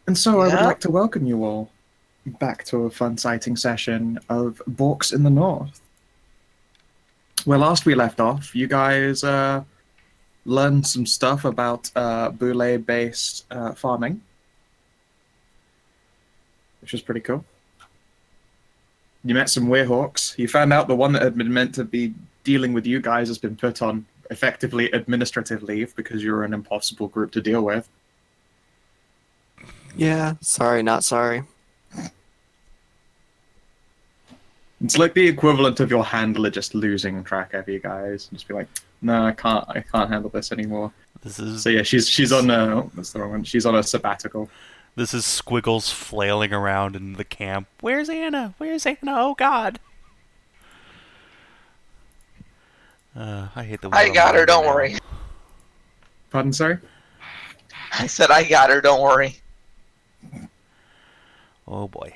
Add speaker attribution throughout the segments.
Speaker 1: And so I would
Speaker 2: Yeah.
Speaker 1: like to welcome you all back to a fun sighting session of Borks in the North. Where last we left off, you guys learned some stuff about Boule-based farming, which was pretty cool. You met some werehawks. You found out the one that had been meant to be dealing with you guys has been put on effectively administrative leave because you're an impossible group to deal with.
Speaker 3: Yeah, sorry, not sorry.
Speaker 1: It's like the equivalent of your handler just losing track of you guys. Just be like, no, I can't handle this anymore.
Speaker 4: This is
Speaker 1: So yeah, she's on that's the wrong one. She's on a sabbatical.
Speaker 4: this is Squiggles flailing around in the camp. Where's Anna? Where's Anna? Oh God! I hate the.
Speaker 2: I got her, don't worry.
Speaker 1: Pardon, sorry?
Speaker 2: I said I got her, don't worry.
Speaker 4: Oh boy.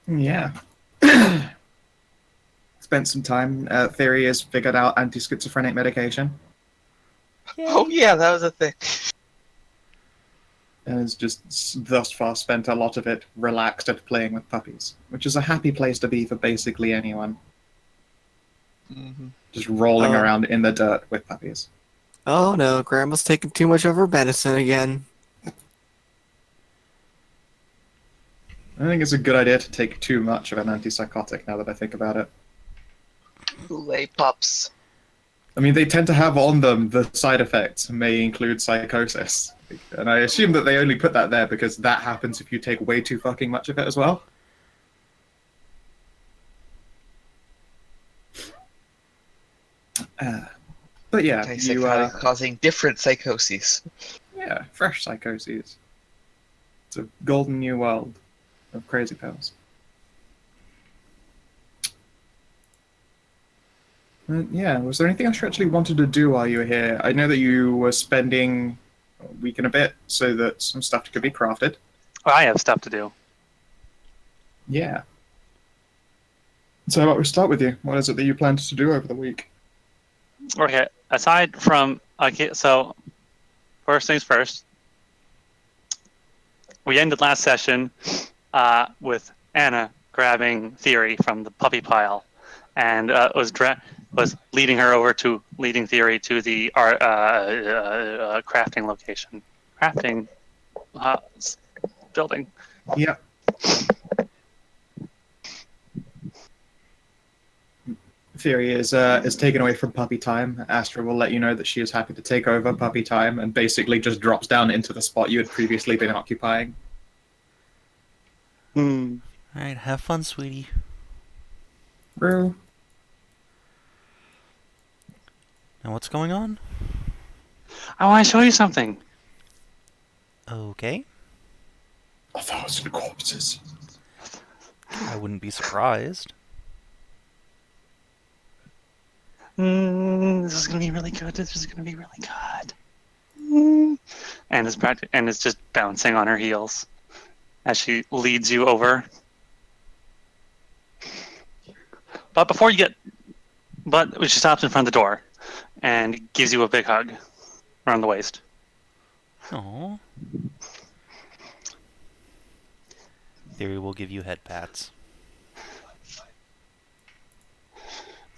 Speaker 1: Yeah. Spent some time. Thyri has figured out anti-schizophrenic medication.
Speaker 4: Yay.
Speaker 2: Oh yeah, that was a thing.
Speaker 1: And has just thus far spent a lot of it relaxed at playing with puppies, which is a happy place to be for basically anyone.
Speaker 2: Mm-hmm.
Speaker 1: Just rolling around in the dirt with puppies.
Speaker 3: Oh no, Grandma's taking too much of her medicine again.
Speaker 1: I think it's a good idea to take too much of an antipsychotic now that I think about it.
Speaker 2: Boule pups.
Speaker 1: I mean, they tend to have on them the side effects may include psychosis. And I assume that they only put that there because that happens if you take way too fucking much of it as well. But yeah,
Speaker 2: Antipsychotic causing different psychoses.
Speaker 1: yeah, fresh psychoses. It's a golden new world of crazy pills. Yeah, was there anything else you actually wanted to do while you were here? I know that you were spending a week and a bit so that some stuff could be crafted.
Speaker 5: I have stuff to do.
Speaker 1: Yeah. So how about we start with you? What is it that you plan to do over the week?
Speaker 5: Okay, aside from... Okay, so first things first. We ended last session with Anna grabbing Thyri from the puppy pile and was leading Thyri to the crafting location. Crafting building.
Speaker 1: Yeah. Thyri is taken away from puppy time. Astra will let you know that she is happy to take over puppy time and basically just drops down into the spot you had previously been occupying.
Speaker 4: Alright, have fun, sweetie.
Speaker 1: Bro.
Speaker 4: Now what's going on?
Speaker 5: I want to show you something.
Speaker 4: Okay.
Speaker 1: 1,000 corpses.
Speaker 4: I wouldn't be surprised.
Speaker 5: This is gonna be really good. This is gonna be really good. And it's just bouncing on her heels as she leads you over. But she stops in front of the door and gives you a big hug around the waist.
Speaker 4: Aww. Thyri will give you head pats.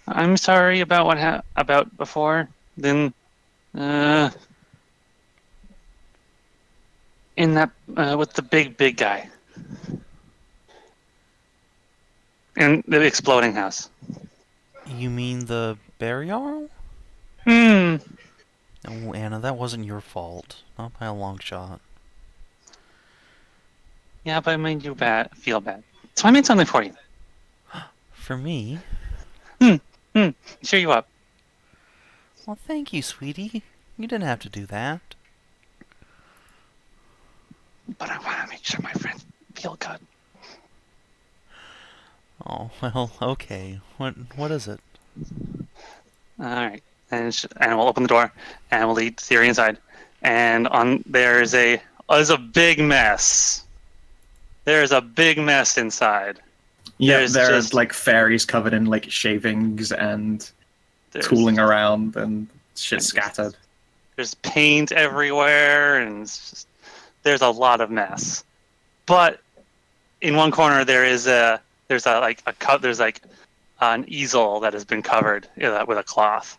Speaker 5: I'm sorry about what about before. Then, in that with the big guy in the exploding house.
Speaker 4: You mean the burial?
Speaker 5: Hmm.
Speaker 4: Oh, Anna, that wasn't your fault. Not by a long shot.
Speaker 5: Yeah, but I made you feel bad. So I made something for you.
Speaker 4: For me?
Speaker 5: Cheer you up.
Speaker 4: Well, thank you, sweetie. You didn't have to do that.
Speaker 5: But I want to make sure my friends feel good.
Speaker 4: Oh, well, okay. What is it?
Speaker 5: All right, and we'll open the door and we'll lead Thyri inside. And there's a big mess. There's a big mess inside.
Speaker 1: Yeah, there's like fairies covered in like shavings and tooling around and shit scattered.
Speaker 5: There's paint everywhere, and it's just there's a lot of mess. But in one corner there's an easel that has been covered with a cloth.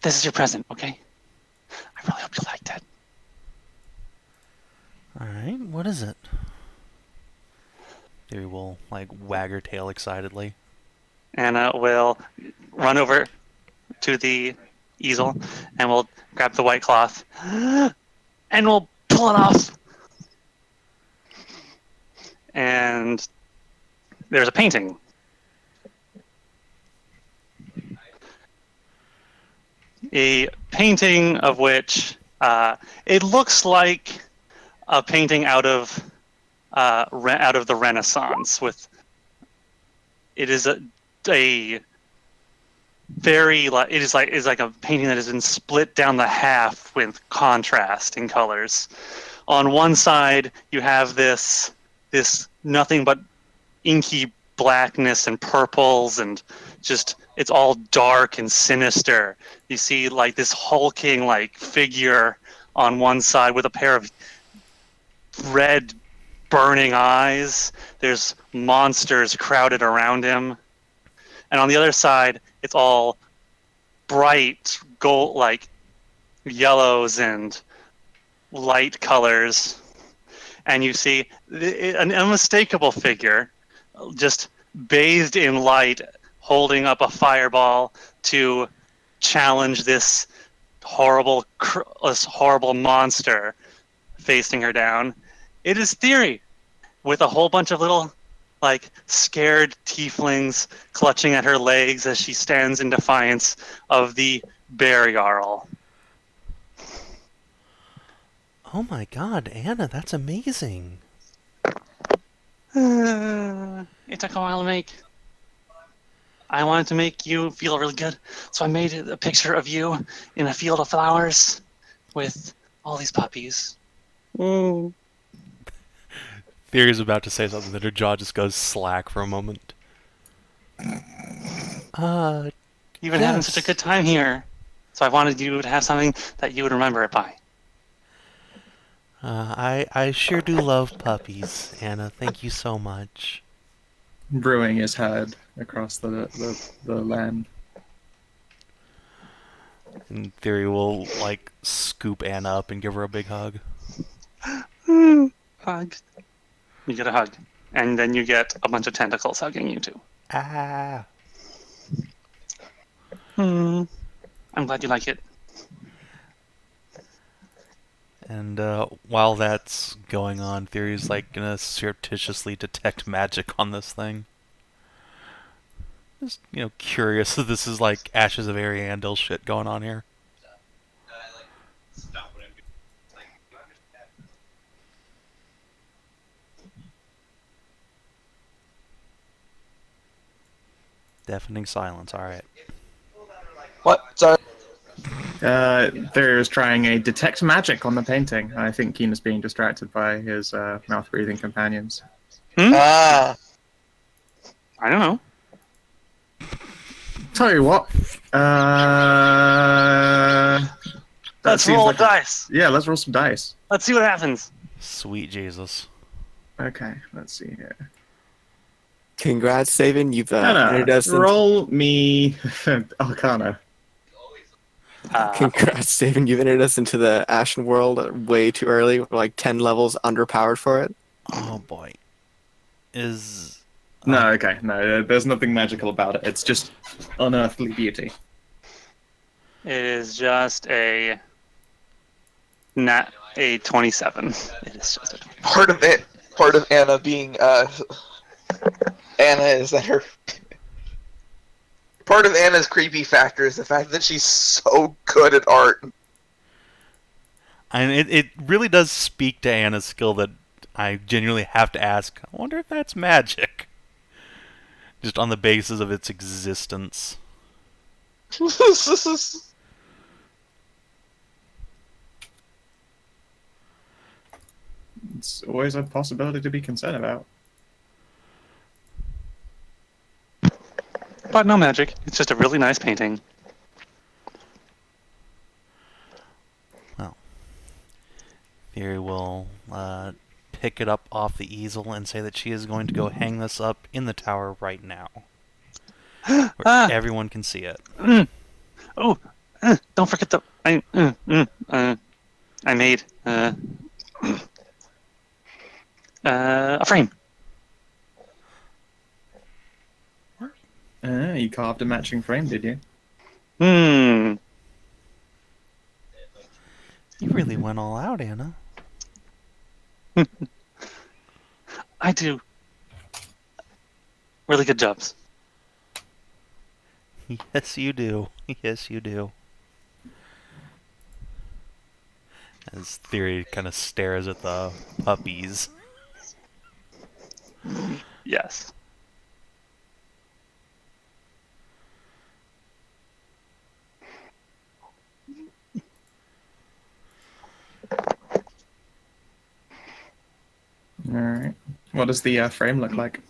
Speaker 5: This is your present, okay? I really hope you liked it.
Speaker 4: Alright, what is it? Thyri will, like, wag her tail excitedly.
Speaker 5: Anna will run over to the easel and will grab the white cloth and we'll pull it off. And there's a painting. A painting of which it looks like a painting out of the Renaissance. It is like a painting that has been split down the half with contrast in colors. On one side, you have this nothing but inky blackness and purples, and just it's all dark and sinister. You see like this hulking like figure on one side with a pair of red burning eyes. There's monsters crowded around him. And on the other side, it's all bright gold, like yellows and light colors. And you see an unmistakable figure, just bathed in light, holding up a fireball to challenge this horrible monster facing her down. It is Thyri, with a whole bunch of little, like, scared tieflings clutching at her legs as she stands in defiance of the Bear Jarl.
Speaker 4: Oh my god, Anna, that's amazing.
Speaker 5: It took a while to make. I wanted to make you feel really good, so I made a picture of you in a field of flowers with all these puppies.
Speaker 4: Thyri's about to say something, that her jaw just goes slack for a moment.
Speaker 5: You've been having such a good time here, so I wanted you to have something that you would remember it by.
Speaker 4: I sure do love puppies, Anna. Thank you so much.
Speaker 1: Brewing his head across the land.
Speaker 4: And Thyri will, like, scoop Anna up and give her a big hug.
Speaker 5: Hug. You get a hug, and then you get a bunch of tentacles hugging you too.
Speaker 4: Ah.
Speaker 5: I'm glad you like it.
Speaker 4: And while that's going on, Thyri's, like, gonna surreptitiously detect magic on this thing. Just, curious if this is, like, Ashes of Ariandel shit going on here. Deafening silence, alright.
Speaker 2: What? Sorry.
Speaker 1: There's trying a detect magic on the painting. I think Keena's being distracted by his mouth-breathing companions.
Speaker 2: Ah.
Speaker 5: I don't know.
Speaker 1: Tell you what.
Speaker 5: Let's roll dice.
Speaker 1: Yeah, let's roll some dice.
Speaker 5: Let's see what happens.
Speaker 4: Sweet Jesus.
Speaker 1: Okay, let's see here.
Speaker 3: Congrats, Savin. You've entered us into...
Speaker 1: Roll me Arcana.
Speaker 3: Congrats, Savin. You've entered us into the Ashen World way too early. We're like 10 levels underpowered for it.
Speaker 4: Oh boy.
Speaker 1: No, okay. No, there's nothing magical about it. It's just unearthly beauty.
Speaker 5: It is just a 27. It is just a 27.
Speaker 2: Part of Anna being Anna is that her. Part of Anna's creepy factor is the fact that she's so good at art.
Speaker 4: And it really does speak to Anna's skill that I genuinely have to ask, I wonder if that's magic. Just on the basis of its existence.
Speaker 1: It's always a possibility to be concerned about.
Speaker 5: But no magic. It's just a really nice painting.
Speaker 4: Thyri will pick it up off the easel and say that she is going to go hang this up in the tower right now, where everyone can see it.
Speaker 5: Oh, don't forget the I made a frame.
Speaker 1: You carved a matching frame, did you?
Speaker 4: You really went all out, Anna.
Speaker 5: I do really good jobs.
Speaker 4: Yes, you do. Yes, you do. As Thyri kind of stares at the puppies.
Speaker 5: Yes.
Speaker 1: All right. What does the frame look like?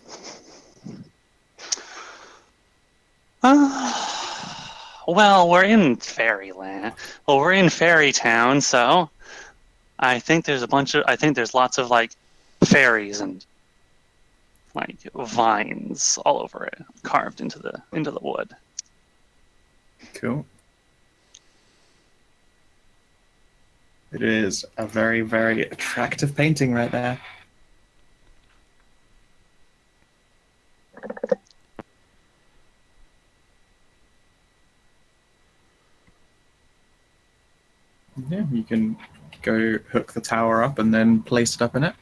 Speaker 5: Well, we're in fairyland. Well, we're in fairy town, so I think there's lots of like fairies and like vines all over it, carved into the wood.
Speaker 1: Cool. It is a very, very attractive painting right there. Yeah, you can go hook the tower up and then place it up in it.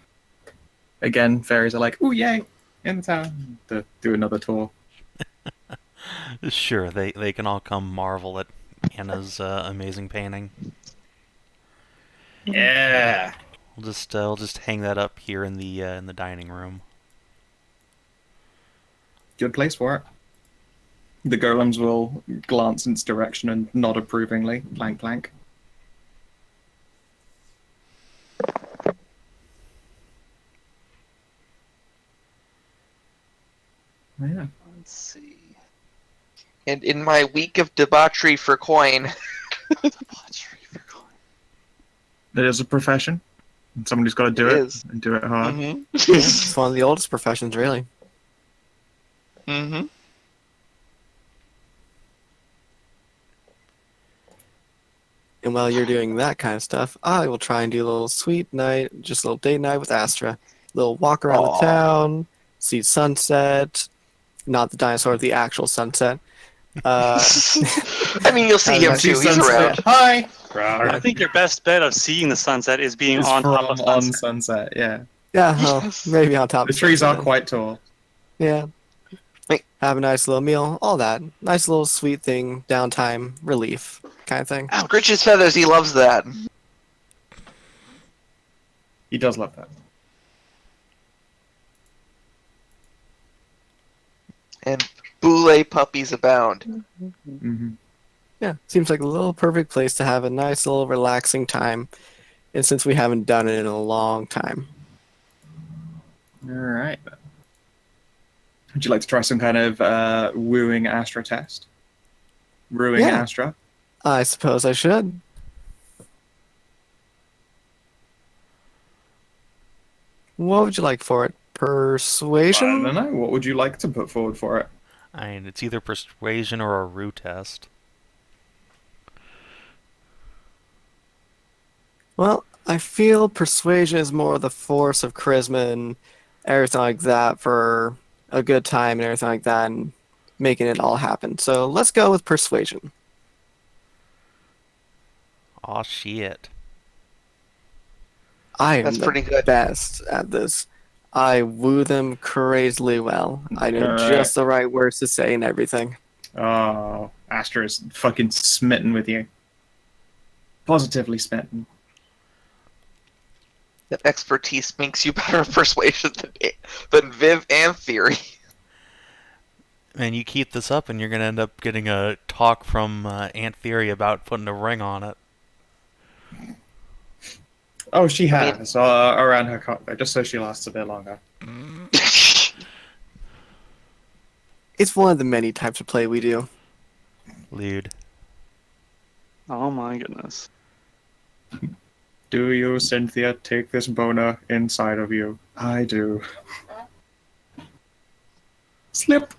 Speaker 1: Again, fairies are like, "Ooh, yay!" in the tower. To do another tour.
Speaker 4: Sure, they can all come marvel at Anna's amazing painting.
Speaker 1: Yeah.
Speaker 4: We'll just hang that up here in the dining room.
Speaker 1: Good place for it. The golems will glance in its direction and nod approvingly. Clank, clank. Yeah.
Speaker 5: Let's see.
Speaker 2: And in my week of debauchery for coin,
Speaker 1: It is a profession. And somebody's got to do
Speaker 2: It
Speaker 1: it
Speaker 2: is.
Speaker 1: and do it hard.
Speaker 3: Yeah, it's one of the oldest professions, really.
Speaker 2: Mm-hmm.
Speaker 3: And while you're doing that kind of stuff, I will try and do a little sweet night, just a little date night with Astra. Little walk around
Speaker 2: Aw.
Speaker 3: the town, see sunset. Not the dinosaur, the actual sunset.
Speaker 2: I mean, you'll see him
Speaker 3: See
Speaker 2: too. He's
Speaker 1: sunset.
Speaker 2: around.
Speaker 1: Hi!
Speaker 5: I think your best bet of seeing the sunset is being
Speaker 1: It's
Speaker 5: on
Speaker 1: from
Speaker 5: top of
Speaker 1: on
Speaker 5: sunset.
Speaker 1: sunset, yeah.
Speaker 3: Yeah, well,
Speaker 2: Yes.
Speaker 3: maybe on top
Speaker 1: The
Speaker 3: of
Speaker 1: trees
Speaker 3: sunset
Speaker 1: are
Speaker 3: then.
Speaker 1: quite tall.
Speaker 3: Yeah.
Speaker 2: Wait.
Speaker 3: Have a nice little meal, all that. Nice little sweet thing, downtime, relief kind of thing.
Speaker 2: Scritch his feathers. He loves that.
Speaker 1: He does love that.
Speaker 2: And boule puppies abound.
Speaker 1: Mm-hmm.
Speaker 3: Yeah, seems like a little perfect place to have a nice little relaxing time. And since we haven't done it in a long time.
Speaker 1: All right. Would you like to try some kind of wooing Astra test? Wooing
Speaker 3: Yeah.
Speaker 1: Astra?
Speaker 3: I suppose I should. What would you like for it?
Speaker 1: I
Speaker 3: Persuasion?
Speaker 1: don't know. What would you like to put forward for it?
Speaker 4: I mean, it's either persuasion or a root test.
Speaker 3: Well, I feel persuasion is more the force of charisma and everything like that for a good time and everything like that and making it all happen. So let's go with persuasion.
Speaker 4: Aw, shit.
Speaker 3: I am
Speaker 2: That's
Speaker 3: the
Speaker 2: pretty good.
Speaker 3: best at this. I woo them crazily well. I know
Speaker 1: Alright.
Speaker 3: just the right words to say and everything.
Speaker 1: Oh, Astra is fucking smitten with you. Positively smitten.
Speaker 2: That expertise makes you better at persuasion than Viv and Thyri.
Speaker 4: And you keep this up and you're going to end up getting a talk from Aunt Thyri about putting a ring on it.
Speaker 1: Oh, she
Speaker 2: I mean-
Speaker 1: has around her cockpit, just so she lasts a bit longer.
Speaker 3: It's one of the many types of play we do.
Speaker 4: Lewd.
Speaker 5: Oh my goodness.
Speaker 1: Do you, Cynthia, take this boner inside of you? I do. Slip.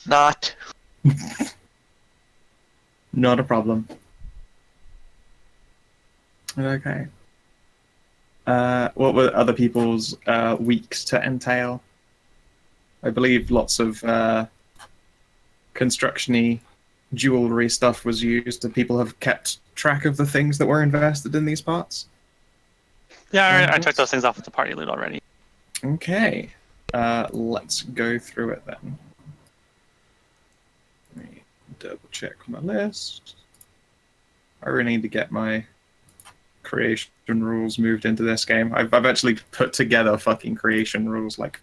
Speaker 2: Not.
Speaker 1: Not a problem. Okay. What were other people's weeks to entail? I believe lots of construction-y jewelry stuff was used, and people have kept track of the things that were invested in these parts.
Speaker 5: Yeah, I took those things off with the party loot already.
Speaker 1: Okay. Let's go through it then. Let me double check my list. I really need to get my creation rules moved into this game. I've actually put together fucking creation rules, like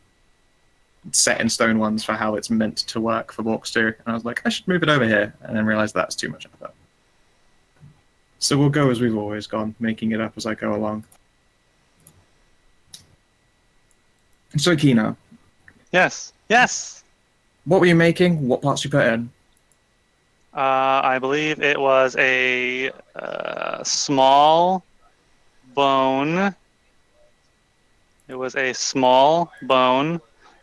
Speaker 1: set in stone ones for how it's meant to work for Books 2. And I was like, I should move it over here, and then realized that's too much effort. So we'll go as we've always gone, making it up as I go along. So Kina,
Speaker 5: Yes. Yes.
Speaker 1: what were you making? What parts you put in?
Speaker 5: I believe it was a small bone. It was a small bone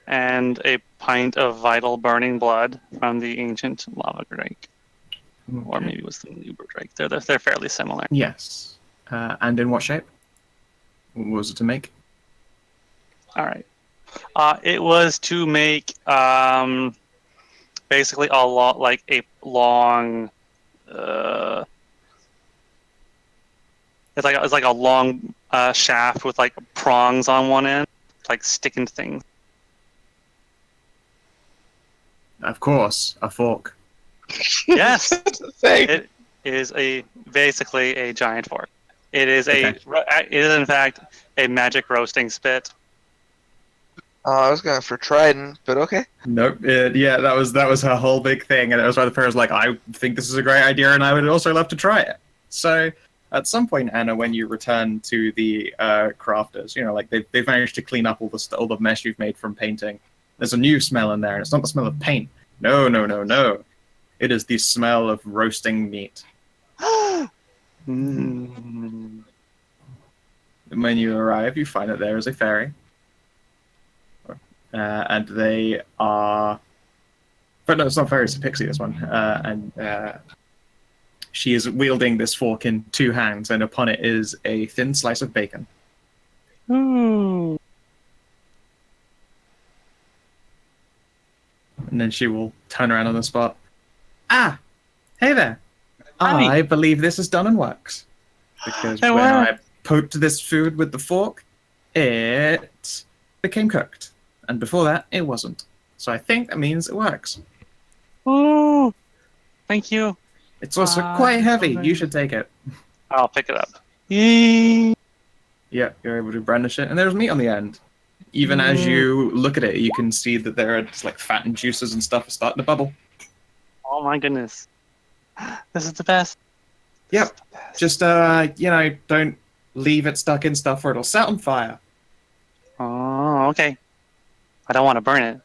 Speaker 5: and a pint of vital burning blood from the ancient lava drake, or maybe it was the Uber drake. They're fairly similar.
Speaker 1: Yes. And in what shape? What was it to make?
Speaker 5: All right. It was to make basically a lot like a long. It's like a long shaft with like prongs on one end, like sticking things.
Speaker 1: Of course, a fork.
Speaker 5: Yes,
Speaker 2: Say.
Speaker 5: it is basically a giant fork. It is
Speaker 1: Okay.
Speaker 5: it is in fact a magic roasting spit.
Speaker 2: I was going for Trident, but okay.
Speaker 1: Nope. Yeah, that was her whole big thing, and it was why the player was like, I think this is a great idea, and I would also love to try it. So, at some point, Anna, when you return to the crafters, you know, like they've managed to clean up all the mess you've made from painting. There's a new smell in there, and it's not the smell of paint. No. It is the smell of roasting meat.
Speaker 5: Mm.
Speaker 1: When you arrive, you find that there is a fairy. And they are... But no, it's not fairy, it's a pixie, this one. And she is wielding this fork in two hands, and upon it is a thin slice of bacon.
Speaker 5: Ooh.
Speaker 1: And then she will turn around on the spot. Ah! Hey there!
Speaker 5: Hi.
Speaker 1: I believe this is done and works. Because
Speaker 5: Hey,
Speaker 1: when
Speaker 5: wow.
Speaker 1: I poked this food with the fork, it became cooked. And before that, it wasn't. So I think that means it works.
Speaker 5: Ooh. Thank you.
Speaker 1: It's also quite heavy.
Speaker 5: okay.
Speaker 1: You should take it.
Speaker 5: I'll pick it up. Yay.
Speaker 1: Yeah, you're able to brandish it. And there's meat on the end. Even as you look at it, you can see that there are just like fat and juices and stuff are starting to bubble.
Speaker 5: Oh my goodness. This is the best.
Speaker 1: Yep. Just, don't leave it stuck in stuff or it'll set on fire.
Speaker 5: Oh, okay. I don't want to burn it.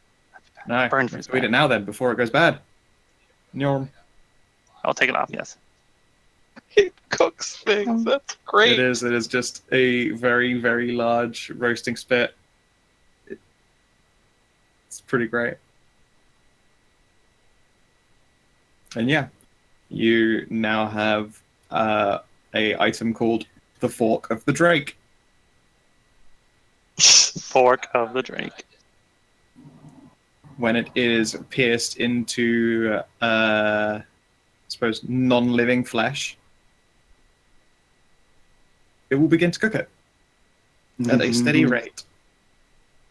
Speaker 1: No,
Speaker 5: Burn
Speaker 1: let's
Speaker 5: food.
Speaker 1: eat it now then, before it goes bad. Norm.
Speaker 5: I'll take it off, yes.
Speaker 2: It cooks things. That's great.
Speaker 1: It is just a very, very large roasting spit. It's pretty great. And yeah, you now have a item called the Fork of the Drake.
Speaker 5: Fork of the drake.
Speaker 1: When it is pierced into, I suppose, non-living flesh, it will begin to cook it at a steady rate.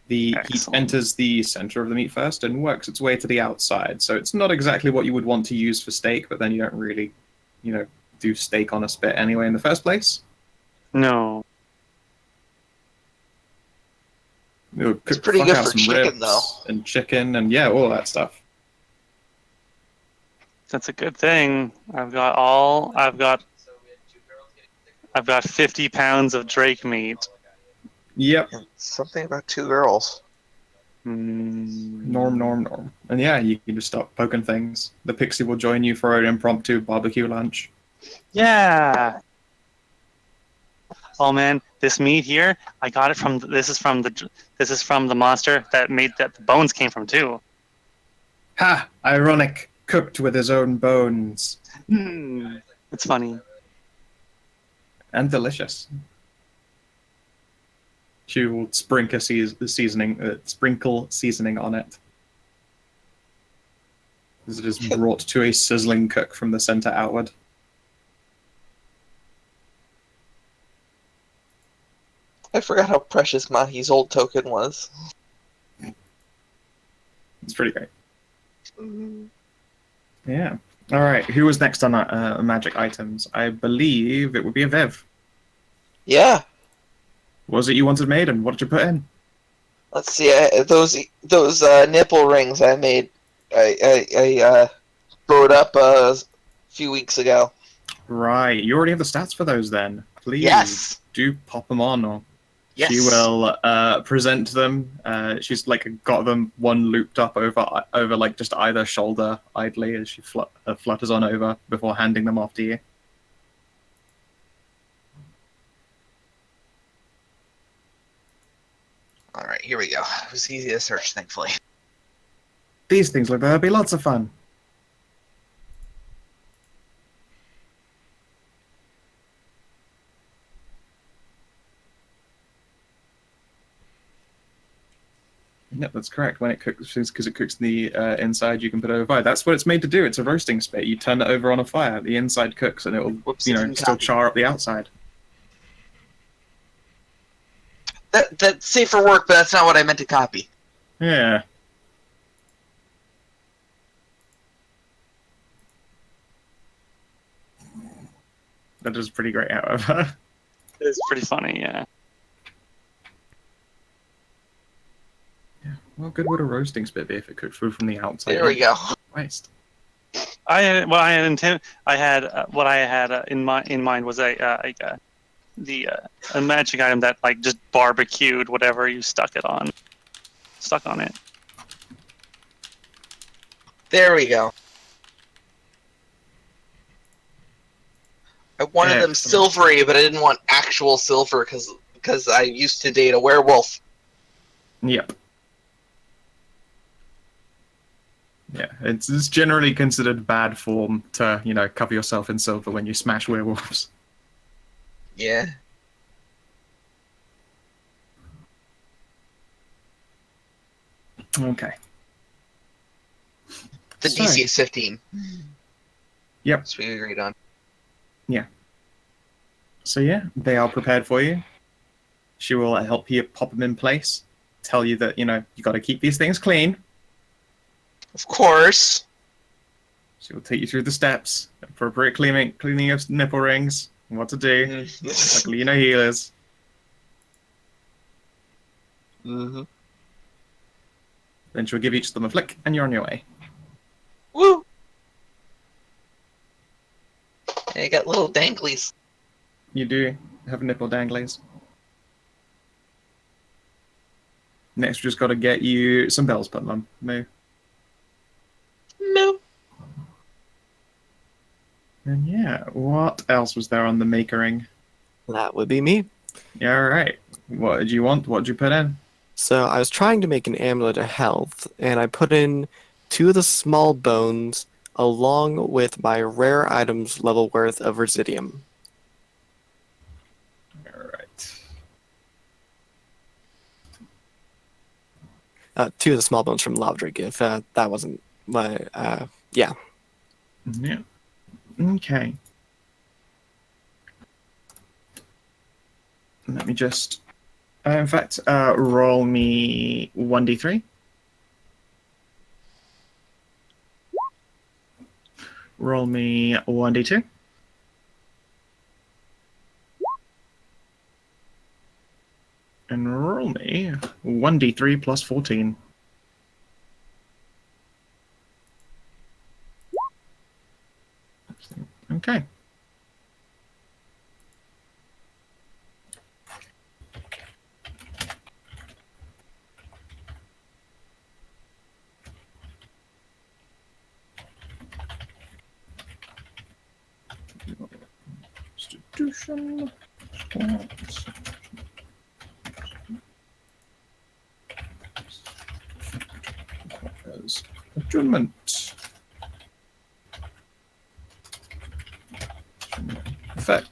Speaker 1: The heat
Speaker 5: Excellent.
Speaker 1: enters the center of the meat first and works its way to the outside. So it's not exactly what you would want to use for steak, but then you don't really, do steak on a spit anyway in the first place.
Speaker 5: No.
Speaker 1: It'll
Speaker 2: It's
Speaker 1: cook
Speaker 2: pretty
Speaker 1: fuck
Speaker 2: good
Speaker 1: out
Speaker 2: for
Speaker 1: some
Speaker 2: chicken,
Speaker 1: ribs
Speaker 2: though.
Speaker 1: and chicken and yeah, all that stuff.
Speaker 5: That's a good thing. I've got 50 pounds of drake meat.
Speaker 1: Yep.
Speaker 2: And something about 2 girls.
Speaker 1: Norm. And yeah, you can just start poking things. The pixie will join you for an impromptu barbecue lunch.
Speaker 5: Yeah. "Oh man, this meat here, I got it from. This is from the monster that the bones came from too."
Speaker 1: Ha! Ironic. Cooked with his own bones.
Speaker 5: It's funny.
Speaker 1: And delicious. She will sprinkle seasoning on it. As it is brought to a sizzling cook from the center outward.
Speaker 2: I forgot how precious Mahi's old token was.
Speaker 1: It's pretty great. Yeah. All right. Who was next on magic items? I believe it would be a Viv.
Speaker 2: Yeah.
Speaker 1: What was it you wanted made, and what did you put in?
Speaker 2: Let's see. Those nipple rings I made. I wrote up a few weeks ago.
Speaker 1: Right. You already have the stats for those, then. Please do pop them on, or
Speaker 2: Yes.
Speaker 1: she will present them. She's got them one looped up over like just either shoulder idly as she flutters on over before handing them off to you.
Speaker 2: All right, here we go. It was easy to search, thankfully.
Speaker 1: These things look like they'll be lots of fun. Yep, that's correct. When it cooks, because it cooks the inside, you can put it over fire. That's what it's made to do. It's a roasting spit. You turn it over on a fire. The inside cooks, and it will, still char up the outside.
Speaker 2: That's safe for work, but that's not what I meant to copy.
Speaker 1: Yeah. That is pretty great, however.
Speaker 5: It's pretty funny, yeah.
Speaker 1: Well, good would a roasting spit be if it cooked food from the outside?
Speaker 2: There we go.
Speaker 1: Waste.
Speaker 5: What I had in mind was a magic item that just barbecued whatever you stuck on it.
Speaker 2: There we go. I wanted them silvery, but I didn't want actual silver because I used to date a werewolf.
Speaker 1: Yep. Yeah, it's generally considered bad form to, cover yourself in silver when you smash werewolves.
Speaker 2: Yeah.
Speaker 1: Okay.
Speaker 2: The DC is 15.
Speaker 1: Yep.
Speaker 2: That's what we agreed on.
Speaker 1: Yeah. So yeah, they are prepared for you. She will help you pop them in place, tell you that, you got to keep these things clean.
Speaker 2: Of course.
Speaker 1: She will take you through the steps, appropriate cleaning of nipple rings, what to do, like healers.
Speaker 2: Mm-hmm.
Speaker 1: Then she'll give each of them a flick, and you're on your way.
Speaker 2: Woo! I got little danglies.
Speaker 1: You do have nipple danglies. Next, we just got to get you some bells put on. Moo.
Speaker 2: No.
Speaker 1: And yeah, what else was there on the makering?
Speaker 3: That would be me.
Speaker 1: Yeah, all right. What did you want? What did you put in?
Speaker 3: So I was trying to make an amulet of health, and I put in 2 of the small bones along with my rare items level worth of residium.
Speaker 1: All right.
Speaker 3: 2 of the small bones from Loudrig, if that wasn't my... yeah.
Speaker 1: Yeah. Okay. Let me just... in fact, roll me 1d3. Roll me 1d2. And roll me 1d3 plus 14. Okay. Constitution. Attunement. Effect.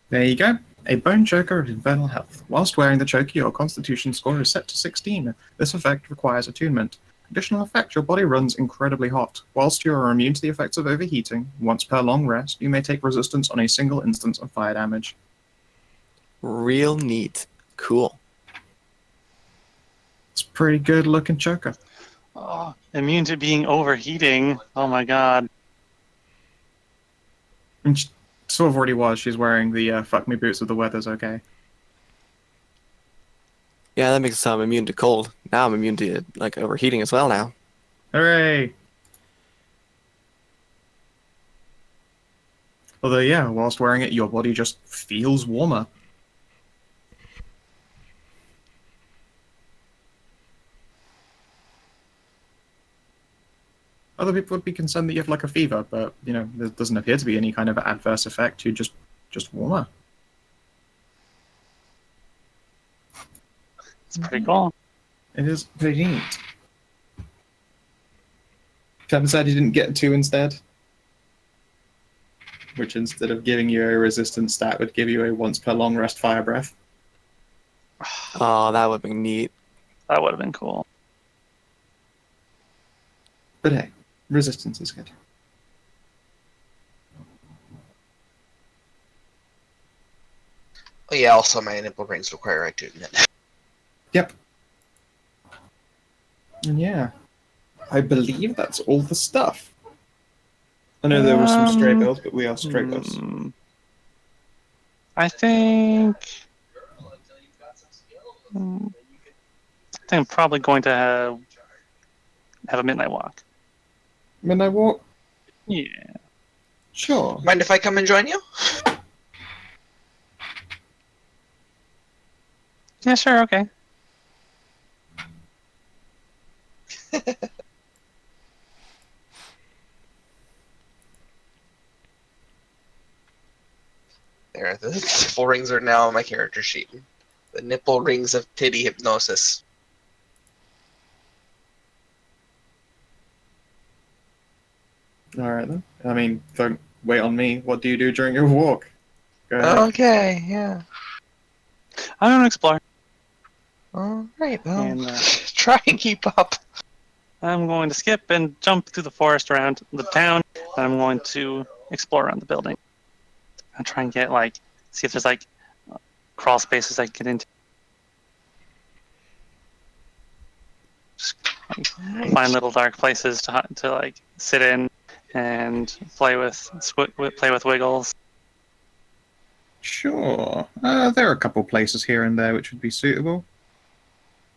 Speaker 1: There you go. A bone choker of infernal health. Whilst wearing the choker, your constitution score is set to 16. This effect requires attunement. Additional effect, your body runs incredibly hot. Whilst you are immune to the effects of overheating, once per long rest, you may take resistance on a single instance of fire damage.
Speaker 3: Real neat. Cool.
Speaker 1: It's a pretty good looking choker.
Speaker 5: Oh, immune to being overheating. Oh my god.
Speaker 1: And she sort of already was. She's wearing the fuck me boots of the weather's okay.
Speaker 3: Yeah, that makes it sound immune to cold. Now I'm immune to like overheating as well now.
Speaker 1: Hooray! Although, yeah, whilst wearing it, your body just feels warmer. Other people would be concerned that you have like a fever, but you know there doesn't appear to be any kind of adverse effect. You're just warmer.
Speaker 5: It's pretty cool.
Speaker 1: It is pretty neat. Kevin said he didn't get 2 instead, which instead of giving you a resistance stat would give you a once per long rest fire breath.
Speaker 3: Oh, that would be neat.
Speaker 5: That would have been cool.
Speaker 1: But hey, resistance is good.
Speaker 2: Oh yeah, also my nipple rings require attunement.
Speaker 1: Yep. And yeah, I believe that's all the stuff. I know there were some stray builds, but we are stray builds.
Speaker 5: I think. I think I'm probably going to have a midnight walk.
Speaker 1: Midnight walk?
Speaker 5: Yeah.
Speaker 1: Sure.
Speaker 2: Mind if I come and join you?
Speaker 5: Yeah, sure, okay.
Speaker 2: There, the nipple rings are now on my character sheet. The nipple rings of titty hypnosis.
Speaker 1: Alright then. I mean, don't wait on me. What do you do during your walk? Go ahead.
Speaker 2: Okay, yeah.
Speaker 5: I'm going to explore.
Speaker 2: Alright, well,
Speaker 5: And,
Speaker 2: try and keep up.
Speaker 5: I'm going to skip and jump through the forest around the town, and I'm going to explore around the building. I'll try and get, like, see if there's, like, crawl spaces I can get into. Just, like, find little dark places to like, sit in and play with Wiggles.
Speaker 1: Sure. There are a couple places here and there which would be suitable.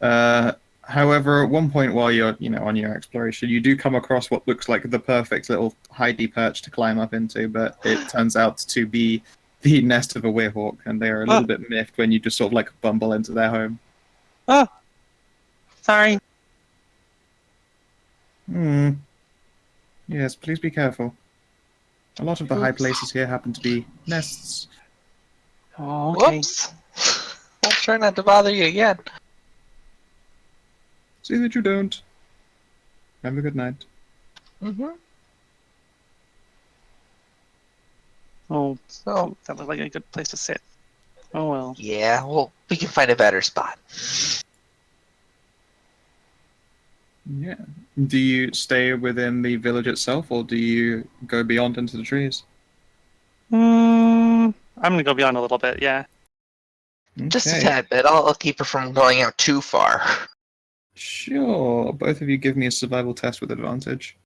Speaker 1: However, at one point while you're, on your exploration, you do come across what looks like the perfect little hidey perch to climb up into, but it turns out to be the nest of a werehawk, and they are a little bit miffed when you just sort of like bumble into their home.
Speaker 5: Oh, sorry.
Speaker 1: Yes, please be careful. A lot of the high places here happen to be nests.
Speaker 5: Oh, okay.
Speaker 2: Whoops. I'll try not to bother you again.
Speaker 1: See that you don't. Have a good night.
Speaker 2: Mm-hmm.
Speaker 5: Oh,
Speaker 2: So,
Speaker 5: that looked like a good place to sit. Oh well.
Speaker 2: yeah, well, we can find a better spot.
Speaker 1: Yeah. Do you stay within the village itself, or do you go beyond into the trees?
Speaker 5: I'm gonna go beyond a little bit, yeah.
Speaker 2: Just a
Speaker 1: Okay.
Speaker 2: tad bit. I'll keep her from going out too far.
Speaker 1: Sure. Both of you give me a survival test with advantage.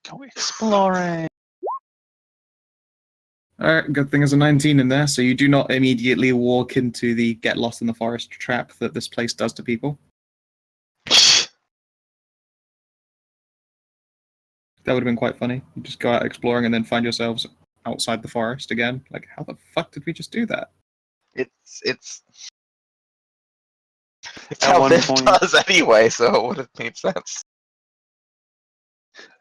Speaker 5: Go exploring.
Speaker 1: Alright, good thing there's a 19 in there, so you do not immediately walk into the get lost in the forest trap that this place does to people. That would have been quite funny. You just go out exploring and then find yourselves outside the forest again. Like, how the fuck did we just do that?
Speaker 2: It's
Speaker 5: At
Speaker 2: how
Speaker 5: one
Speaker 2: Viv
Speaker 5: point,
Speaker 2: does anyway, so it would have made sense.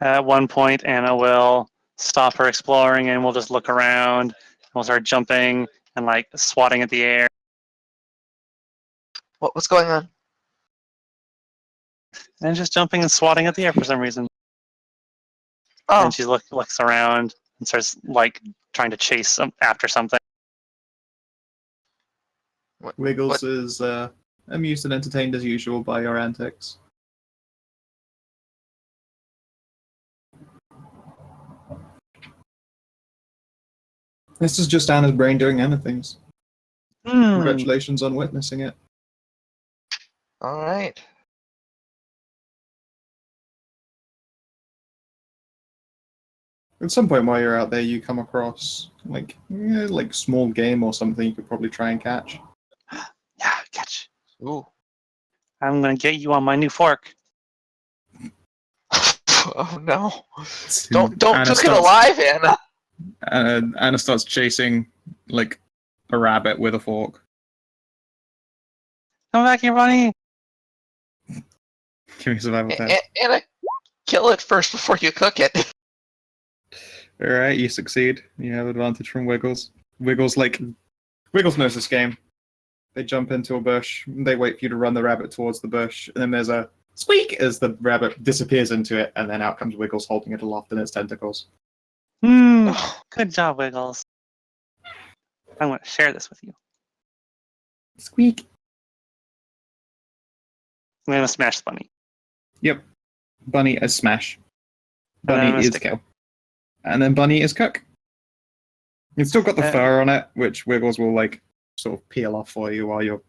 Speaker 5: at one point, Anna will stop her exploring, and we'll just look around. And we'll start jumping and like swatting at the air.
Speaker 2: What's going on?
Speaker 5: And just jumping and swatting at the air for some reason.
Speaker 2: Oh,
Speaker 5: And she looks around and starts like trying to chase after something.
Speaker 1: Wiggles
Speaker 2: what?
Speaker 1: is amused and entertained as usual by your antics. This is just Anna's brain doing Anna things. Congratulations on witnessing it.
Speaker 2: All right.
Speaker 1: At some point while you're out there, you come across like small game or something you could probably try and catch.
Speaker 5: Yeah, catch.
Speaker 2: Ooh.
Speaker 5: I'm gonna get you on my new fork.
Speaker 2: Oh no! Don't
Speaker 1: Anna
Speaker 2: cook it
Speaker 1: starts-
Speaker 2: alive, Anna.
Speaker 1: Anna starts chasing like a rabbit with a fork.
Speaker 5: Come back here, bunny.
Speaker 1: Give me a survival test.
Speaker 2: Anna, kill it first before you cook it.
Speaker 1: Alright, you succeed. You have advantage from Wiggles. Wiggles knows this game. They jump into a bush, they wait for you to run the rabbit towards the bush, and then there's a squeak as the rabbit disappears into it, and then out comes Wiggles holding it aloft in its tentacles.
Speaker 5: Good job, Wiggles. I'm gonna share this with you.
Speaker 1: Squeak.
Speaker 5: I'm gonna smash the bunny.
Speaker 1: Yep. Bunny is smash.
Speaker 5: And then I'm
Speaker 1: Bunny
Speaker 5: gonna
Speaker 1: is
Speaker 5: stick
Speaker 1: kill. And then Bunny is cook. It's still got the
Speaker 5: Uh,
Speaker 1: fur on it, which Wiggles will like sort of peel off for you while you've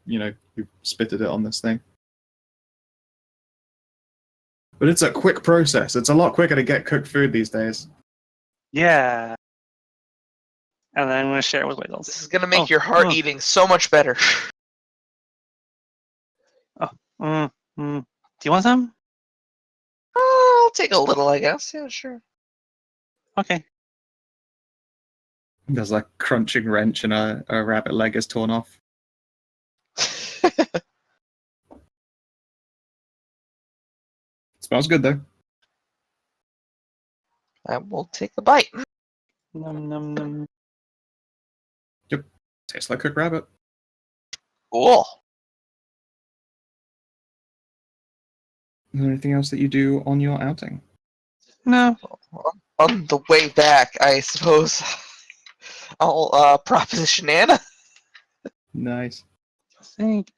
Speaker 1: spitted it on this thing. But it's a quick process. It's a lot quicker to get cooked food these days.
Speaker 5: Yeah. And then I'm gonna share it with Wiggles.
Speaker 2: This is gonna make your heart eating so much better.
Speaker 5: Do you want some?
Speaker 2: I'll take a little, I guess. Yeah, sure.
Speaker 5: Okay.
Speaker 1: There's like crunching wrench and a rabbit leg is torn off. Smells good though.
Speaker 2: I will take a bite.
Speaker 5: Num num num.
Speaker 1: Tastes like cooked rabbit.
Speaker 2: Cool.
Speaker 1: Is there anything else that you do on your outing?
Speaker 5: No.
Speaker 2: On the way back, I suppose I'll proposition Anna.
Speaker 1: Nice.
Speaker 5: Think.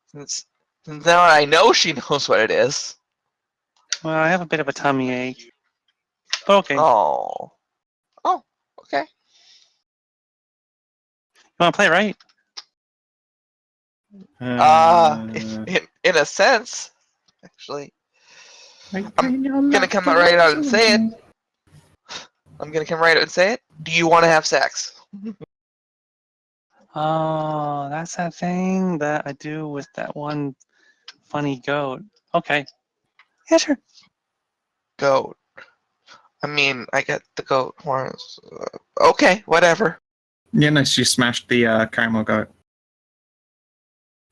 Speaker 2: Since now I know she knows what it is.
Speaker 5: Well, I have a bit of a tummy ache. But okay.
Speaker 2: Oh. Oh, okay.
Speaker 5: You want to play, right?
Speaker 2: In a sense, actually.
Speaker 1: I'm
Speaker 2: gonna come right out and say it. I'm gonna come right out and say it. Do you want to have sex?
Speaker 5: Oh, that's that thing that I do with that one funny goat. Okay. Yeah, sure.
Speaker 2: Goat. I mean, I get the goat horns. Okay, whatever.
Speaker 1: Yeah, no, she smashed the caramel goat.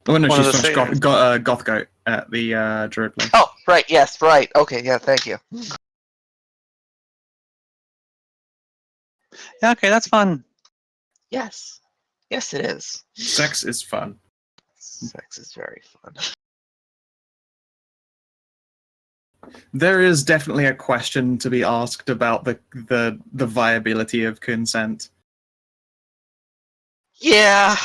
Speaker 1: Oh no,
Speaker 5: One
Speaker 1: she
Speaker 5: of the
Speaker 1: smashed goth goat at the druid place.
Speaker 2: Oh, right, yes, right. Okay, yeah, thank you.
Speaker 5: Yeah, okay, that's fun.
Speaker 2: Yes. Yes, it is.
Speaker 1: Sex is fun.
Speaker 2: Sex is very fun.
Speaker 1: There is definitely a question to be asked about the viability of consent.
Speaker 2: Yeah.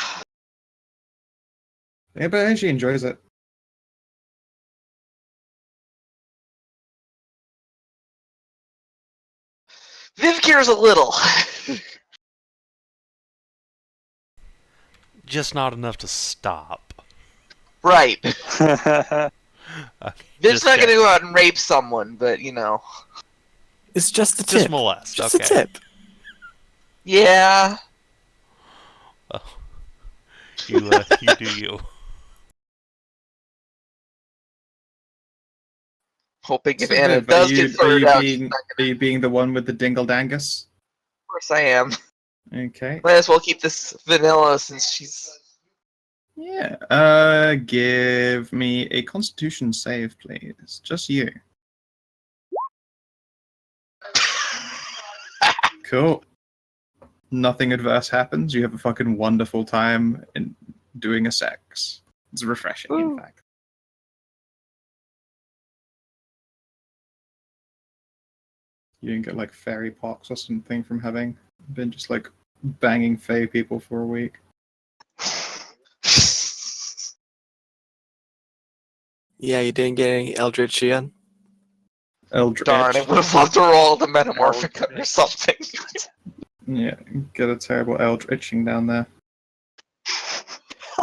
Speaker 1: Yeah, but she enjoys it.
Speaker 2: Viv cares a little.
Speaker 4: Just not enough to stop.
Speaker 2: Right.
Speaker 4: Okay,
Speaker 2: Just not
Speaker 4: check.
Speaker 2: gonna go out and rape someone, but
Speaker 3: It's just a tip.
Speaker 4: Just molest.
Speaker 3: Just
Speaker 4: Okay.
Speaker 3: a tip.
Speaker 2: Yeah.
Speaker 4: Oh. You do you.
Speaker 2: Hoping if
Speaker 1: So,
Speaker 2: Anna
Speaker 1: Viv,
Speaker 2: does get sorted out, she's not
Speaker 1: are you being the one with the dingle dangus?
Speaker 2: of course I am.
Speaker 1: Okay.
Speaker 2: Might as well keep this vanilla since she's.
Speaker 1: Yeah. Give me a Constitution save, please. Just you. Cool. Nothing adverse happens. You have a fucking wonderful time in doing a sex. It's refreshing, in fact. You didn't get like fairy pox or something from having been just like banging fey people for a week.
Speaker 3: Yeah, you didn't get any Eldritch yet?
Speaker 1: Eldritch.
Speaker 2: Darn, I would have loved to roll the metamorphic or something.
Speaker 1: Yeah, get a terrible eldritching down there.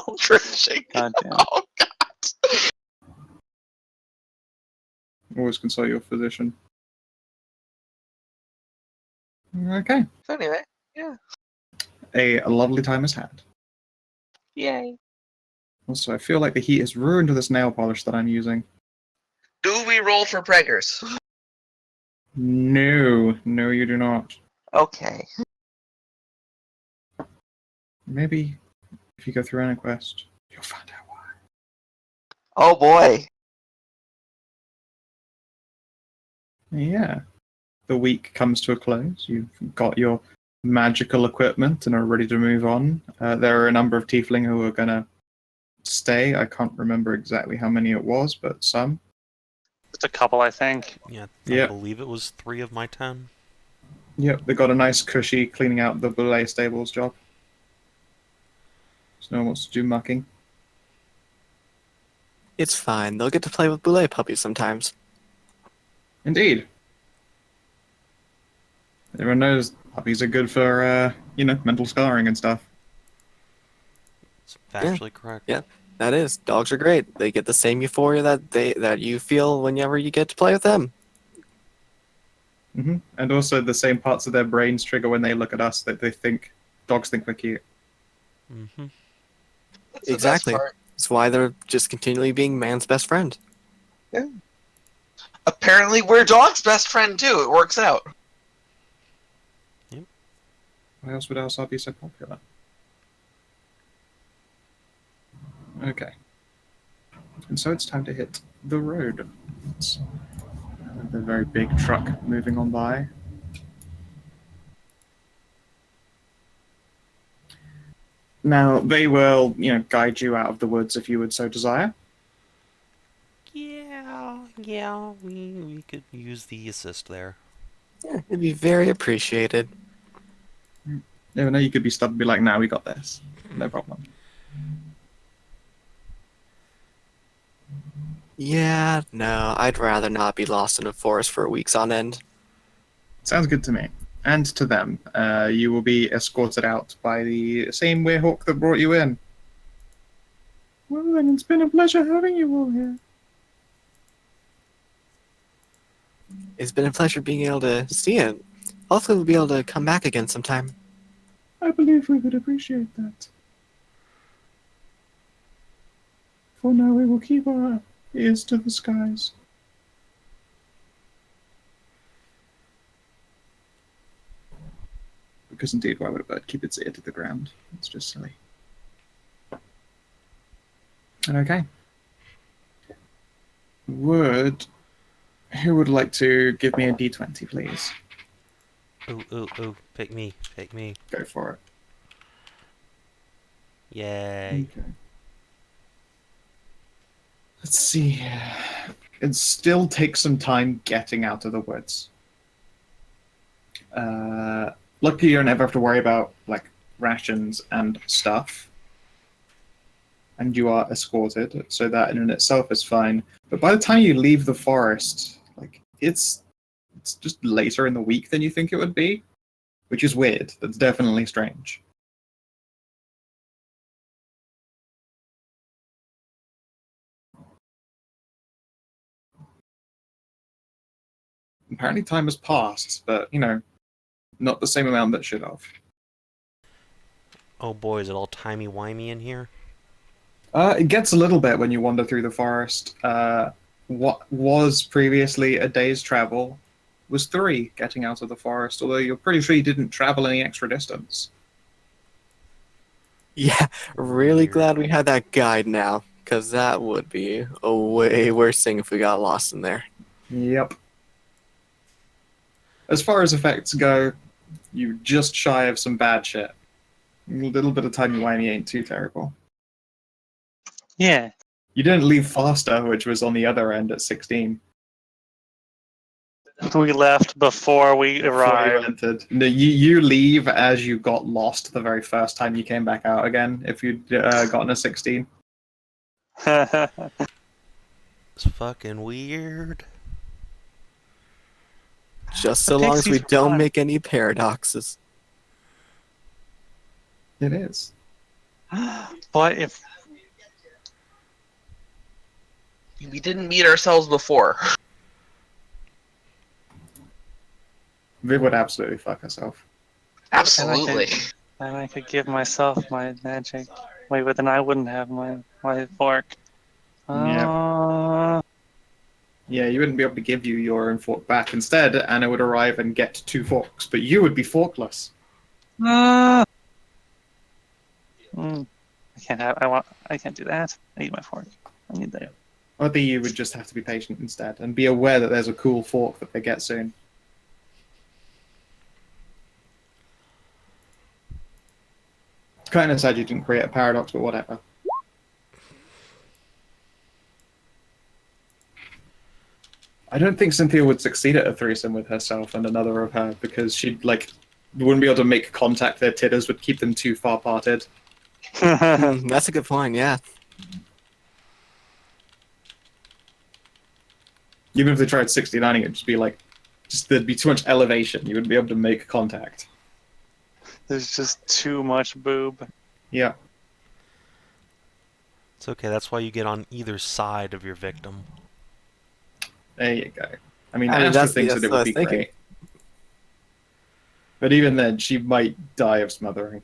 Speaker 2: Eldritching.
Speaker 5: God damn.
Speaker 2: Oh god.
Speaker 1: Always consult your physician. Okay.
Speaker 2: So anyway,
Speaker 1: A lovely time is had.
Speaker 2: yay.
Speaker 1: Also, I feel like the heat has ruined this nail polish that I'm using.
Speaker 2: Do we roll for preggers?
Speaker 1: No, you do not.
Speaker 2: Okay.
Speaker 1: Maybe if you go through any quest, you'll find out why.
Speaker 2: Oh boy.
Speaker 1: Yeah. The week comes to a close. You've got your magical equipment and are ready to move on. There are a number of Tiefling who are going to stay. I can't remember exactly how many it was, but some.
Speaker 5: Just a couple, I think.
Speaker 4: Yeah,
Speaker 1: Yeah.
Speaker 4: I believe it was 3 of my 10.
Speaker 1: Yep, they got a nice cushy cleaning out the Boulay stables job. So no one wants to do mucking.
Speaker 3: It's fine. They'll get to play with Boulay puppies sometimes.
Speaker 1: Indeed. Everyone knows puppies are good for, mental scarring and stuff.
Speaker 4: It's factually correct.
Speaker 3: Yeah. That is. Dogs are great. They get the same euphoria that you feel whenever you get to play with them.
Speaker 1: Hmm. And also the same parts of their brains trigger when they look at us that dogs think we're cute.
Speaker 4: Mm-hmm.
Speaker 2: That's the
Speaker 3: Exactly.
Speaker 2: best part.
Speaker 3: That's why they're just continually being man's best friend.
Speaker 2: Apparently, we're dog's best friend too. It works out.
Speaker 1: Why else would Elsar be so popular? Okay. And so it's time to hit the road. It's the very big truck moving on by. Now, they will, guide you out of the woods if you would so desire.
Speaker 4: Yeah, we could use the assist there.
Speaker 3: Yeah, it'd be very appreciated.
Speaker 1: Never know, you could be stubborn and be like, nah, we got this. No problem.
Speaker 3: Yeah, no, I'd rather not be lost in a forest for weeks on end.
Speaker 1: Sounds good to me. And to them. You will be escorted out by the same Werehawk that brought you in. Well then, it's been a pleasure having you all here.
Speaker 3: It's been a pleasure being able to see it. Hopefully we'll be able to come back again sometime.
Speaker 1: I believe we would appreciate that. For now, we will keep our ears to the skies. Because indeed, why would a bird keep its ear to the ground? It's just silly. Okay. Who would like to give me a d20, please?
Speaker 4: Ooh, pick me.
Speaker 1: Go for it.
Speaker 4: Yay.
Speaker 1: Okay. Let's see. It still takes some time getting out of the woods. Luckily, you don't ever have to worry about rations and stuff. And you are escorted, so that in and itself is fine. But by the time you leave the forest, it's just later in the week than you think it would be, which is weird. That's definitely strange. apparently time has passed, but, you know, not the same amount that should have.
Speaker 6: Oh boy, is it all timey-wimey in here?
Speaker 1: It gets a little bit when you wander through the forest. What was previously a day's travel was 3 getting out of the forest, although you're pretty sure you didn't travel any extra distance.
Speaker 3: Yeah, really
Speaker 6: Weird.
Speaker 3: glad we had that guide now, because that would be a way worse thing if we got lost in there.
Speaker 1: Yep. As far as effects go, you're just shy of some bad shit. A little bit of timey-wimey ain't too terrible.
Speaker 5: Yeah.
Speaker 1: You didn't leave faster, which was on the other end at 16.
Speaker 5: We left before we
Speaker 1: Before you
Speaker 5: arrived.
Speaker 1: entered. No, you leave as you got lost the very first time you came back out again, if you'd gotten a 16.
Speaker 6: It's fucking weird.
Speaker 3: Just so
Speaker 5: The
Speaker 3: long as we
Speaker 5: pixies
Speaker 3: don't
Speaker 5: run.
Speaker 3: make any paradoxes.
Speaker 1: It is.
Speaker 5: But if
Speaker 2: We didn't meet ourselves before.
Speaker 1: Viv would absolutely fuck herself.
Speaker 2: Absolutely.
Speaker 5: then I could give myself my magic. Wait, but then I wouldn't have my fork.
Speaker 1: Yeah, you wouldn't be able to give you your own fork back. Instead, Anna would arrive and get 2 forks, but you would be forkless.
Speaker 5: I can't have. I can't do that. I need my fork. I need that.
Speaker 1: I think you would just have to be patient instead, and be aware that there's a cool fork that they get soon. Kind of sad you didn't create a paradox, but whatever. I don't think Cynthia would succeed at a threesome with herself and another of her, because she'd, like, wouldn't be able to make contact. Their titters would keep them too far parted.
Speaker 3: That's a good point, yeah.
Speaker 1: Even if they tried 69ing, it'd just be like, there'd be too much elevation. You wouldn't be able to make contact.
Speaker 5: There's just too much boob.
Speaker 1: Yeah.
Speaker 6: It's okay, that's why you get on either side of your victim.
Speaker 1: There you go. I mean,
Speaker 3: I mean,
Speaker 1: Astra
Speaker 3: that's
Speaker 1: thinks that it
Speaker 3: what I
Speaker 1: would
Speaker 3: was
Speaker 1: be
Speaker 3: thinking.
Speaker 1: great. But even then, she might die of smothering.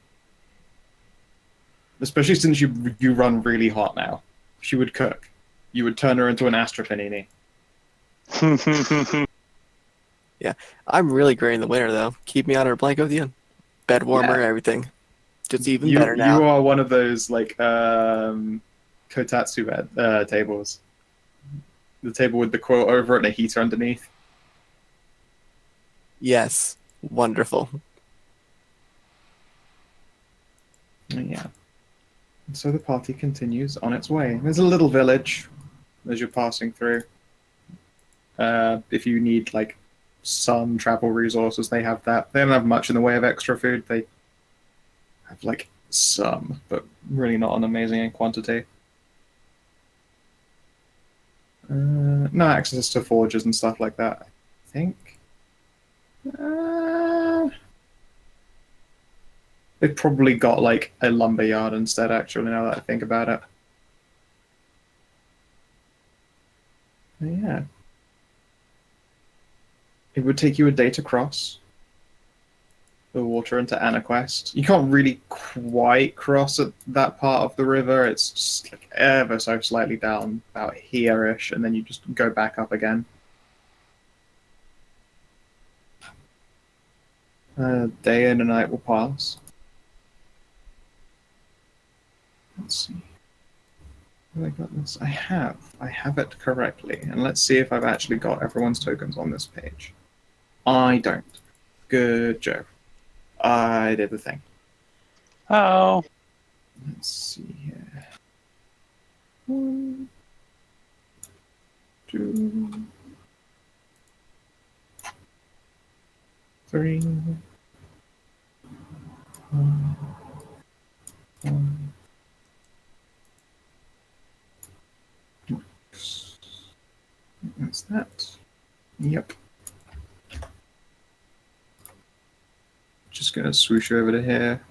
Speaker 1: Especially since you run really hot now. She would cook. You would turn her into an Astra panini.
Speaker 3: I'm really great in the winter, though. Keep me under a blanket with you. Bed warmer, everything. Just even better now.
Speaker 1: You are one of those, like, kotatsu tables. The table with the quote over it and a heater underneath.
Speaker 3: Yes. Wonderful.
Speaker 1: Yeah. And so the party continues on its way. There's a little village as you're passing through. If you need, like, some travel resources, they have that. They don't have much in the way of extra food. They have, like, some, but really not an amazing quantity. No access to forges and stuff like that, I think. They've probably got, like, a lumber yard instead, actually, now that I think about it. But yeah. It would take you a day to cross the water into Anaquest. You can't really quite cross at that part of the river. It's just, like, ever so slightly down, about here-ish, and then you just go back up again. A day and a night will pass. Let's see. Have I got this? I have it correctly. And let's see if I've actually got everyone's tokens on this page. I don't. Good job. I did the thing.
Speaker 5: Oh.
Speaker 1: Let's see here. 1, 2, 3. 1. That's that. Yep. Just gonna swoosh over to here.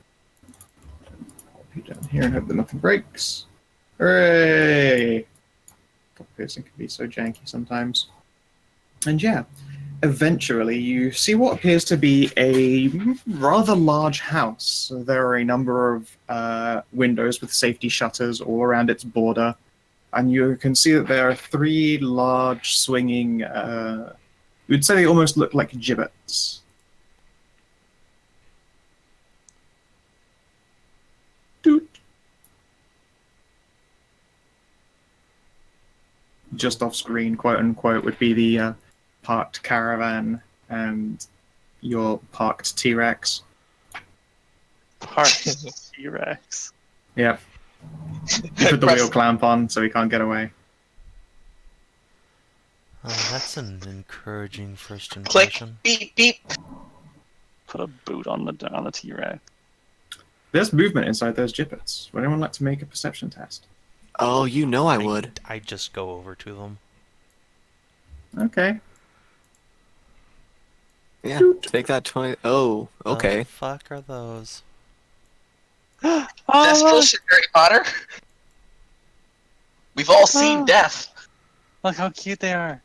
Speaker 1: Pop you down here and hope that nothing breaks. Hooray! Top piercing can be so janky sometimes. And yeah, eventually you see what appears to be a rather large house. There are a number of windows with safety shutters all around its border, and you can see that there are three large swinging, you'd say they almost look like gibbets. Doot. Just off screen, quote unquote, would be the parked caravan and your parked T-Rex.
Speaker 5: Parked T-Rex.
Speaker 1: Yep. You put the wheel clamp on so he can't get away.
Speaker 6: Oh, that's an encouraging first
Speaker 2: Click,
Speaker 6: impression.
Speaker 2: beep, beep.
Speaker 5: Put a boot on the T-Rex.
Speaker 1: There's movement inside those gibbets. Would anyone like to make a perception test?
Speaker 3: Oh, you know I would.
Speaker 6: I just go over to them.
Speaker 1: Okay.
Speaker 3: Yeah, take that 20. Oh, okay.
Speaker 6: The fuck are those?
Speaker 2: That's
Speaker 5: Oh,
Speaker 2: bullshit, Harry Potter. We've all seen death.
Speaker 5: look how cute they are.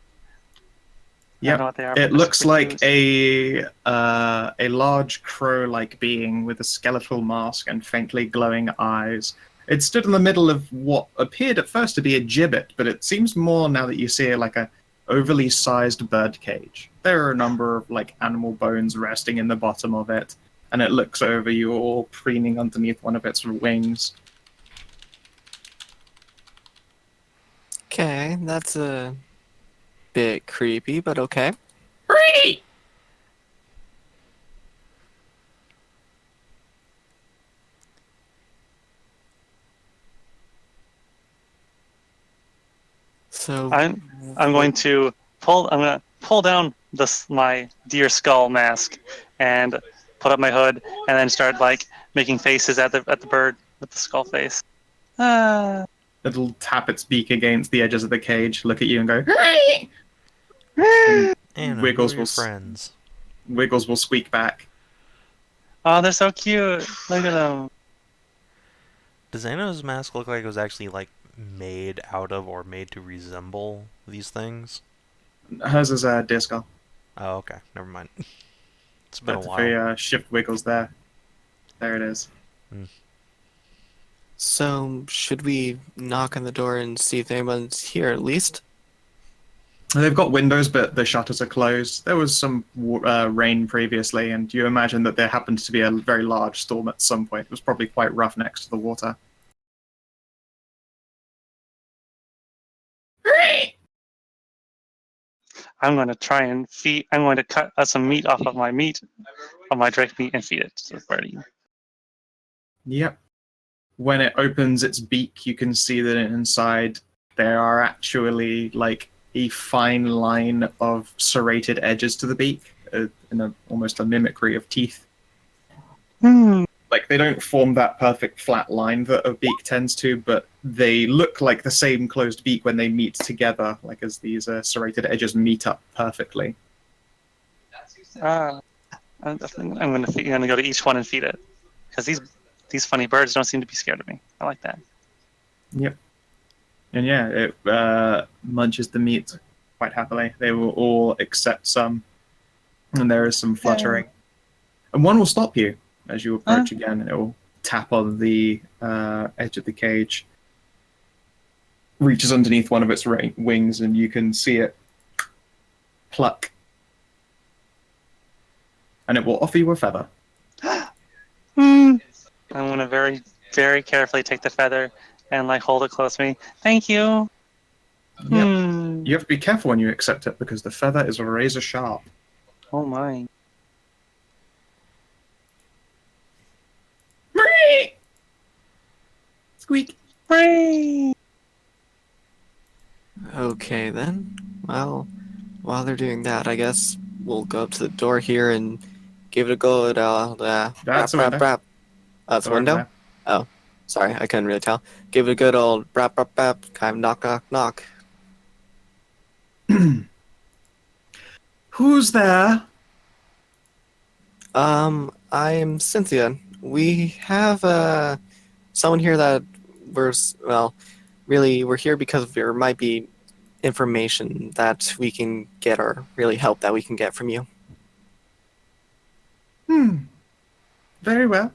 Speaker 5: I don't know
Speaker 1: Yep.
Speaker 5: what they are,
Speaker 1: It
Speaker 5: but
Speaker 1: looks
Speaker 5: they're
Speaker 1: like
Speaker 5: cute.
Speaker 1: a large crow-like being with a skeletal mask and faintly glowing eyes. It stood in the middle of what appeared at first to be a gibbet, but it seems more now that you see it like a overly sized bird cage. There are a number of like animal bones resting in the bottom of it, and it looks over you all preening underneath one of its wings.
Speaker 3: Okay, that's a bit creepy, but okay. So,
Speaker 5: I'm going to pull down my deer skull mask and put up my hood and then start like making faces at the bird with the skull face. Ah.
Speaker 1: It'll tap its beak against the edges of the cage, look at you and go,
Speaker 6: And
Speaker 1: Wiggles
Speaker 6: who are your
Speaker 1: will
Speaker 6: friends?
Speaker 1: Wiggles will squeak back.
Speaker 5: Oh, they're so cute. Look at them.
Speaker 6: Does Anna's mask look like it was actually like made out of or made to resemble these things?
Speaker 1: Hers is a deer skull.
Speaker 6: Oh, okay. Never mind. It's been a
Speaker 1: But if
Speaker 6: while.
Speaker 1: we shift Wiggles there, there it is.
Speaker 3: so should we knock on the door and see if anyone's here at least?
Speaker 1: They've got windows, but the shutters are closed. There was some rain previously, and you imagine that there happened to be a very large storm at some point. It was probably quite rough next to the water.
Speaker 5: I'm going to try and feed. I'm going to cut some meat off of my drake meat, and feed it to the birdie.
Speaker 1: Yep. When it opens its beak, you can see that inside there are actually like a fine line of serrated edges to the beak, almost a mimicry of teeth. Like they don't form that perfect flat line that a beak tends to, but they look like the same closed beak when they meet together, like as these serrated edges meet up perfectly.
Speaker 5: I'm going to go to each one and feed it, because these funny birds don't seem to be scared of me. I like that.
Speaker 1: Yep. And yeah, it munches the meat quite happily. They will all accept some, and there is some fluttering. And one will stop you as you approach again, and it will tap on the edge of the cage, reaches underneath one of its wings, and you can see it pluck. And it will offer you a feather.
Speaker 5: I'm going to very, very carefully take the feather and like hold it close to me. Thank you.
Speaker 1: Yep. You have to be careful when you accept it because the feather is razor sharp.
Speaker 5: Oh my.
Speaker 1: Squeak.
Speaker 3: Okay then. Well, while they're doing that, I guess we'll go up to the door here and give it a good
Speaker 1: That's a window.
Speaker 3: That's a window? Oh, sorry, I couldn't really tell. Give it a good old rap rap rap, kind of knock knock knock.
Speaker 1: Who's there?
Speaker 3: I am Cynthia. We have someone here that we're here because there might be information that we can get, or really help that we can get from you.
Speaker 1: Very well.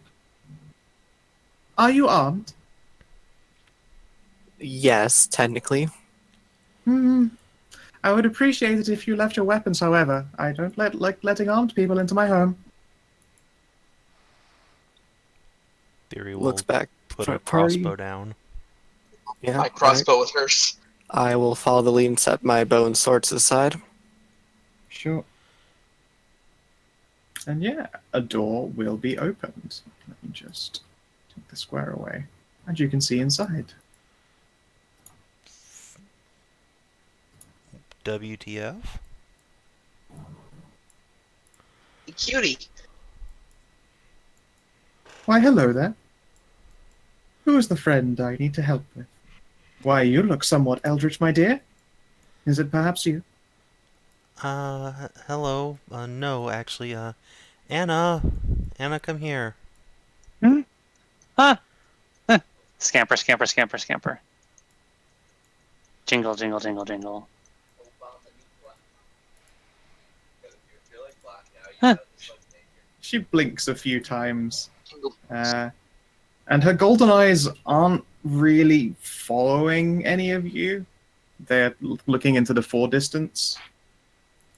Speaker 1: Are you armed?
Speaker 3: Yes, technically.
Speaker 1: I would appreciate it if you left your weapons, however. I don't like letting armed people into my home.
Speaker 4: Thyri will
Speaker 3: Looks back.
Speaker 4: put
Speaker 3: for
Speaker 4: a
Speaker 3: party.
Speaker 4: crossbow down.
Speaker 3: Yeah.
Speaker 2: My crossbow with hers.
Speaker 3: I will follow the lead and set my bow and sword to the side.
Speaker 1: Sure. And yeah, a door will be opened. Let me just take the square away. And you can see inside.
Speaker 4: WTF?
Speaker 2: Cutie.
Speaker 1: Why, hello there. Who is the friend I need to help with? Why, you look somewhat eldritch, my dear. Is it perhaps you?
Speaker 4: Hello. No, actually, Anna. Anna, come here.
Speaker 5: Scamper, scamper, scamper, scamper. Jingle, jingle, jingle, jingle.
Speaker 1: She blinks a few times.
Speaker 2: Jingle.
Speaker 1: And her golden eyes aren't really following any of you. They're looking into the fore distance.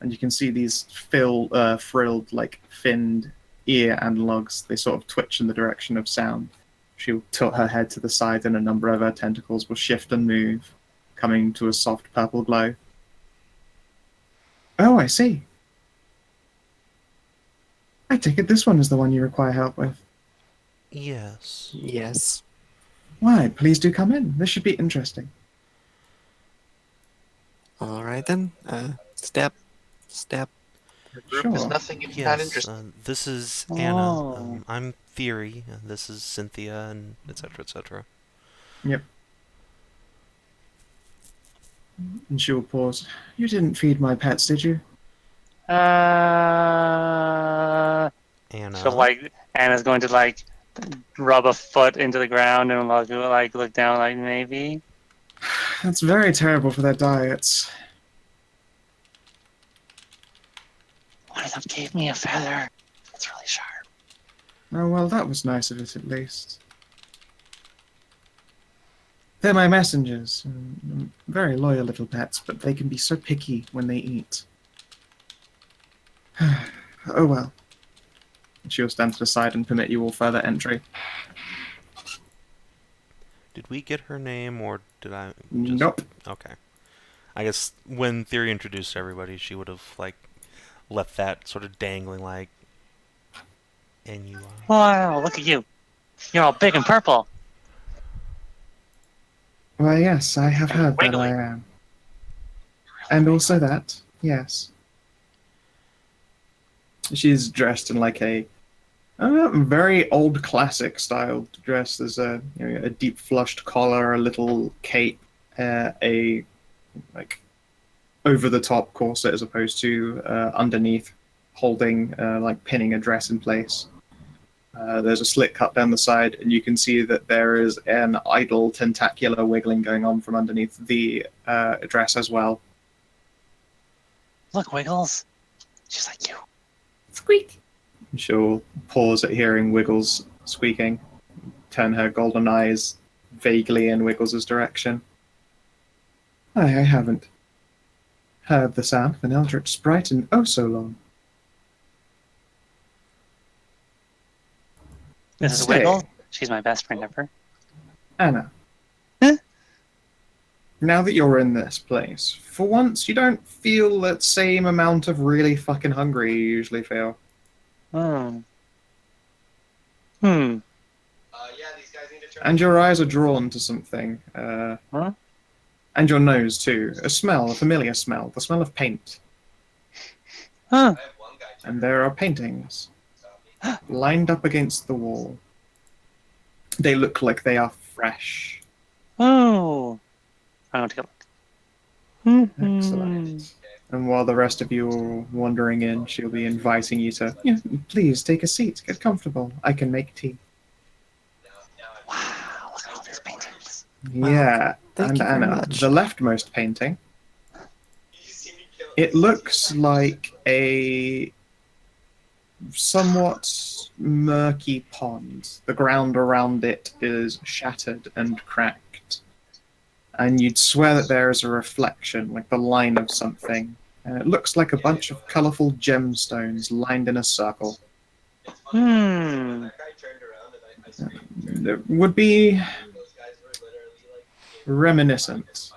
Speaker 1: And you can see these frilled, like, finned ear analogues. They sort of twitch in the direction of sound. She'll tilt her head to the side and a number of her tentacles will shift and move, coming to a soft purple glow. Oh, I see. I take it this one is the one you require help with.
Speaker 4: Yes.
Speaker 3: Yes.
Speaker 1: Why, please do come in. This should be interesting.
Speaker 3: All right then. Step.
Speaker 2: Her group is
Speaker 1: Sure.
Speaker 2: nothing if not
Speaker 4: Yes.
Speaker 2: interesting.
Speaker 4: This is Anna.
Speaker 5: Oh.
Speaker 4: I'm Thyri. This is Cynthia, and etc. etc.
Speaker 1: Yep. And she will pause. You didn't feed my pets, did you?
Speaker 5: Anna.
Speaker 4: Anna.
Speaker 5: So Anna's going to rub a foot into the ground and look down maybe.
Speaker 1: That's very terrible for their diets.
Speaker 5: One of them gave me a feather. It's really sharp.
Speaker 1: Oh, well, that was nice of it, at least. They're my messengers. Very loyal little pets, but they can be so picky when they eat. Oh, well. She'll stand to the side and permit you all further entry.
Speaker 4: Did we get her name, or did I just...
Speaker 1: Nope.
Speaker 4: Okay. I guess when Thyri introduced everybody, she would have, left that sort of dangling, and you are...
Speaker 5: Wow, look at you. You're all big and purple.
Speaker 1: Well, yes, I have heard that
Speaker 5: Wiggly.
Speaker 1: I am. And also that, yes. She's dressed in a very old classic style dress. There's a deep flushed collar, a little cape, a over the top corset as opposed to underneath, holding pinning a dress in place. There's a slit cut down the side, and you can see that there is an idle tentacular wiggling going on from underneath the dress as well.
Speaker 5: Look, Wiggles. She's like you.
Speaker 1: Squeak! She'll pause at hearing Wiggles squeaking, turn her golden eyes vaguely in Wiggles' direction. I haven't heard the sound of an eldritch sprite in oh so long.
Speaker 5: This is
Speaker 1: Say,
Speaker 5: Wiggles. She's my best friend ever.
Speaker 1: Anna.
Speaker 5: Huh?
Speaker 1: Now that you're in this place, for once you don't feel that same amount of really fucking hungry you usually feel.
Speaker 5: Hmm.
Speaker 2: Yeah, these guys need to turn.
Speaker 1: And your eyes are drawn to something.
Speaker 5: Huh?
Speaker 1: And your nose too. A familiar smell. The smell of paint.
Speaker 5: Huh.
Speaker 2: I have one guy.
Speaker 1: And there are paintings lined up against the wall. They look like they are fresh.
Speaker 5: Oh. I'm going to take a look.
Speaker 1: Excellent. And while the rest of you are wandering in, she'll be inviting you to, please take a seat, get comfortable. I can make tea.
Speaker 5: Wow, look at all these paintings.
Speaker 1: Yeah,
Speaker 3: Thank
Speaker 1: and
Speaker 3: you very
Speaker 1: Anna,
Speaker 3: much.
Speaker 1: the leftmost painting It looks like a somewhat murky pond. The ground around it is shattered and cracked. And you'd swear that there is a reflection, like the line of something. And it looks like a bunch of colourful gemstones lined in a circle. It would be reminiscent.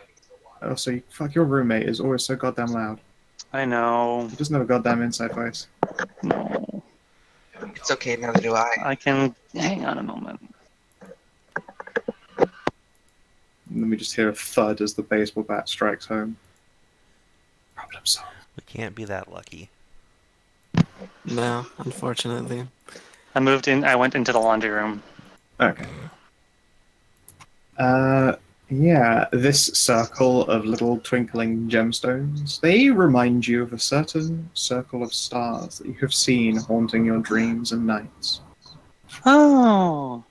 Speaker 1: Oh, so fuck, your roommate is always so goddamn loud.
Speaker 5: I know.
Speaker 1: He doesn't have a goddamn inside voice.
Speaker 5: No.
Speaker 2: It's okay, neither do I.
Speaker 5: I can... Hang on a moment.
Speaker 1: Let me just hear a thud as the baseball bat strikes home. Problem solved.
Speaker 6: We can't be that lucky.
Speaker 3: No, unfortunately.
Speaker 5: I went into the laundry room.
Speaker 1: Okay. Yeah, this circle of little twinkling gemstones, they remind you of a certain circle of stars that you have seen haunting your dreams and nights.
Speaker 5: Oh!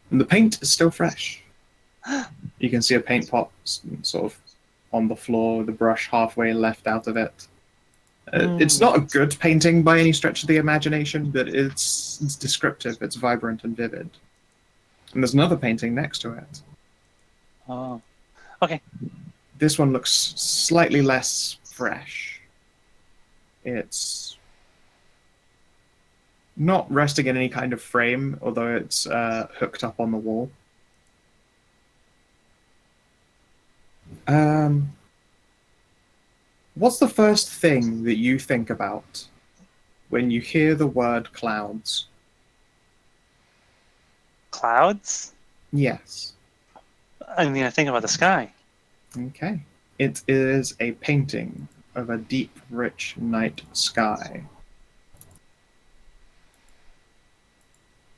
Speaker 1: And the paint is still fresh. You can see a paint pot sort of on the floor, the brush halfway left out of it. It's not a good painting by any stretch of the imagination, but it's descriptive, it's vibrant and vivid. And there's another painting next to it.
Speaker 5: Oh. Okay.
Speaker 1: This one looks slightly less fresh. It's not resting in any kind of frame, although it's hooked up on the wall. What's the first thing that you think about when you hear the word clouds?
Speaker 5: Clouds?
Speaker 1: Yes.
Speaker 5: I mean, I think about the sky.
Speaker 1: Okay. It is a painting of a deep, rich night sky.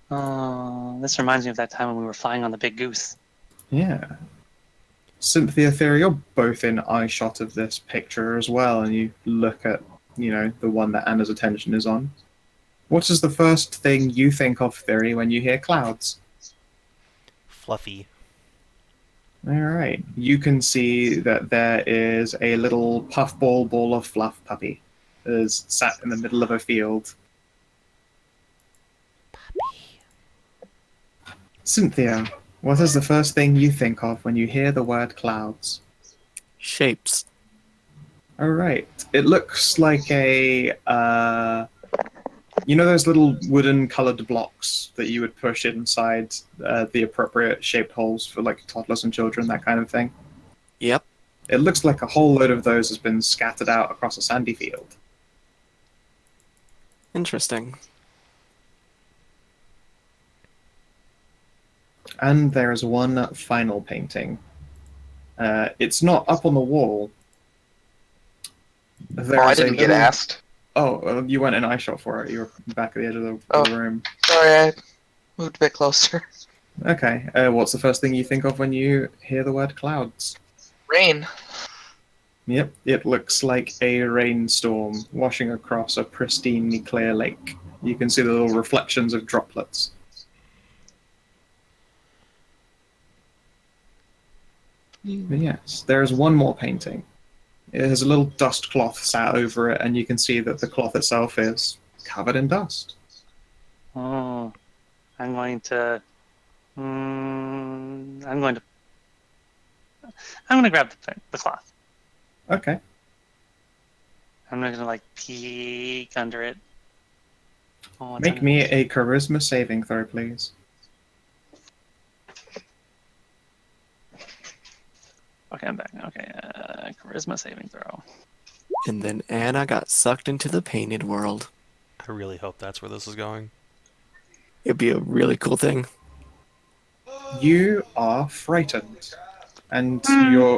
Speaker 5: Oh, this reminds me of that time when we were flying on the big goose.
Speaker 1: Yeah. Cynthia, Thyri, you're both in eye shot of this picture as well, and you look at, the one that Anna's attention is on. What is the first thing you think of, Thyri, when you hear clouds?
Speaker 6: Fluffy.
Speaker 1: Alright. You can see that there is a little puffball ball of fluff puppy that is sat in the middle of a field. Cynthia, what is the first thing you think of when you hear the word clouds?
Speaker 3: Shapes.
Speaker 1: Alright. It looks like a, those little wooden coloured blocks that you would push inside the appropriate shaped holes for like toddlers and children, that kind of thing?
Speaker 3: Yep.
Speaker 1: It looks like a whole load of those has been scattered out across a sandy field.
Speaker 3: Interesting.
Speaker 1: And there is one final painting. It's not up on the wall.
Speaker 2: I didn't get asked.
Speaker 1: Oh, you went in eye shot for it. You were back at the edge of the room.
Speaker 2: Sorry, I moved a bit closer.
Speaker 1: Okay. What's the first thing you think of when you hear the word clouds?
Speaker 2: Rain.
Speaker 1: Yep. It looks like a rainstorm washing across a pristinely clear lake. You can see the little reflections of droplets. But yes, there is one more painting. It has a little dust cloth sat over it, and you can see that the cloth itself is covered in dust.
Speaker 5: Oh, I'm going to grab the cloth.
Speaker 1: Okay.
Speaker 5: I'm not gonna peek under it. Oh,
Speaker 1: Make me a charisma saving throw, please.
Speaker 5: Okay, I'm back. Okay, charisma saving throw.
Speaker 3: And then Anna got sucked into the painted world.
Speaker 6: I really hope that's where this is going.
Speaker 3: It'd be a really cool thing.
Speaker 1: You are frightened. And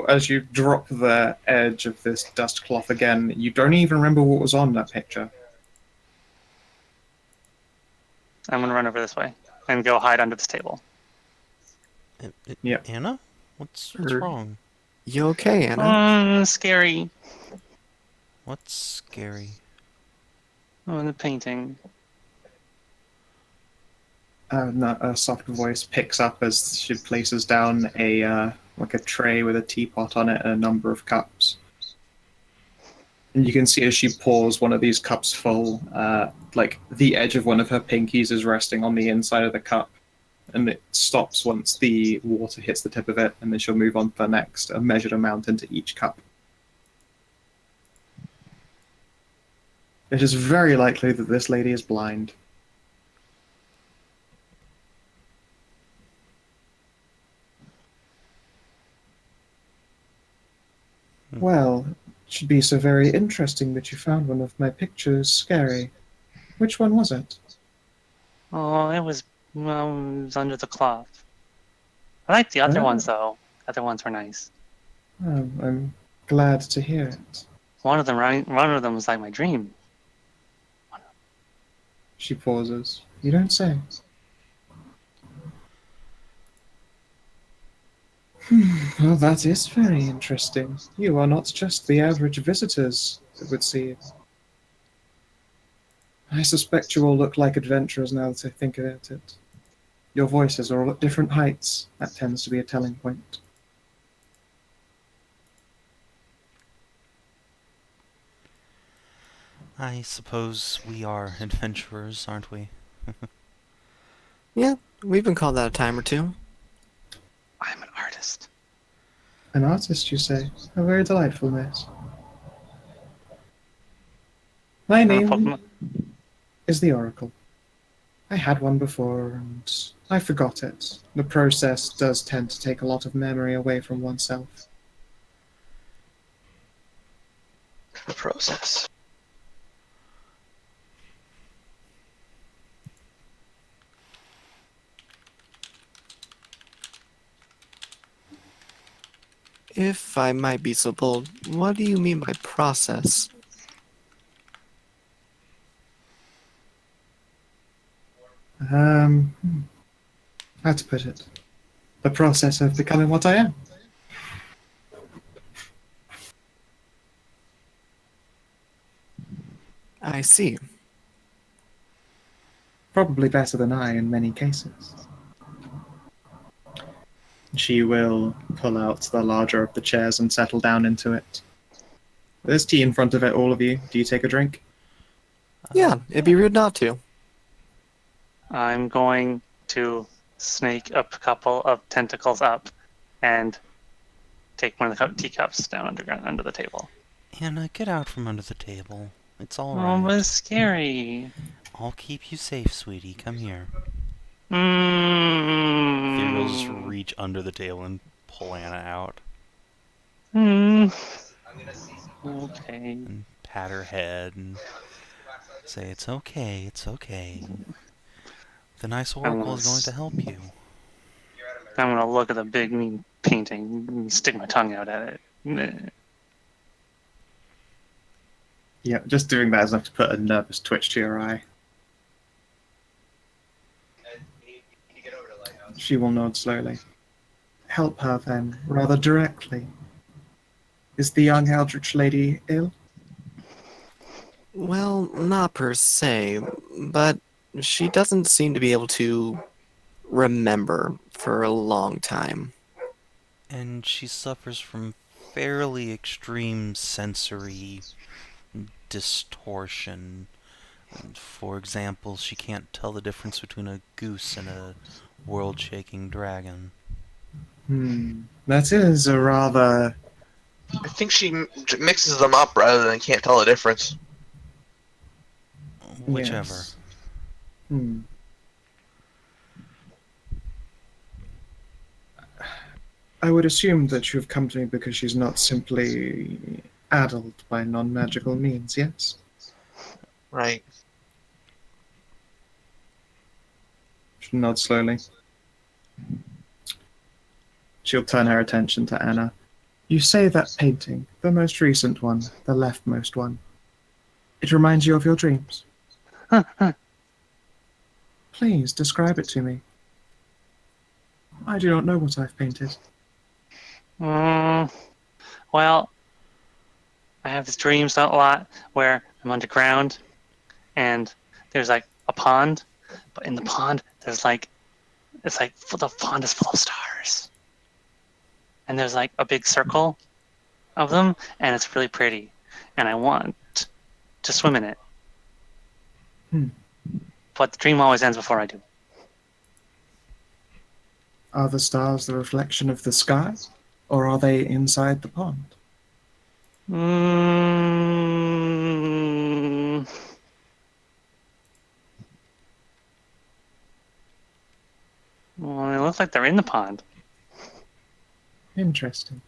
Speaker 1: as you drop the edge of this dust cloth again, you don't even remember what was on that picture.
Speaker 5: I'm gonna run over this way and go hide under this table.
Speaker 1: Yeah.
Speaker 6: Anna? What's wrong?
Speaker 3: You okay, Anna?
Speaker 5: Scary.
Speaker 6: What's scary?
Speaker 5: Oh, the painting.
Speaker 1: A soft voice picks up as she places down a tray with a teapot on it and a number of cups. And you can see as she pours one of these cups full, like the edge of one of her pinkies is resting on the inside of the cup, and it stops once the water hits the tip of it, and then she'll move on to the next, a measured amount into each cup. It is very likely that this lady is blind. Well, it should be so very interesting that you found one of my pictures scary. Which one was it?
Speaker 5: Oh, it was under the cloth. I like the other ones though. The other ones were nice.
Speaker 1: Oh, I'm glad to hear it.
Speaker 5: One of them was like my dream.
Speaker 1: She pauses. You don't say. Well, that is very interesting. You are not just the average visitors, it would seem. I suspect you all look like adventurers now that I think about it. Your voices are all at different heights. That tends to be a telling point.
Speaker 6: I suppose we are adventurers, aren't we?
Speaker 3: Yeah, we've been called that a time or two.
Speaker 5: I'm an artist.
Speaker 1: An artist, you say? How very delightful, miss. My name is the Oracle. I had one before, and I forgot it. The process does tend to take a lot of memory away from oneself.
Speaker 2: The process.
Speaker 3: If I might be so bold, what do you mean by process?
Speaker 1: How to put it? The process of becoming what I am.
Speaker 3: I see.
Speaker 1: Probably better than I in many cases. She will pull out the larger of the chairs and settle down into it. There's tea in front of it, all of you. Do you take a drink?
Speaker 3: Yeah, it'd be rude not to.
Speaker 5: I'm going to snake a couple of tentacles up and take one of the teacups down under the table.
Speaker 6: Anna, get out from under the table. It's all
Speaker 5: Oh,
Speaker 6: right.
Speaker 5: but it's scary.
Speaker 6: I'll keep you safe, sweetie. Come here.
Speaker 5: Mm.
Speaker 6: Theory will just reach under the table and pull Anna out
Speaker 5: Okay.
Speaker 6: and pat her head and say, "It's okay, it's okay. The nice oracle is going to help you."
Speaker 5: I'm gonna look at the big mean painting and stick my tongue out at it.
Speaker 1: Yeah, just doing that is enough to put a nervous twitch to your eye. She will nod slowly. Help her, then, rather directly. Is the young Eldritch lady ill?
Speaker 3: Well, not per se, but she doesn't seem to be able to remember for a long time.
Speaker 6: And she suffers from fairly extreme sensory distortion. For example, she can't tell the difference between a goose and a world-shaking dragon.
Speaker 1: That is a rather...
Speaker 2: I think she mixes them up rather than can't tell the difference.
Speaker 6: Whichever.
Speaker 1: Yes. I would assume that you have come to me because she's not simply addled by non-magical means, yes?
Speaker 2: Right.
Speaker 1: She nods slowly. She'll turn her attention to Anna. You say that painting, the most recent one, the leftmost one. It reminds you of your dreams. Please, describe it to me. I do not know what I've painted.
Speaker 5: Well, I have these dreams a lot where I'm underground and there's like a pond, but in the pond there's like the pond is full of stars, and there's like a big circle of them, and it's really pretty. and I want to swim in it.
Speaker 1: Hmm.
Speaker 5: But the dream always ends before I do.
Speaker 1: Are the stars the reflection of the sky, or are they inside the pond?
Speaker 5: Mm, well, it looks like they're in the pond.
Speaker 1: Interesting.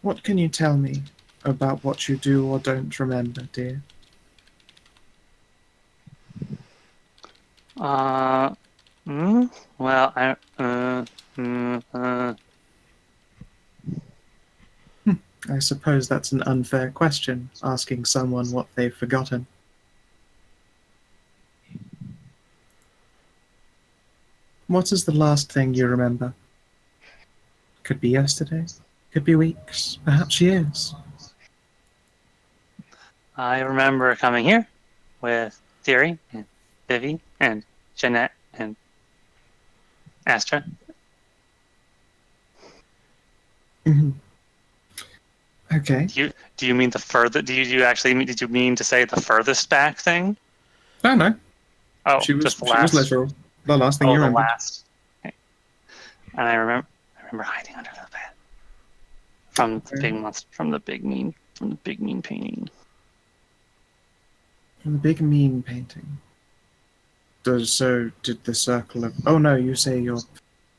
Speaker 1: What can you tell me about what you do or don't remember, dear?
Speaker 5: Uh, well,
Speaker 1: I suppose that's an unfair question, asking someone what they've forgotten. What is the last thing you remember? Could be yesterday, could be weeks, perhaps years.
Speaker 5: I remember coming here with Thyri and Vivi and Jeanette and Astra.
Speaker 1: Mhm. Okay.
Speaker 5: Do you mean the further? Did you mean to say the furthest back thing?
Speaker 1: No, no.
Speaker 5: Oh,
Speaker 1: She was
Speaker 5: just the
Speaker 1: she was
Speaker 5: last.
Speaker 1: literal. The last thing
Speaker 5: Oh,
Speaker 1: you
Speaker 5: the
Speaker 1: remembered.
Speaker 5: last. Okay. And I remember hiding under the bed from the big monster, from the big mean painting.
Speaker 1: From the big mean painting. So did the circle of... Oh no, you say your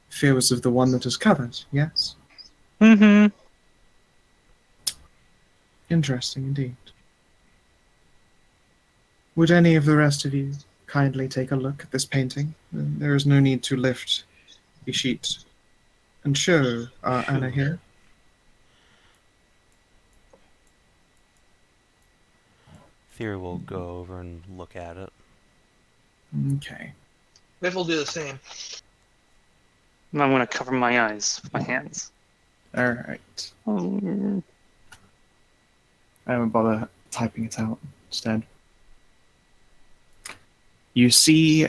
Speaker 1: fear was of the one that is covered, yes?
Speaker 5: Mm-hmm.
Speaker 1: Interesting indeed. Would any of the rest of you kindly take a look at this painting? There is no need to lift the sheet and show Anna here.
Speaker 6: Thyri will go over and look at it.
Speaker 1: Okay.
Speaker 2: Viv will do the same.
Speaker 5: And I'm going to cover my eyes with my hands.
Speaker 1: Alright.
Speaker 5: Oh.
Speaker 1: I won't bother typing it out instead. You see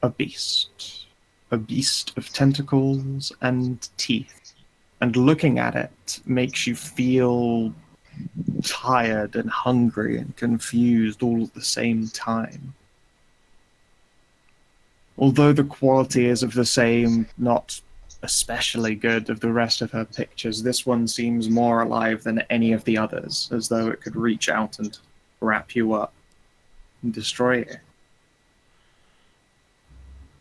Speaker 1: a beast. A beast of tentacles and teeth. And looking at it makes you feel tired and hungry and confused all at the same time. Although the quality is of the same, not especially good, of the rest of her pictures, this one seems more alive than any of the others, as though it could reach out and wrap you up and destroy you.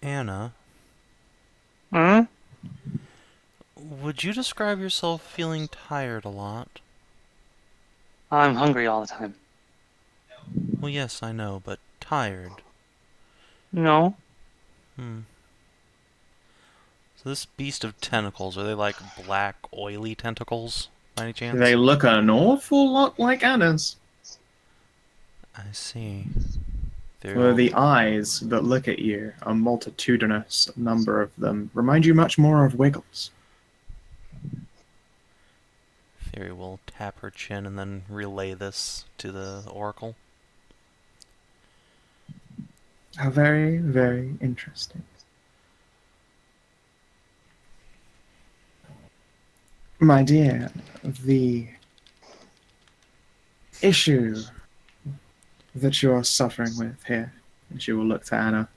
Speaker 6: Anna,
Speaker 5: Hmm?
Speaker 6: would you describe yourself feeling tired a lot?
Speaker 5: I'm hungry all the time.
Speaker 6: Well, yes, I know, but tired.
Speaker 5: No.
Speaker 6: So this beast of tentacles, are they like black, oily tentacles, by any chance?
Speaker 1: They look an awful lot like Anna's.
Speaker 6: I see.
Speaker 1: Where the eyes that look at you, a multitudinous number of them, remind you much more of Wiggles.
Speaker 6: Thyri will tap her chin and then relay this to the Oracle.
Speaker 1: How very, very interesting. My dear, the issue that you are suffering with here, and she will look to Anna,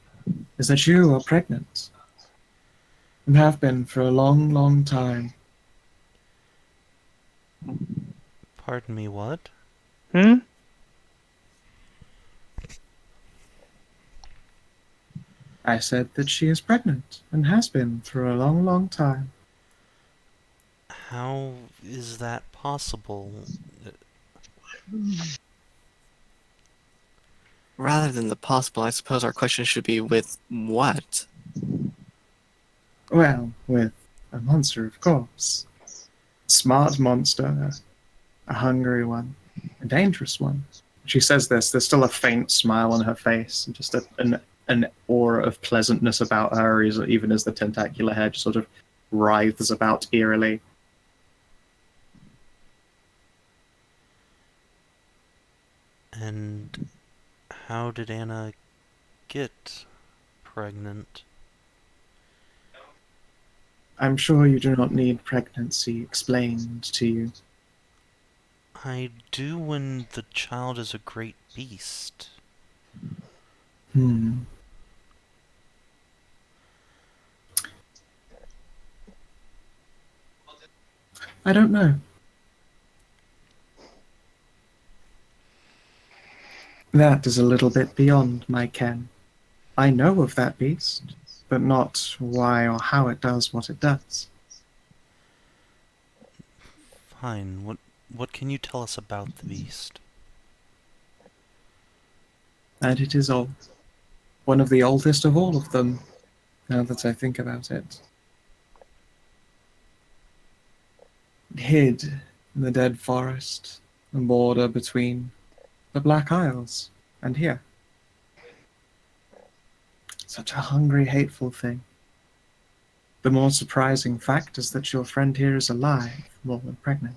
Speaker 1: is that you are pregnant. And have been for a long, long time.
Speaker 6: Pardon me, what?
Speaker 5: Hmm?
Speaker 1: I said that she is pregnant, and has been for a long, long time.
Speaker 6: How is that possible?
Speaker 3: Rather than the possible, I suppose our question should be with what?
Speaker 1: Well, with a monster, of course. Smart monster, a hungry one, a dangerous one. She says this, there's still a faint smile on her face, and just an aura of pleasantness about her, even as the tentacular head sort of writhes about eerily.
Speaker 6: And how did Anna get pregnant.
Speaker 1: I'm sure you do not need pregnancy explained to you.
Speaker 6: I do when the child is a great beast.
Speaker 1: Hmm. I don't know. That is a little bit beyond my ken. I know of that beast, but not why or how it does what it does.
Speaker 6: Fine, what can you tell us about the beast?
Speaker 1: And it is old. One of the oldest of all of them, now that I think about it. Hid in the dead forest, the border between the Black Isles and here. Such a hungry, hateful thing. The more surprising fact is that your friend here is alive, more than pregnant.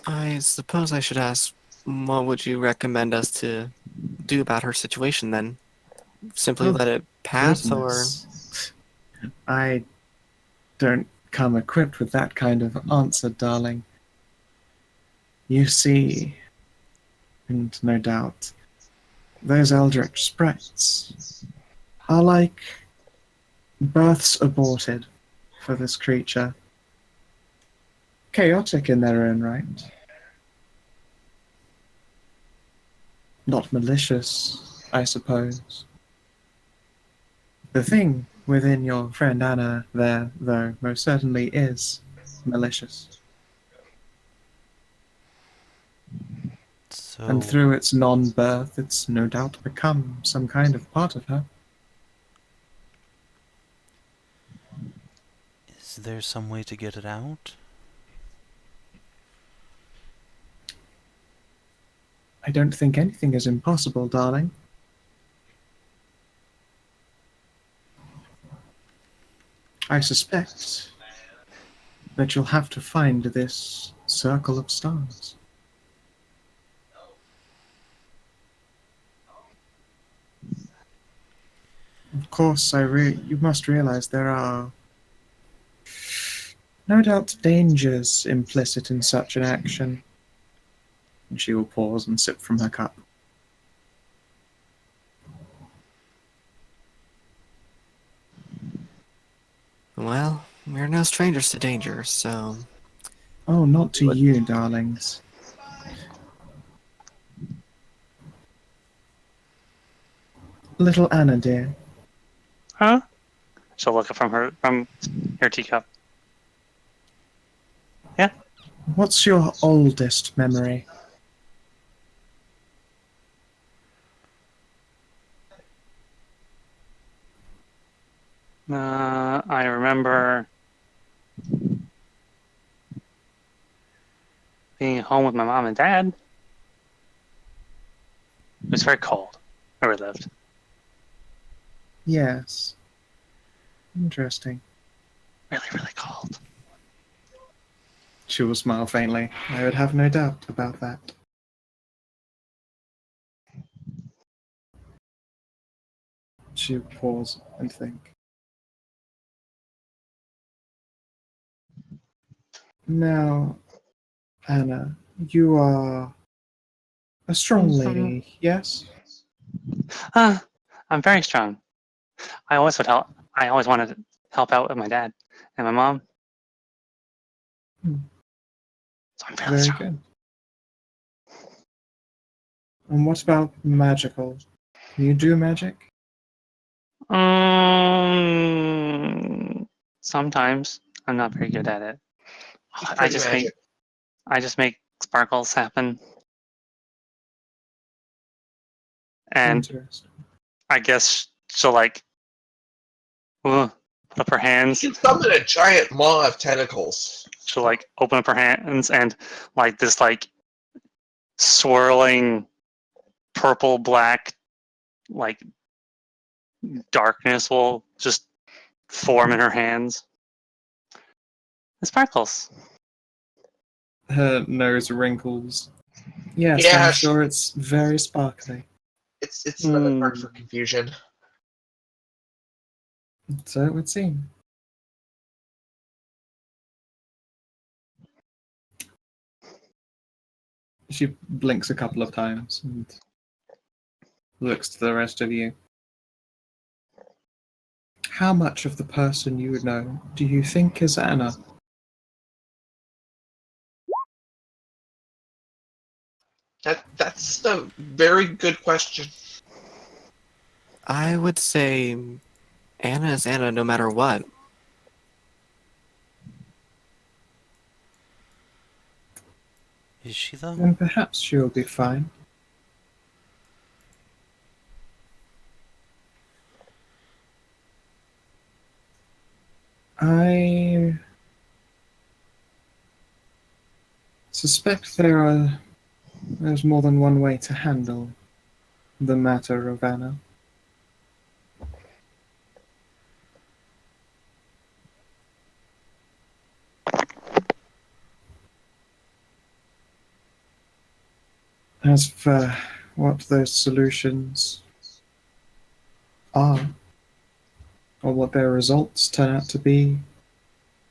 Speaker 3: I suppose I should ask, what would you recommend us to do about her situation then? Simply
Speaker 1: Oh,
Speaker 3: let it pass, or
Speaker 1: Goodness. I don't come equipped with that kind of answer, darling. You see, and no doubt, those Eldritch sprites are like births aborted for this creature. Chaotic in their own right. Not malicious, I suppose. The thing within your friend Anna there, though, most certainly is malicious. And
Speaker 6: So,
Speaker 1: through its non-birth, it's no doubt become some kind of part of her.
Speaker 6: is there some way to get it out?
Speaker 1: I don't think anything is impossible, darling. I suspect that you'll have to find this circle of stars. Of course, you must realize there are no doubt dangers implicit in such an action. And she will pause and sip from her cup.
Speaker 3: well, we're no strangers to danger, so
Speaker 1: Oh, not to you, darlings. Little Anna, dear.
Speaker 5: Huh? She'll look up from her teacup. Yeah.
Speaker 1: What's your oldest memory?
Speaker 5: I remember being home with my mom and dad. It was very cold where we lived.
Speaker 1: Yes. Interesting.
Speaker 5: Really, really cold.
Speaker 1: She will smile faintly. I would have no doubt about that. She will pause and think. Now, Anna, you are a strong lady, yes?
Speaker 5: I'm very strong. I always would help. I always wanted to help out with my dad and my mom.
Speaker 1: Hmm.
Speaker 5: So I'm fairly
Speaker 1: Very
Speaker 5: strong.
Speaker 1: good. And what about magical? Can you do magic?
Speaker 5: Sometimes I'm not very good at it.
Speaker 2: He's
Speaker 5: I
Speaker 2: pretty
Speaker 5: just
Speaker 2: magic.
Speaker 5: make sparkles happen, and
Speaker 1: Interesting.
Speaker 5: I guess she'll like put up her
Speaker 2: He
Speaker 5: hands.
Speaker 2: can summon a giant maw of tentacles.
Speaker 5: She'll like open up her hands, and like this like swirling purple black like darkness will just form in her hands. It sparkles.
Speaker 1: Her nose wrinkles. Yes,
Speaker 2: Yeah,
Speaker 1: I'm sure it's very sparkly.
Speaker 2: it's another card for confusion.
Speaker 1: So it would seem. She blinks a couple of times and looks to the rest of you. How much of the person you know do you think is Anna?
Speaker 2: That's a very good question.
Speaker 3: I would say Anna is Anna no matter what.
Speaker 6: Is she though?
Speaker 1: And perhaps she'll be fine. I suspect there's more than one way to handle the matter of Anna. As for what those solutions are, or what their results turn out to be,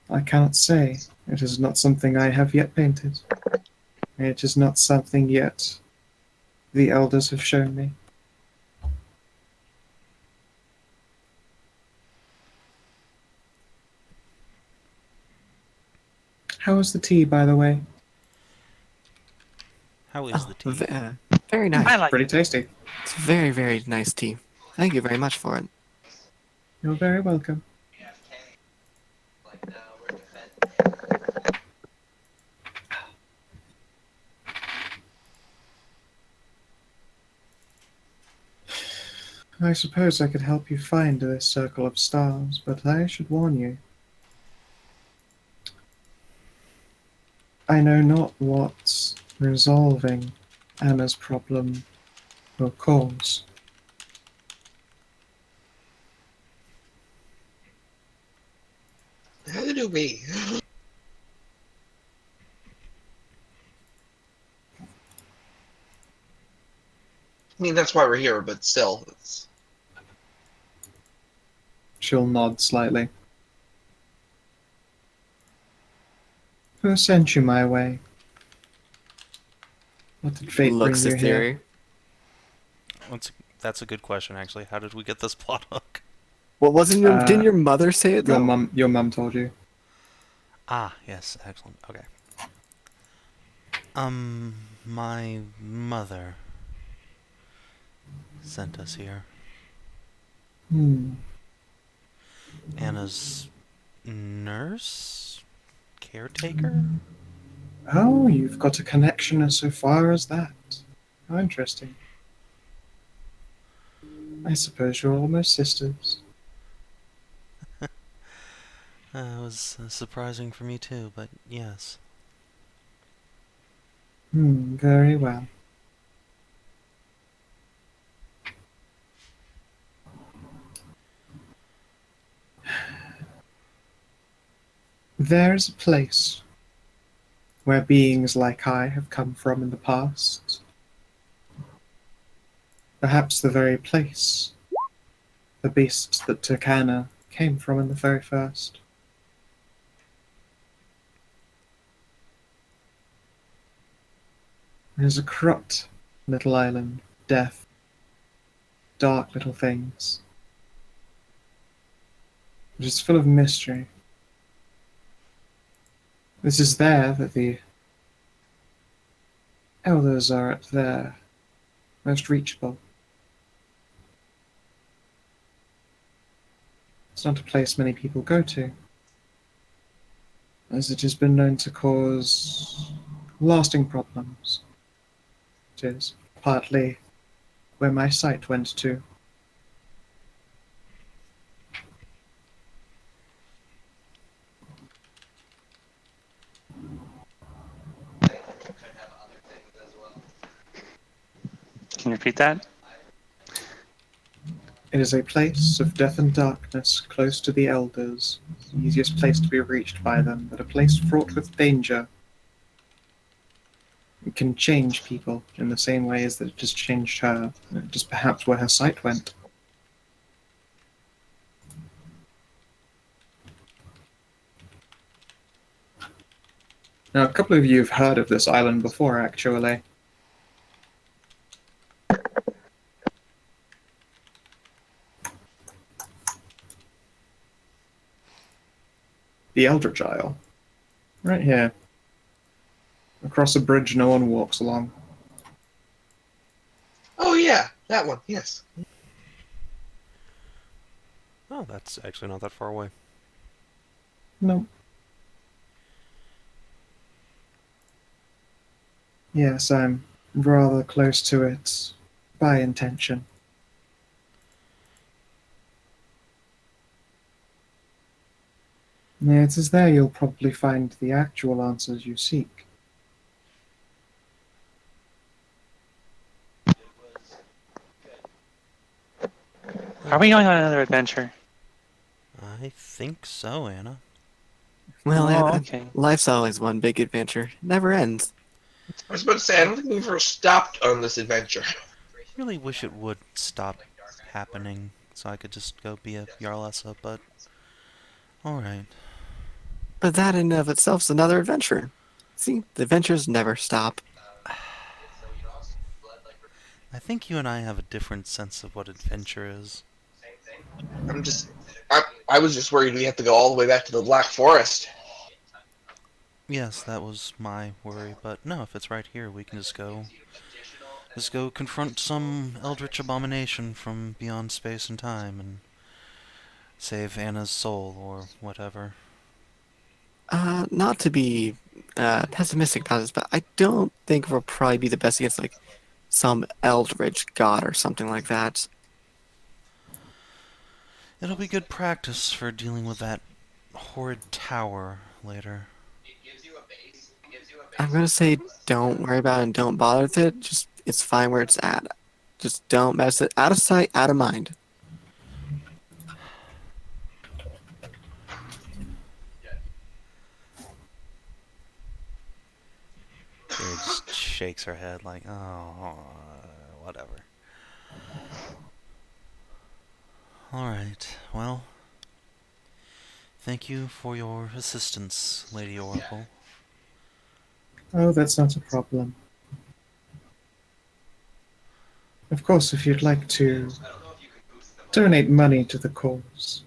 Speaker 1: I cannot say. It is not something I have yet painted. It is not something yet the elders have shown me. How was the tea, by the way?
Speaker 6: How is the tea?
Speaker 3: Very nice.
Speaker 5: I like
Speaker 1: Pretty
Speaker 5: it.
Speaker 1: tasty.
Speaker 3: It's very, very nice tea. Thank you very much for it.
Speaker 1: You're very welcome. I suppose I could help you find this circle of stars, but I should warn you. I know not what resolving Anna's problem will cause.
Speaker 2: How do we? I mean, that's why we're here, but still, it's...
Speaker 1: She'll nod slightly. Who sent you my way? What did fate
Speaker 3: Looks
Speaker 1: bring
Speaker 3: at
Speaker 1: you here?
Speaker 3: Thyri.
Speaker 6: That's a good question, actually. How did we get this plot hook?
Speaker 3: What wasn't your? Didn't your mother say it though?
Speaker 1: Your mum told you.
Speaker 6: Ah, yes, excellent. Okay. My mother sent us here. Anna's nurse? Caretaker?
Speaker 1: Oh, you've got a connection as so far as that. How interesting. I suppose you're almost sisters.
Speaker 6: It was surprising for me too, but yes.
Speaker 1: Very well. There's a place where beings like I have come from in the past. Perhaps the very place the beast that took Anna came from in the very first. There's a corrupt little island, death, dark little things. It is full of mystery. This is there that the elders are at their most reachable. It's not a place many people go to, as it has been known to cause lasting problems. It is partly where my sight went to.
Speaker 5: Can you repeat that?
Speaker 1: It is a place of death and darkness close to the elders, the easiest place to be reached by them, but a place fraught with danger. can change people in the same way as that it just changed her, just perhaps where her sight went. Now, a couple of you have heard of this island before, actually. The Eldritch Isle. Right here. Across a bridge no one walks along.
Speaker 2: Oh yeah, that one. Yes.
Speaker 6: Oh, that's actually not that far away.
Speaker 1: No. Yes, I'm rather close to it by intention. It is there you'll probably find the actual answers you seek.
Speaker 5: Are we going on another adventure?
Speaker 6: I think so, Anna.
Speaker 3: Well,
Speaker 5: Oh,
Speaker 3: Anna,
Speaker 5: okay.
Speaker 3: life's always one big adventure. It never ends.
Speaker 2: I was about to say, I don't think we've ever stopped on this adventure.
Speaker 6: I really wish it would stop happening so I could just go be a Jarlessa, but alright.
Speaker 3: But that in and of itself is another adventure. See, the adventures never stop.
Speaker 6: I think you and I have a different sense of what adventure is.
Speaker 2: I was just worried we have to go all the way back to the Black Forest.
Speaker 6: Yes, that was my worry, but no, if it's right here, we can just go confront some eldritch abomination from beyond space and time and save Anna's soul or whatever.
Speaker 3: Not to be pessimistic about this, but I don't think we'll probably be the best against like some eldritch god or something like that.
Speaker 6: It'll be good practice for dealing with that horrid tower later.
Speaker 3: I'm gonna say don't worry about it and don't bother with it. Just it's fine where it's at. Just don't mess it. Out of sight, out of mind.
Speaker 6: She just shakes her head like, oh, whatever. Alright, well, thank you for your assistance, Lady Oracle.
Speaker 1: Oh, that's not a problem. Of course, if you'd like to donate money to the cause.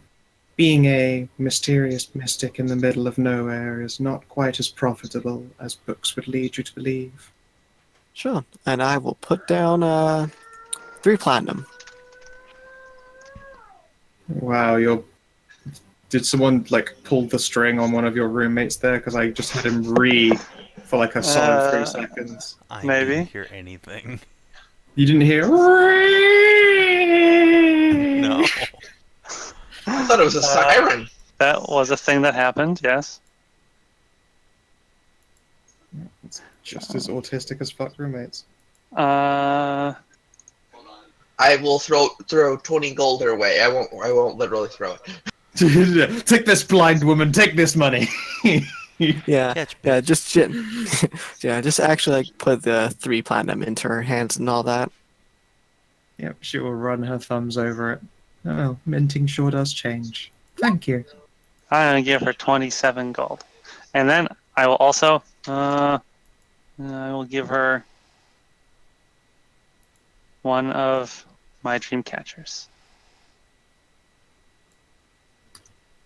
Speaker 1: Being a mysterious mystic in the middle of nowhere is not quite as profitable as books would lead you to believe.
Speaker 3: Sure. And I will put down 3 platinum.
Speaker 1: Wow, did someone like pull the string on one of your roommates there? Because I just had him for like a solid 3 seconds.
Speaker 6: I
Speaker 5: Maybe.
Speaker 6: didn't hear anything.
Speaker 1: You didn't hear?
Speaker 6: No.
Speaker 2: I thought it was a siren.
Speaker 5: That was a thing that happened, yes.
Speaker 1: It's just as autistic as fuck roommates.
Speaker 5: Uh,
Speaker 2: I will throw 20 gold her way. I won't literally throw it.
Speaker 1: Take this, blind woman. Take this money.
Speaker 3: Yeah.
Speaker 6: Catch
Speaker 3: Yeah, just yeah, just actually like put the 3 platinum into her hands and all that.
Speaker 1: Yep, she will run her thumbs over it. Oh, minting sure does change. Thank you.
Speaker 5: I'm gonna give her 27 gold, and then I will also I will give her one of my dream catchers.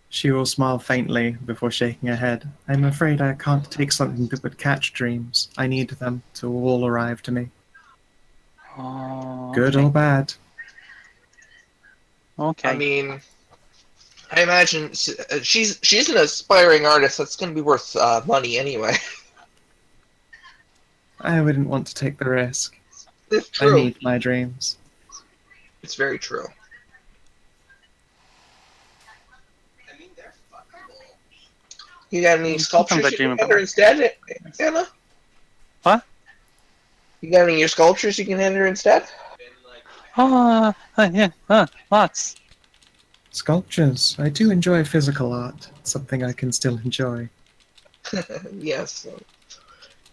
Speaker 1: She will smile faintly before shaking her head. I'm afraid I can't take something that would catch dreams. I need them to all arrive to me.
Speaker 5: Oh,
Speaker 1: Good
Speaker 5: okay.
Speaker 1: or bad.
Speaker 5: Okay.
Speaker 2: I mean, I imagine she's an aspiring artist. That's going to be worth money anyway.
Speaker 1: I wouldn't want to take the risk.
Speaker 2: It's
Speaker 1: I
Speaker 2: true.
Speaker 1: need my dreams.
Speaker 2: It's very true. You got any sculptures
Speaker 5: I
Speaker 2: you
Speaker 5: dream
Speaker 2: can
Speaker 5: about.
Speaker 2: hand her instead, Anna?
Speaker 5: What?
Speaker 2: You got any of your sculptures you can hand her instead?
Speaker 5: Yeah, lots.
Speaker 1: Sculptures. I do enjoy physical art. It's something I can still enjoy.
Speaker 2: Yes.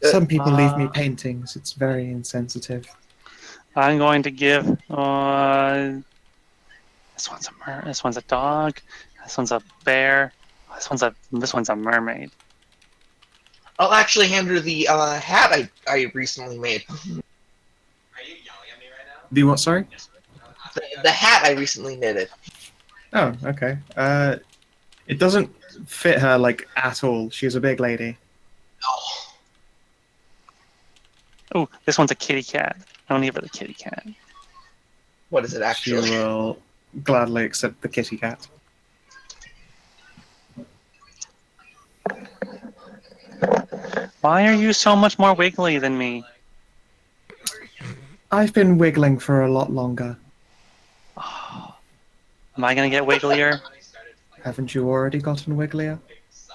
Speaker 1: Some people leave me
Speaker 5: Uh,
Speaker 1: paintings. It's very insensitive.
Speaker 5: I'm going to give this one's a dog. This one's a bear. This one's a mermaid.
Speaker 2: I'll actually hand her the hat I recently made.
Speaker 1: The what, sorry?
Speaker 2: The hat I recently knitted.
Speaker 1: Oh, okay. It doesn't fit her, like, at all. She's a big lady.
Speaker 2: Oh,
Speaker 5: Oh, this one's a kitty cat. I don't give her the kitty cat.
Speaker 2: what is it
Speaker 1: She
Speaker 2: actually?
Speaker 1: will gladly accept the kitty cat.
Speaker 5: Why are you so much more wiggly than me?
Speaker 1: I've been wiggling for a lot longer.
Speaker 5: Oh, am I gonna get wigglier?
Speaker 1: Haven't you already gotten wigglier?
Speaker 2: It's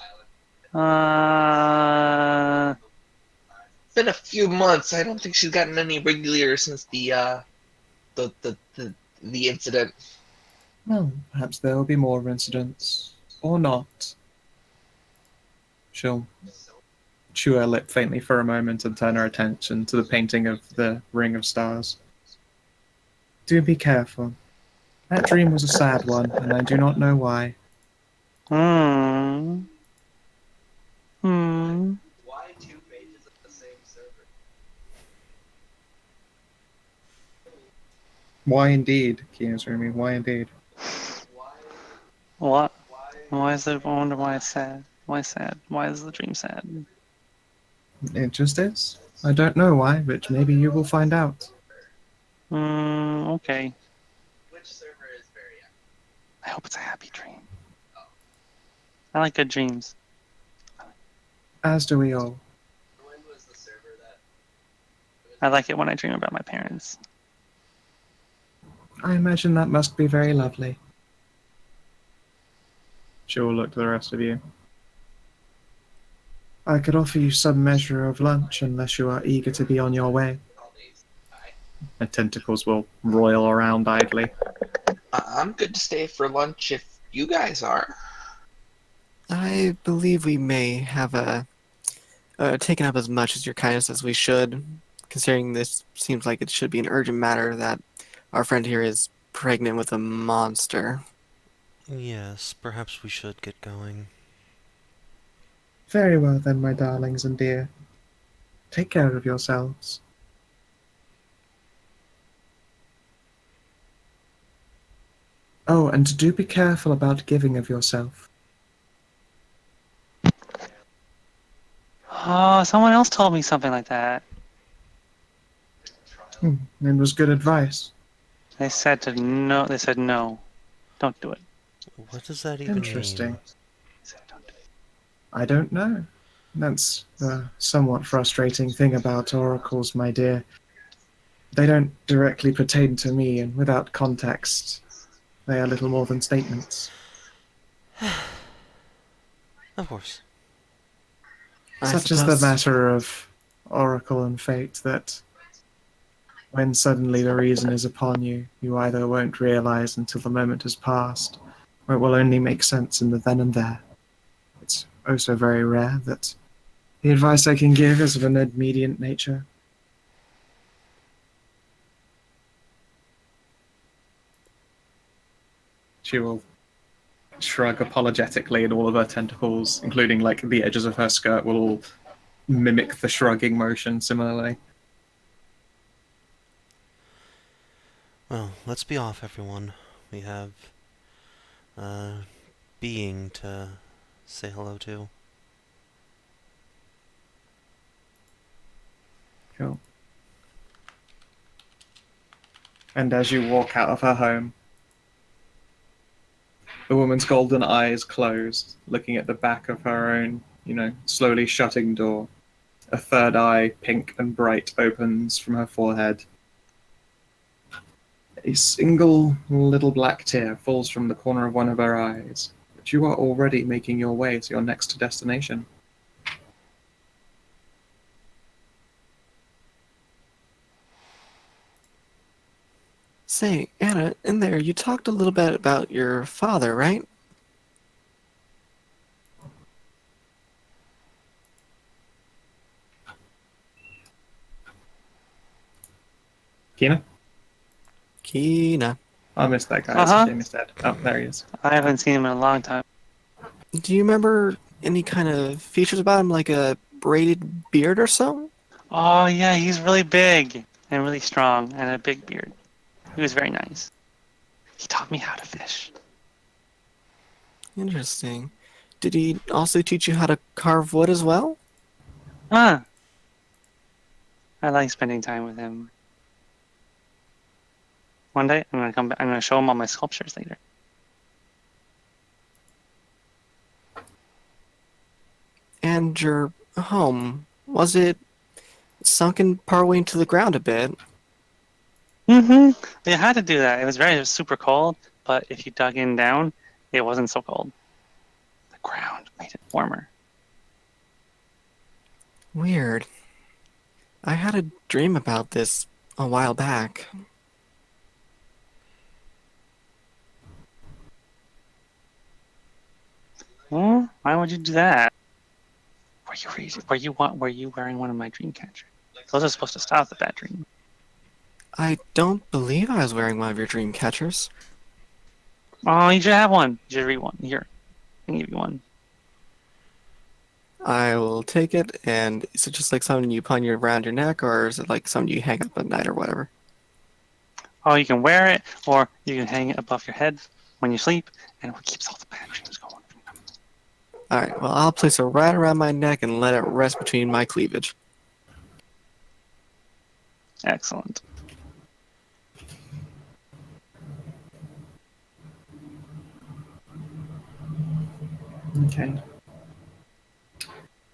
Speaker 2: been a few months. I don't think she's gotten any regular since the incident.
Speaker 1: Well, perhaps there will be more incidents. Or not. She'll chew her lip faintly for a moment and turn her attention to the painting of the Ring of Stars. Do be careful. That dream was a sad one, and I do not know why.
Speaker 5: Hmm. Hmm.
Speaker 7: Why two pages of the same server?
Speaker 1: Why indeed, Kiyosumi, why indeed?
Speaker 5: What? Why is it? I wonder why it's sad. Why sad? Why is the dream sad?
Speaker 1: It just is. I don't know why, but maybe you will find out.
Speaker 5: Okay.
Speaker 7: Which server is very active?
Speaker 5: I hope it's a happy dream. I like good dreams.
Speaker 1: As do we all.
Speaker 7: When was the server that?
Speaker 5: I like it when I dream about my parents.
Speaker 1: I imagine that must be very lovely. She will look to the rest of you. I could offer you some measure of lunch unless you are eager to be on your way. Her tentacles will roil around idly.
Speaker 2: I'm good to stay for lunch if you guys are.
Speaker 3: I believe we may have taken up as much as your kindness as we should, considering this seems like it should be an urgent matter that our friend here is pregnant with a monster.
Speaker 6: Yes, perhaps we should get going.
Speaker 1: Very well then, my darlings and dear. Take care of yourselves. Oh, and do be careful about giving of yourself.
Speaker 5: Oh, someone else told me something like that.
Speaker 1: It was good advice.
Speaker 5: They said to no. They said no. Don't do it.
Speaker 6: What does that even
Speaker 1: Interesting.
Speaker 6: mean?
Speaker 5: They said don't do it.
Speaker 1: I don't know. That's the somewhat frustrating thing about oracles, my dear. They don't directly pertain to me, and without context, they are little more than statements.
Speaker 6: Of course.
Speaker 1: Such is the matter of oracle and fate that when suddenly the reason is upon you, you either won't realize until the moment has passed, or it will only make sense in the then and there. It's oh so very rare that the advice I can give is of an immediate nature. She will shrug apologetically, and all of her tentacles, including like the edges of her skirt, will all mimic the shrugging motion similarly.
Speaker 6: Well, let's be off, everyone. We have being to say hello to.
Speaker 1: Cool. And as you walk out of her home, the woman's golden eyes close, looking at the back of her own, slowly shutting door. A third eye, pink and bright, opens from her forehead. A single little black tear falls from the corner of one of her eyes, but you are already making your way to your next destination.
Speaker 3: Say, Anna, in there, you talked a little bit about your father, right?
Speaker 1: Kina?
Speaker 3: Kina.
Speaker 1: I missed that guy.
Speaker 5: Uh-huh.
Speaker 1: Jamie's dead. Oh, there he is.
Speaker 5: I haven't seen him in a long time.
Speaker 3: Do you remember any kind of features about him, like a braided beard or so?
Speaker 5: Oh yeah, he's really big and really strong and a big beard. He was very nice. He taught me how to fish.
Speaker 3: Interesting. Did he also teach you how to carve wood as well?
Speaker 5: Huh. I like spending time with him. One day I'm gonna come back. I'm gonna show him all my sculptures later.
Speaker 3: And your home, was it sunken partway into the ground a bit?
Speaker 5: Mm-hmm. They had to do that. It was super cold, but if you dug in down, it wasn't so cold. The ground made it warmer.
Speaker 3: Weird. I had a dream about this a while back.
Speaker 5: Well, why would you do that? Were you wearing one of my dream catchers? Those are supposed to stop the bad dream.
Speaker 3: I don't believe I was wearing one of your dream catchers.
Speaker 5: Oh, you should have one. You should read one. Here, I can give you one.
Speaker 3: I will take it, and is it just like something you put around your neck, or is it like something you hang up at night or whatever?
Speaker 5: Oh, you can wear it, or you can hang it above your head when you sleep, and it keeps all the bad dreams going.
Speaker 3: Alright, well, I'll place it right around my neck and let it rest between my cleavage.
Speaker 5: Excellent.
Speaker 1: Okay.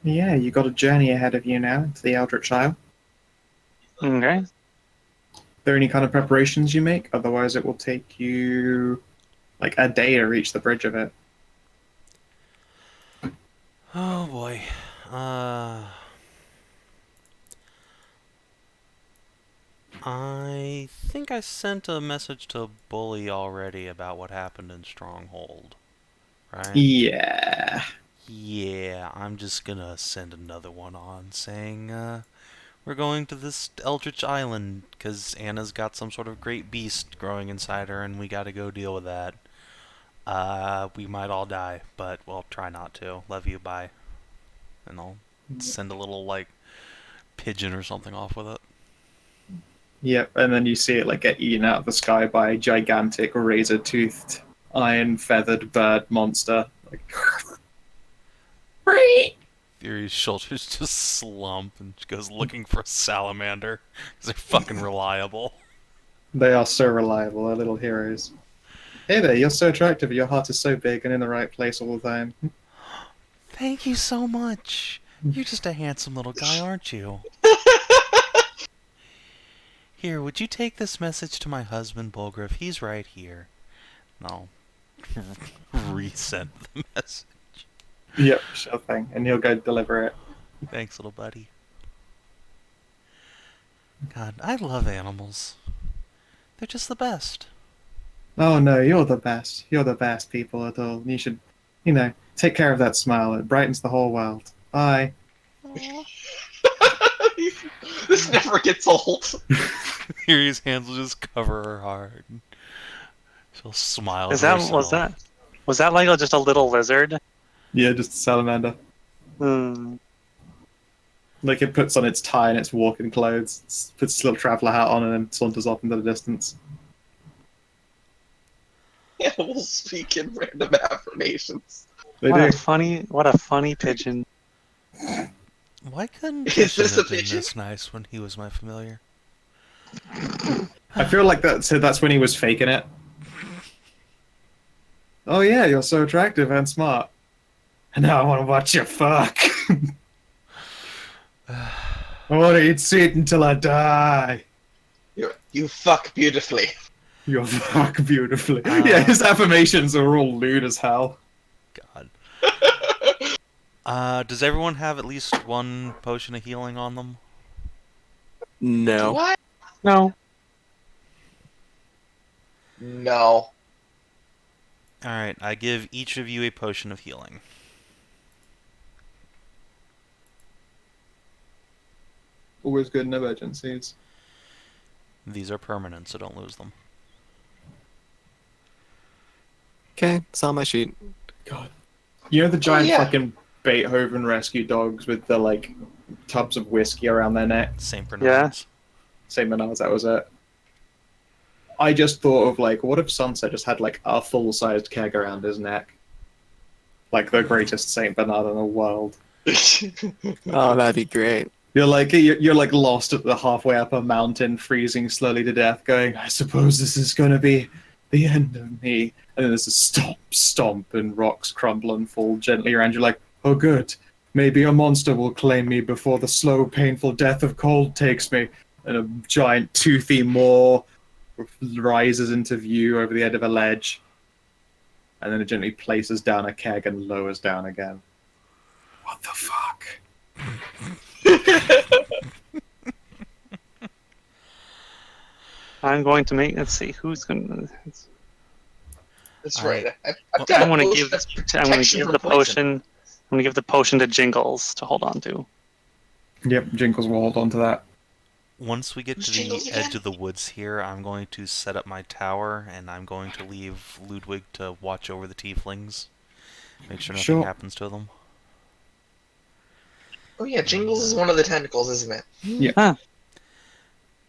Speaker 1: Yeah, you got a journey ahead of you now to the Eldritch Isle.
Speaker 5: Okay.
Speaker 1: Are there any kind of preparations you make? Otherwise, it will take you like a day to reach the bridge of it.
Speaker 6: Oh boy. I think I sent a message to Bully already about what happened in Stronghold, right?
Speaker 1: Yeah.
Speaker 6: Yeah, I'm just gonna send another one on saying, we're going to this Eldritch Island because Anna's got some sort of great beast growing inside her and we gotta go deal with that. We might all die, but we'll try not to. Love you, bye. And I'll send a little, like, pigeon or something off with it.
Speaker 1: Yep, and then you see it like get eaten out of the sky by a gigantic razor-toothed, iron-feathered bird monster. Like,
Speaker 6: Thyri's shoulders just slump and she goes looking for a salamander because they're fucking reliable.
Speaker 1: they are so reliable, our little heroes. Hey there, you're so attractive, your heart is so big and in the right place all the time.
Speaker 6: Thank you so much. You're just a handsome little guy, aren't you? Here, would you take this message to my husband, Bulgriff? He's right here. And I'll resend the message.
Speaker 1: Yep, sure thing, and he'll go deliver it.
Speaker 6: Thanks, little buddy. God, I love animals. They're just the best.
Speaker 1: Oh no, you're the best. You're the best people at all. You should, take care of that smile. It brightens the whole world. Bye.
Speaker 2: This never gets old.
Speaker 6: Thyri's hands will just cover her heart. She'll smile.
Speaker 5: Was
Speaker 6: to
Speaker 5: that like just a little lizard?
Speaker 1: Yeah, just a salamander.
Speaker 5: Hmm.
Speaker 1: Like it puts on its tie and its walking clothes, puts its little traveller hat on, and then saunters off into the distance.
Speaker 2: Yeah, we'll speak in random affirmations.
Speaker 1: They
Speaker 5: What
Speaker 1: do.
Speaker 5: a funny pigeon.
Speaker 6: Why couldn't
Speaker 2: Is
Speaker 6: Pigeon
Speaker 2: this a
Speaker 6: have been
Speaker 2: pigeon?
Speaker 6: this nice when he was my familiar?
Speaker 1: I feel like that's when he was faking it. Oh yeah, you're so attractive and smart. And now I want to watch you fuck. I want to eat sweet until I die.
Speaker 2: You fuck beautifully.
Speaker 1: You fuck beautifully. Yeah, his affirmations are all lewd as hell.
Speaker 6: God. Does everyone have at least one potion of healing on them?
Speaker 3: No.
Speaker 2: What?
Speaker 5: No.
Speaker 2: No.
Speaker 6: Alright, I give each of you a potion of healing.
Speaker 1: Always good in emergencies.
Speaker 6: These are permanent, so don't lose them.
Speaker 3: Okay, it's on my sheet.
Speaker 1: God. You know the giant
Speaker 2: yeah.
Speaker 1: fucking Beethoven rescue dogs with the, like, tubs of whiskey around their neck?
Speaker 6: St.
Speaker 5: Yeah.
Speaker 6: Bernard's.
Speaker 1: St. Bernard's, that was it. I just thought of, like, what if Sunset just had, like, a full-sized keg around his neck? Like, the greatest St. Bernard in the world.
Speaker 3: Oh, that'd be great.
Speaker 1: You're like lost at the halfway up a mountain, freezing slowly to death, going, I suppose this is gonna be the end of me. And then there's a stomp, stomp, and rocks crumble and fall gently around you like, oh good, maybe a monster will claim me before the slow, painful death of cold takes me. And a giant toothy maw rises into view over the end of a ledge. And then it gently places down a keg and lowers down again. What the fuck?
Speaker 5: I'm going to make. Let's see who's going.
Speaker 2: That's
Speaker 6: Alright.
Speaker 2: right. I've got
Speaker 5: I'm going to
Speaker 2: potion
Speaker 5: give.
Speaker 2: that's
Speaker 5: I'm going to
Speaker 2: protection
Speaker 5: give
Speaker 2: from
Speaker 5: the
Speaker 2: poison.
Speaker 5: potion. I'm going to give the potion to Jingles to hold on to.
Speaker 1: Yep, Jinkles will hold on to that.
Speaker 6: Once we get
Speaker 2: Who's
Speaker 6: to
Speaker 2: Jingles
Speaker 6: the
Speaker 2: again?
Speaker 6: edge of the woods here, I'm going to set up my tower, and I'm going to leave Ludwig to watch over the tieflings. Make sure nothing
Speaker 1: Sure.
Speaker 6: happens to them.
Speaker 2: Oh yeah, Jingles is one of the tentacles, isn't it?
Speaker 1: Yeah.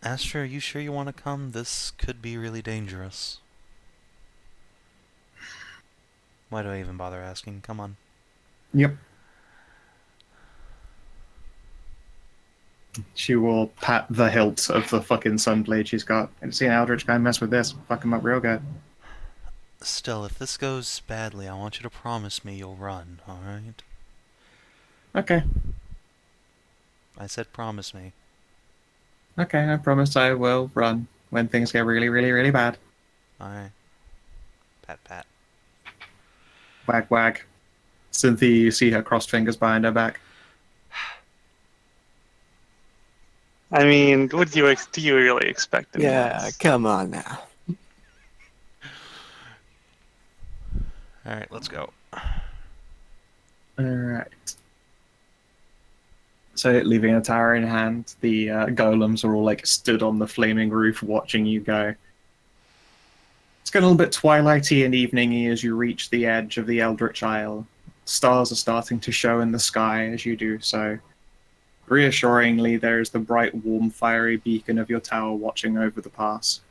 Speaker 6: Astra, are you sure you want to come? This could be really dangerous. Why do I even bother asking? Come on.
Speaker 1: Yep. She will pat the hilt of the fucking sunblade she's got. And see an Eldritch guy mess with this. Fuck him up real good.
Speaker 6: Still, if this goes badly, I want you to promise me you'll run, alright?
Speaker 1: Okay.
Speaker 6: I said promise me.
Speaker 1: Okay, I promise I will run when things get really, really, really bad.
Speaker 6: Alright. Pat pat.
Speaker 1: Wag wag. Cynthia, you see her crossed fingers behind her back.
Speaker 5: I mean, what do you really expect?
Speaker 3: Yeah, come on now.
Speaker 6: Alright, let's go.
Speaker 1: Alright. So, leaving a tower in hand, the golems are all like stood on the flaming roof watching you go. It's getting a little bit twilighty and eveningy as you reach the edge of the Eldritch Isle. Stars are starting to show in the sky as you do so. Reassuringly, there is the bright, warm, fiery beacon of your tower watching over the pass.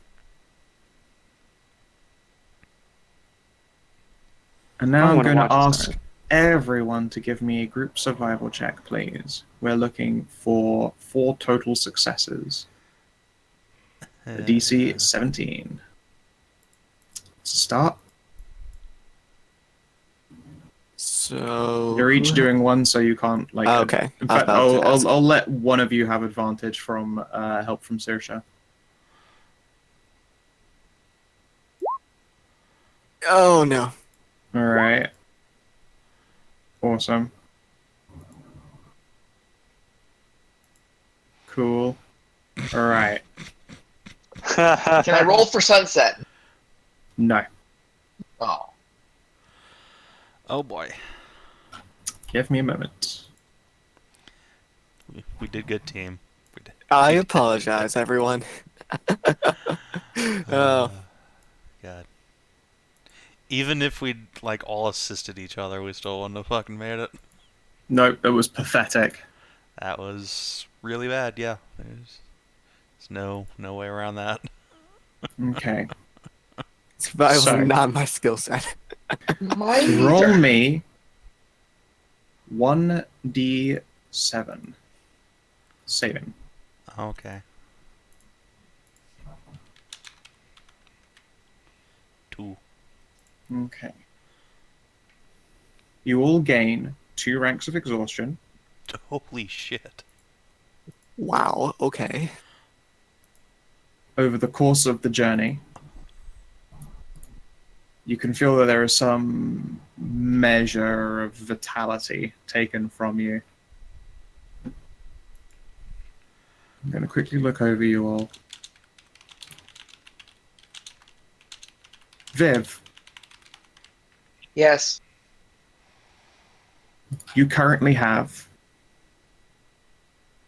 Speaker 1: And now I'm going to ask everyone to give me a group survival check, please. We're looking for 4 total successes. The DC is 17. Let's start.
Speaker 3: So
Speaker 1: You're each doing one, so you can't like.
Speaker 3: Okay.
Speaker 1: In
Speaker 3: I was
Speaker 1: fact,
Speaker 3: about to ask.
Speaker 1: I'll let one of you have advantage from help from Saoirse.
Speaker 3: Oh no.
Speaker 1: All right. Awesome. Cool. All right.
Speaker 2: Can I roll for sunset?
Speaker 1: No.
Speaker 2: Oh.
Speaker 6: Oh boy.
Speaker 1: Give me a moment.
Speaker 6: We did good, team. We did.
Speaker 3: I apologize, everyone. Oh.
Speaker 6: God. Even if we'd like all assisted each other, we still wouldn't have fucking made it.
Speaker 1: No, it was pathetic.
Speaker 6: That was really bad, yeah. There's no way around that.
Speaker 1: Okay.
Speaker 3: Survival's
Speaker 1: So-
Speaker 3: not my skill set.
Speaker 2: My
Speaker 1: Roll
Speaker 2: meter.
Speaker 1: me 1d7. Saving.
Speaker 6: Okay. 2.
Speaker 1: Okay. You all gain 2 ranks of exhaustion.
Speaker 6: Holy shit.
Speaker 3: Wow, okay.
Speaker 1: Over the course of the journey. You can feel that there is some measure of vitality taken from you. I'm going to quickly look over you all. Viv,
Speaker 2: Yes.
Speaker 1: you currently have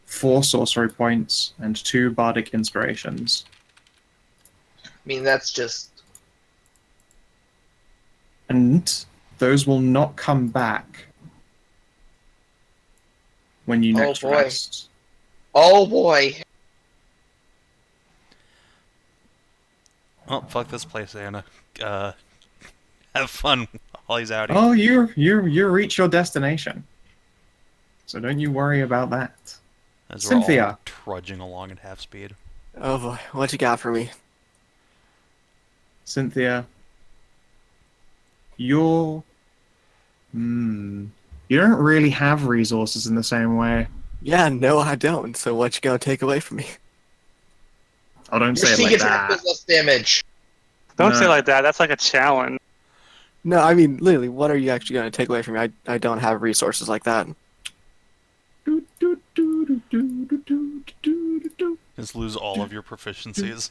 Speaker 1: 4 sorcery points and 2 bardic inspirations.
Speaker 2: mean, that's just...
Speaker 1: And those will not come back when you
Speaker 2: Oh,
Speaker 1: next
Speaker 2: boy.
Speaker 1: rest.
Speaker 2: Oh boy.
Speaker 4: Oh, fuck this place, Anna. Have fun while he's out here.
Speaker 1: Oh, you reach your destination. So don't you worry about that.
Speaker 4: As we're all
Speaker 1: Cynthia.
Speaker 4: trudging along at half speed.
Speaker 3: Oh boy, what you got for me?
Speaker 1: Cynthia, you don't really have resources in the same way.
Speaker 3: Yeah, no, I don't. So what you gonna take away from me?
Speaker 1: Oh, don't
Speaker 2: Your
Speaker 1: say it
Speaker 2: sneak
Speaker 1: like
Speaker 2: attack
Speaker 1: that.
Speaker 2: does less damage.
Speaker 5: Don't
Speaker 1: No.
Speaker 5: say like that. That's like a challenge.
Speaker 3: No, I mean, literally, what are you actually gonna take away from me? I don't have resources like that.
Speaker 4: Just lose all of your proficiencies.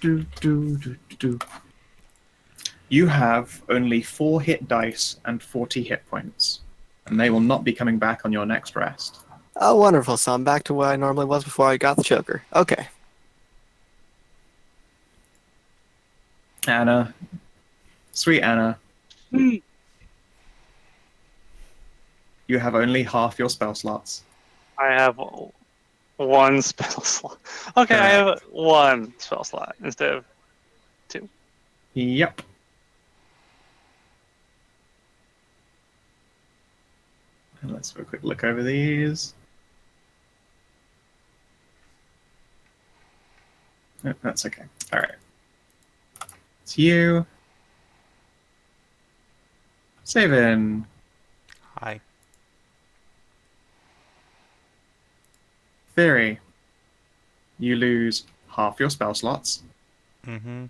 Speaker 1: You have only 4 hit dice and 40 hit points, and they will not be coming back on your next rest.
Speaker 3: Oh, wonderful. So I'm back to where I normally was before I got the choker. Okay.
Speaker 1: Anna, sweet Anna, you have only half your spell slots.
Speaker 5: I have one spell slot. Okay, I have one spell slot instead of 2.
Speaker 1: Yep. And let's have a quick look over these. No, that's okay. All right. It's you. Savin.
Speaker 4: Hi.
Speaker 1: Thyri. You lose half your spell slots.
Speaker 4: Mm-hmm.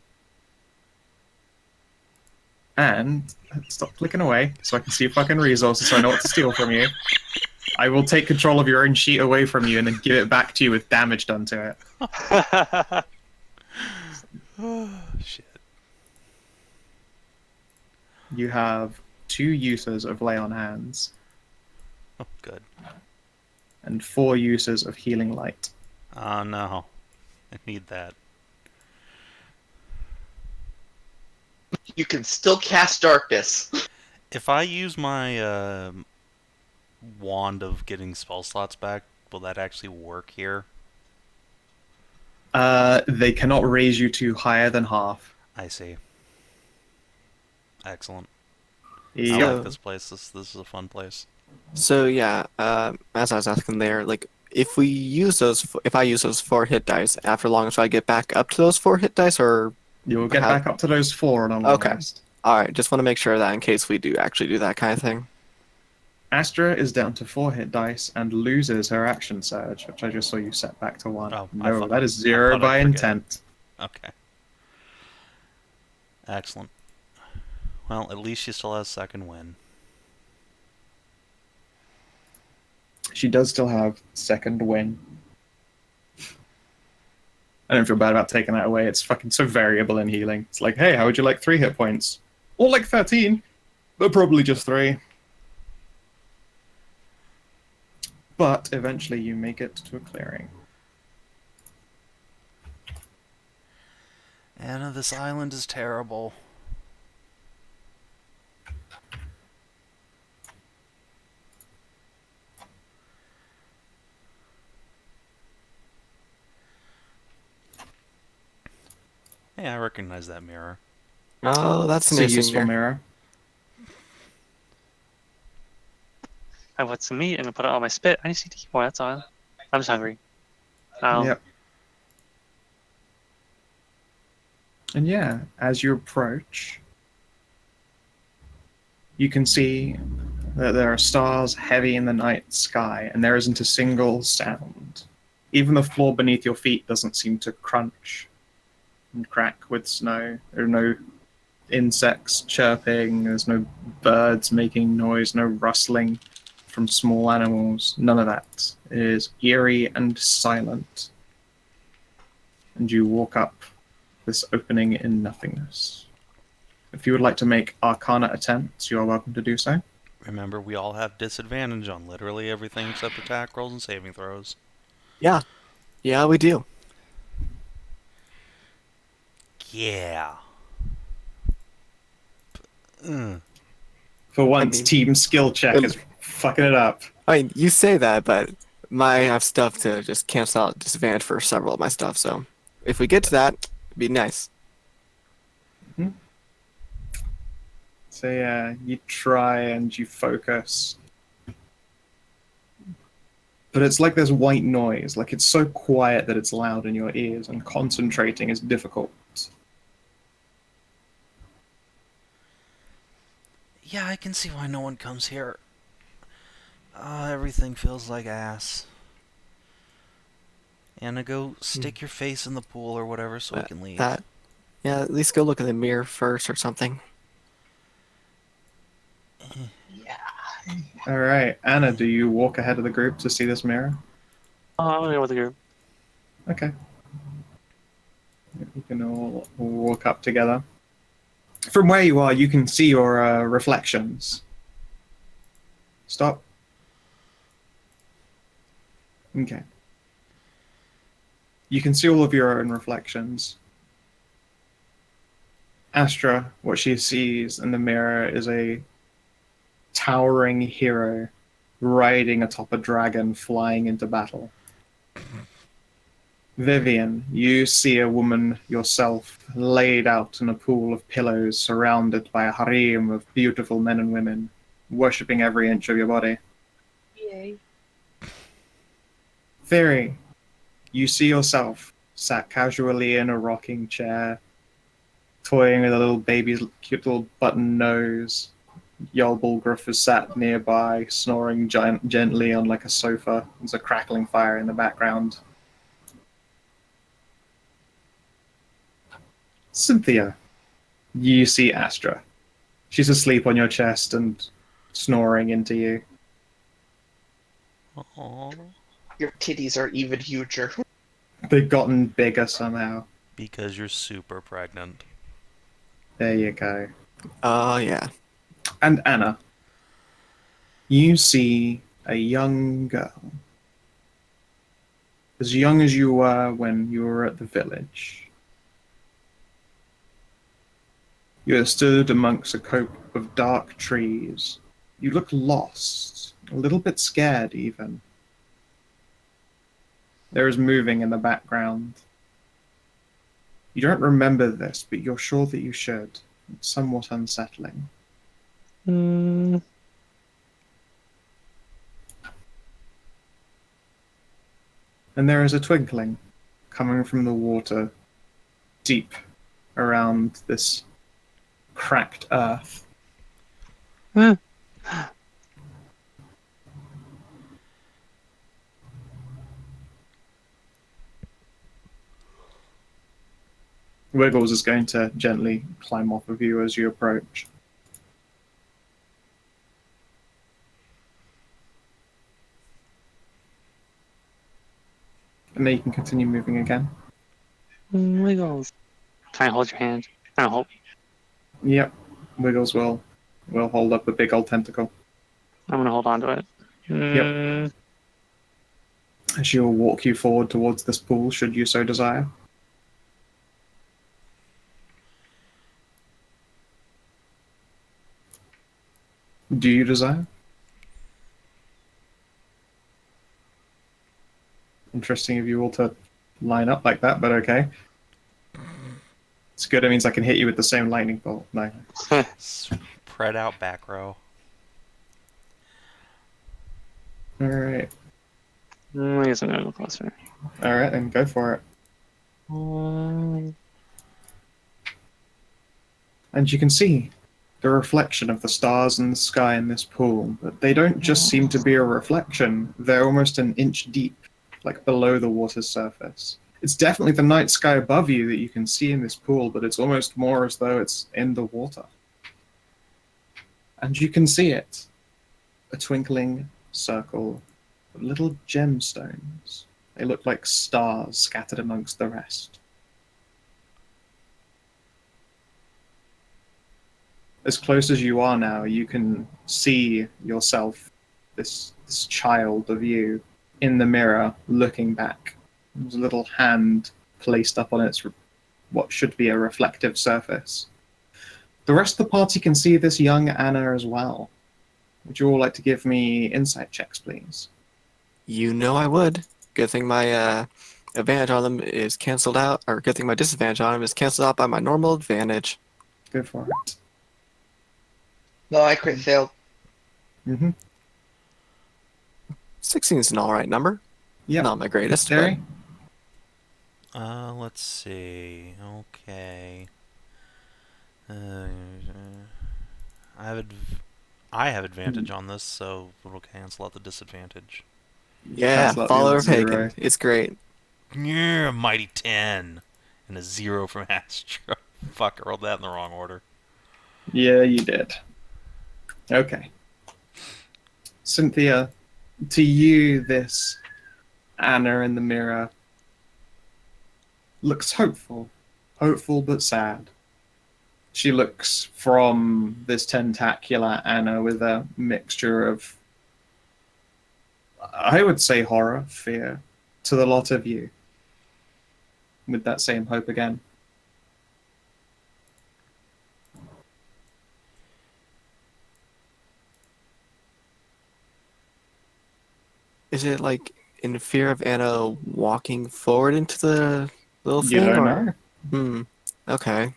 Speaker 1: And stop clicking away so I can see fucking resources so I know what to steal from you. I will take control of your own sheet away from you and then give it back to you with damage done to it.
Speaker 4: Shit.
Speaker 1: You have 2 uses of Lay on Hands
Speaker 4: Oh, good.
Speaker 1: and 4 uses of Healing Light.
Speaker 4: Oh, no. I need that.
Speaker 2: You can still cast darkness.
Speaker 4: If I use my wand of getting spell slots back, will that actually work here?
Speaker 1: They cannot raise you to higher than half.
Speaker 4: I see. Excellent. I
Speaker 1: Yeah.
Speaker 4: like this place. This is a fun place.
Speaker 3: So yeah, as I was asking there, like if we use those, if I use those 4 hit dice after long, so I get back up to those 4 hit dice, or
Speaker 1: You'll get
Speaker 3: How-
Speaker 1: back up to those 4 on a long
Speaker 3: Okay.
Speaker 1: rest.
Speaker 3: all right, just want to make sure of that in case we do actually do that kind of thing.
Speaker 1: Astra is down to 4 hit dice and loses her action surge, which I just saw you set back to 1.
Speaker 4: Oh,
Speaker 1: No, that is 0 by
Speaker 4: forget.
Speaker 1: intent.
Speaker 4: Okay. Excellent. Well, at least she still has second win.
Speaker 1: She does still have second win. I don't feel bad about taking that away. It's fucking so variable in healing. It's like, hey, how would you like 3 hit points? Or like 13, but probably just 3. But eventually you make it to a clearing.
Speaker 4: Anna, this island is terrible. Hey, I recognize that mirror.
Speaker 3: Oh, that's an
Speaker 1: It's a
Speaker 3: interesting
Speaker 1: useful
Speaker 3: mirror.
Speaker 1: mirror.
Speaker 5: I want some meat and I put it on my spit. I just need to eat more, that's all. I'm just hungry.
Speaker 1: Yep. And yeah, as you approach, you can see that there are stars heavy in the night sky, and there isn't a single sound. Even the floor beneath your feet doesn't seem to crunch and crack with snow. There are no insects chirping, there's no birds making noise, no rustling from small animals, none of that. It is eerie and silent. And you walk up this opening in nothingness. If you would like to make Arcana attempts, you are welcome to do so.
Speaker 4: Remember, we all have disadvantage on literally everything except attack rolls and saving throws.
Speaker 3: Yeah, we do.
Speaker 4: Yeah.
Speaker 1: For once,
Speaker 3: mean,
Speaker 1: team skill check is fucking it up.
Speaker 3: I mean, you say that, but I have stuff to just cancel out disadvantage for several of my stuff. So if we get to that, it'd be nice.
Speaker 1: So yeah, you try and you focus. But it's like there's white noise, like it's so quiet that it's loud in your ears, and concentrating is difficult.
Speaker 6: Yeah, I can see why no one comes here. Everything feels like ass. Anna, go stick your face in the pool or whatever so we can leave.
Speaker 3: Yeah, at least go look in the mirror first or something.
Speaker 1: Alright, Anna, do you walk ahead of the group to see this mirror?
Speaker 5: I'm gonna go with the group.
Speaker 1: Okay. You can all walk up together. From where you are, you can see your reflections. Stop. Okay. You can see all of your own reflections. Astra, what she sees in the mirror is a towering hero riding atop a dragon flying into battle. Vivian, you see a woman yourself laid out in a pool of pillows surrounded by a harem of beautiful men and women, worshipping every inch of your body.
Speaker 7: Yay.
Speaker 1: Thyri, you see yourself sat casually in a rocking chair, toying with a little baby's cute little button nose. Yolbulgruff is sat nearby, snoring gently on like a sofa. There's a crackling fire in the background. Cynthia, you see Astra. She's asleep on your chest and snoring into you.
Speaker 4: Aww.
Speaker 2: Your titties are even huger.
Speaker 1: They've gotten bigger somehow.
Speaker 4: Because you're super pregnant.
Speaker 1: There you go.
Speaker 3: Oh, yeah.
Speaker 1: And Anna, you see a young girl. As young as you were when you were at the village. You are stood amongst a cope of dark trees. You look lost, a little bit scared even. There is moving in the background. You don't remember this, but you're sure that you should. It's somewhat unsettling.
Speaker 5: Mm.
Speaker 1: And there is a twinkling coming from the water deep around this cracked earth.
Speaker 5: Huh.
Speaker 1: Wiggles is going to gently climb off of you as you approach. And then you can continue moving again.
Speaker 5: Wiggles. Can I hold your hand? I hope.
Speaker 1: Yep, Wiggles will hold up a big old tentacle.
Speaker 5: I'm gonna hold on to it. Mm.
Speaker 1: She will walk you forward towards this pool, should you so desire. Do you desire? Interesting of you all to line up like that, but okay. It's good, it means I can hit you with the same lightning bolt. No.
Speaker 4: Spread out back row.
Speaker 1: Alright.
Speaker 5: I guess I'm gonna go closer.
Speaker 1: Alright, then go for it.
Speaker 5: Mm.
Speaker 1: And you can see the reflection of the stars in the sky in this pool, but they don't just seem to be a reflection, they're almost an inch deep, like below the water's surface. It's definitely the night sky above you that you can see in this pool, but it's almost more as though it's in the water. And you can see it. A twinkling circle of little gemstones. They look like stars scattered amongst the rest. As close as you are now, you can see yourself, this child of you, in the mirror, looking back. There's a little hand placed up on its what should be a reflective surface. The rest of the party can see this young Anna as well. Would you all like to give me insight checks, please?
Speaker 3: You know I would. Good thing my advantage on them is canceled out, or good thing my disadvantage on them is canceled out by my normal advantage.
Speaker 1: Go for it.
Speaker 2: No, I crit failed.
Speaker 1: Mm-hmm.
Speaker 3: 16 is an alright number.
Speaker 1: Yep.
Speaker 3: Not my greatest, but
Speaker 1: Jerry?
Speaker 6: Let's see. Okay. Uh, I have advantage on this, so it'll cancel out the disadvantage.
Speaker 3: yeah,
Speaker 1: Cancel out the
Speaker 3: follower
Speaker 1: other zero.
Speaker 3: pagan. It's great.
Speaker 6: Yeah, mighty 10. And a 0 from Astro. Fuck, I rolled that in the wrong order.
Speaker 1: Yeah, you did. Okay. Cynthia, to you, this Anna in the mirror looks hopeful. Hopeful but sad. She looks from this tentacular Anna with a mixture of, I would say, horror, fear, to the lot of you. With that same hope again.
Speaker 3: Is it like in fear of Anna walking forward into the little
Speaker 1: You
Speaker 3: thing?
Speaker 1: don't
Speaker 3: or?
Speaker 1: know.
Speaker 3: Hmm. Okay.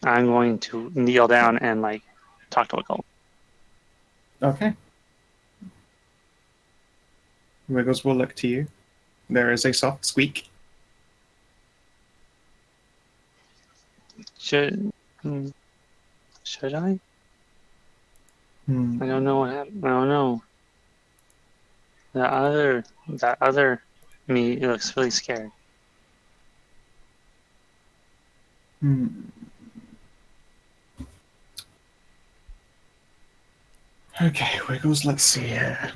Speaker 5: I'm going to kneel down and like talk to Wiggle.
Speaker 1: Okay. Wiggles will look to you. There is a soft squeak.
Speaker 5: Should I?
Speaker 1: Hmm.
Speaker 5: I don't know what happened. I don't know. That other me looks really scared.
Speaker 1: Hmm. Okay, Wiggles, let's see here.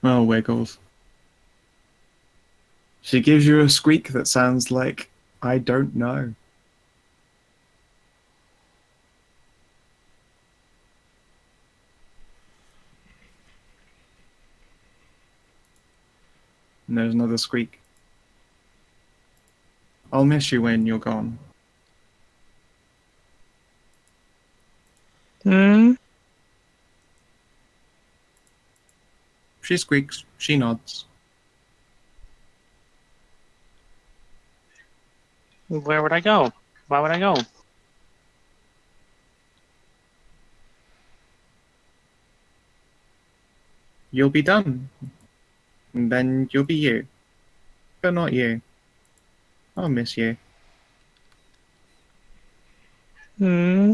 Speaker 1: Oh, Wiggles. She gives you a squeak that sounds like, I don't know. And there's another squeak. I'll miss you when you're gone.
Speaker 5: Hmm.
Speaker 1: She squeaks. She nods.
Speaker 5: Where would I go? Why would I go?
Speaker 1: You'll be done. And then you'll be you. But not you. I'll miss you.
Speaker 5: Hmm.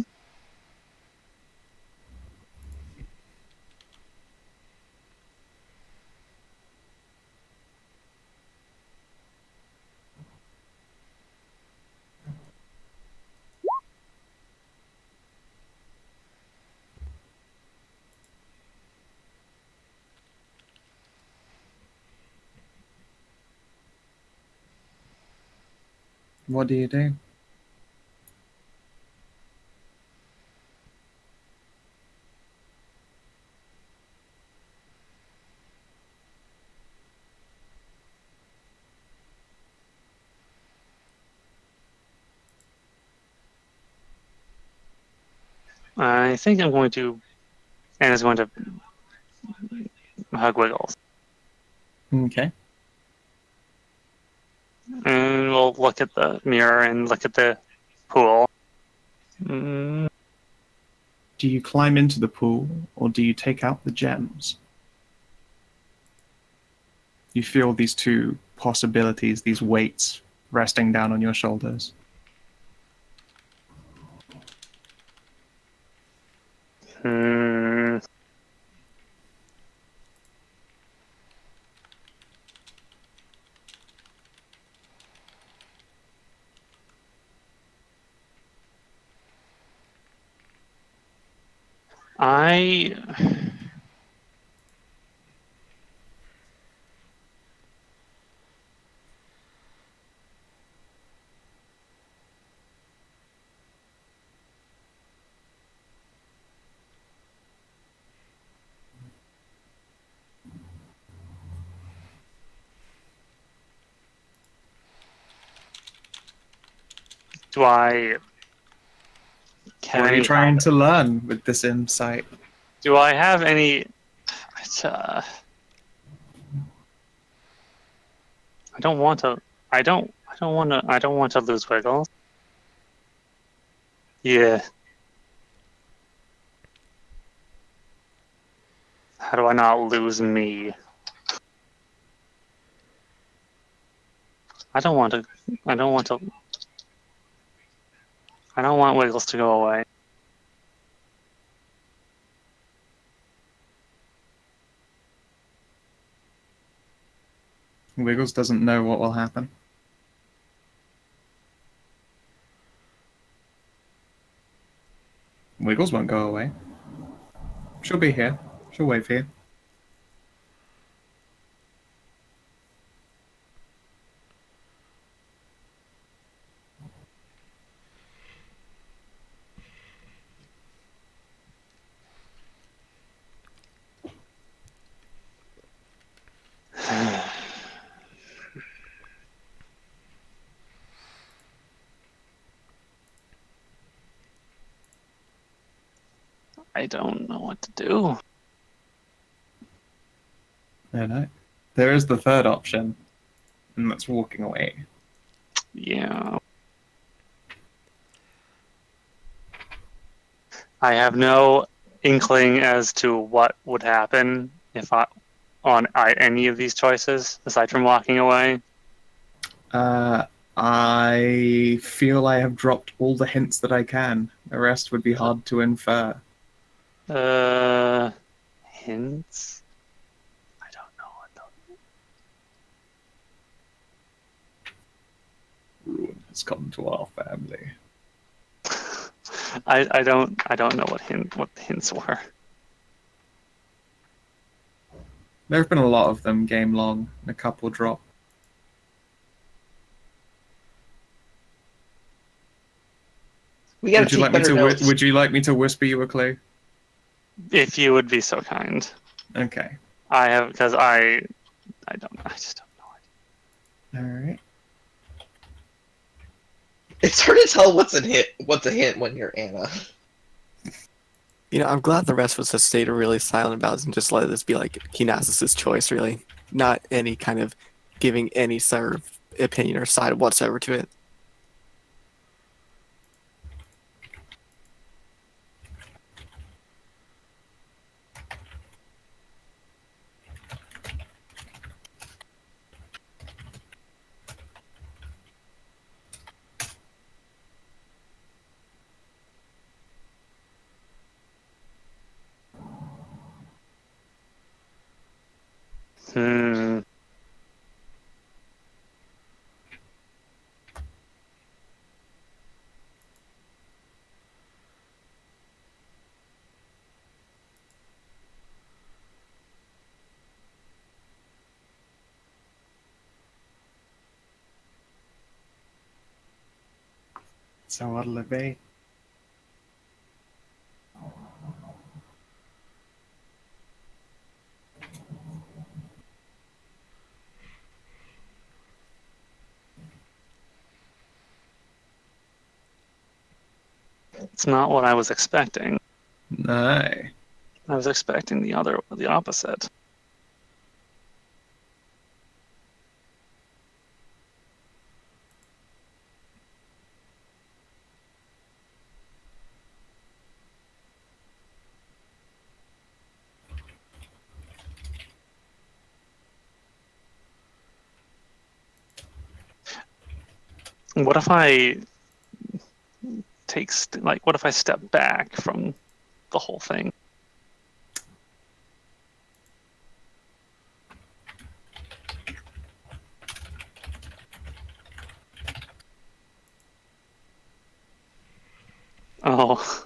Speaker 1: What do you do?
Speaker 5: I think I'm going to. Anna's going to hug Wiggles,
Speaker 1: Okay.
Speaker 5: and we'll look at the mirror and look at the pool. Mm,
Speaker 1: Do you climb into the pool, or do you take out the gems? You feel these two possibilities, these weights resting down on your shoulders.
Speaker 5: hmm. I Do I...
Speaker 1: What are you trying to learn with this insight?
Speaker 5: Do I have any... I don't want to... I don't want to lose Wiggles. Yeah. How do I not lose me? I don't want Wiggles to go away.
Speaker 1: Wiggles doesn't know what will happen. Wiggles won't go away. She'll be here. She'll wait for you.
Speaker 5: I don't know what to do.
Speaker 1: No. There is the third option, and that's walking away.
Speaker 5: Yeah. I have no inkling as to what would happen if any of these choices, aside from walking away.
Speaker 1: I feel I have dropped all the hints that I can. The rest would be hard to infer.
Speaker 5: Hints? I don't know what those...
Speaker 1: Ruin has come to our family.
Speaker 5: I don't know what the hints were.
Speaker 1: There have been a lot of them game long, and a couple drop.
Speaker 2: We gotta
Speaker 1: Would you
Speaker 2: take
Speaker 1: like me
Speaker 2: better
Speaker 1: to?
Speaker 2: notes.
Speaker 1: Would you like me to whisper you a clue?
Speaker 5: If you would be so kind.
Speaker 1: Okay.
Speaker 5: I have, because I just don't know.
Speaker 1: All right.
Speaker 2: It's hard to tell what's a hint when you're Anna.
Speaker 3: You know, I'm glad the rest of us have stayed really silent about this and just let this be like Kinathis' choice, really. Not any kind of giving any sort of opinion or side whatsoever to it.
Speaker 5: Hmm.
Speaker 1: So what'll it be?
Speaker 5: It's not what I was expecting.
Speaker 1: No.
Speaker 5: I was expecting the opposite. What if I what if I step back from the whole thing? Oh,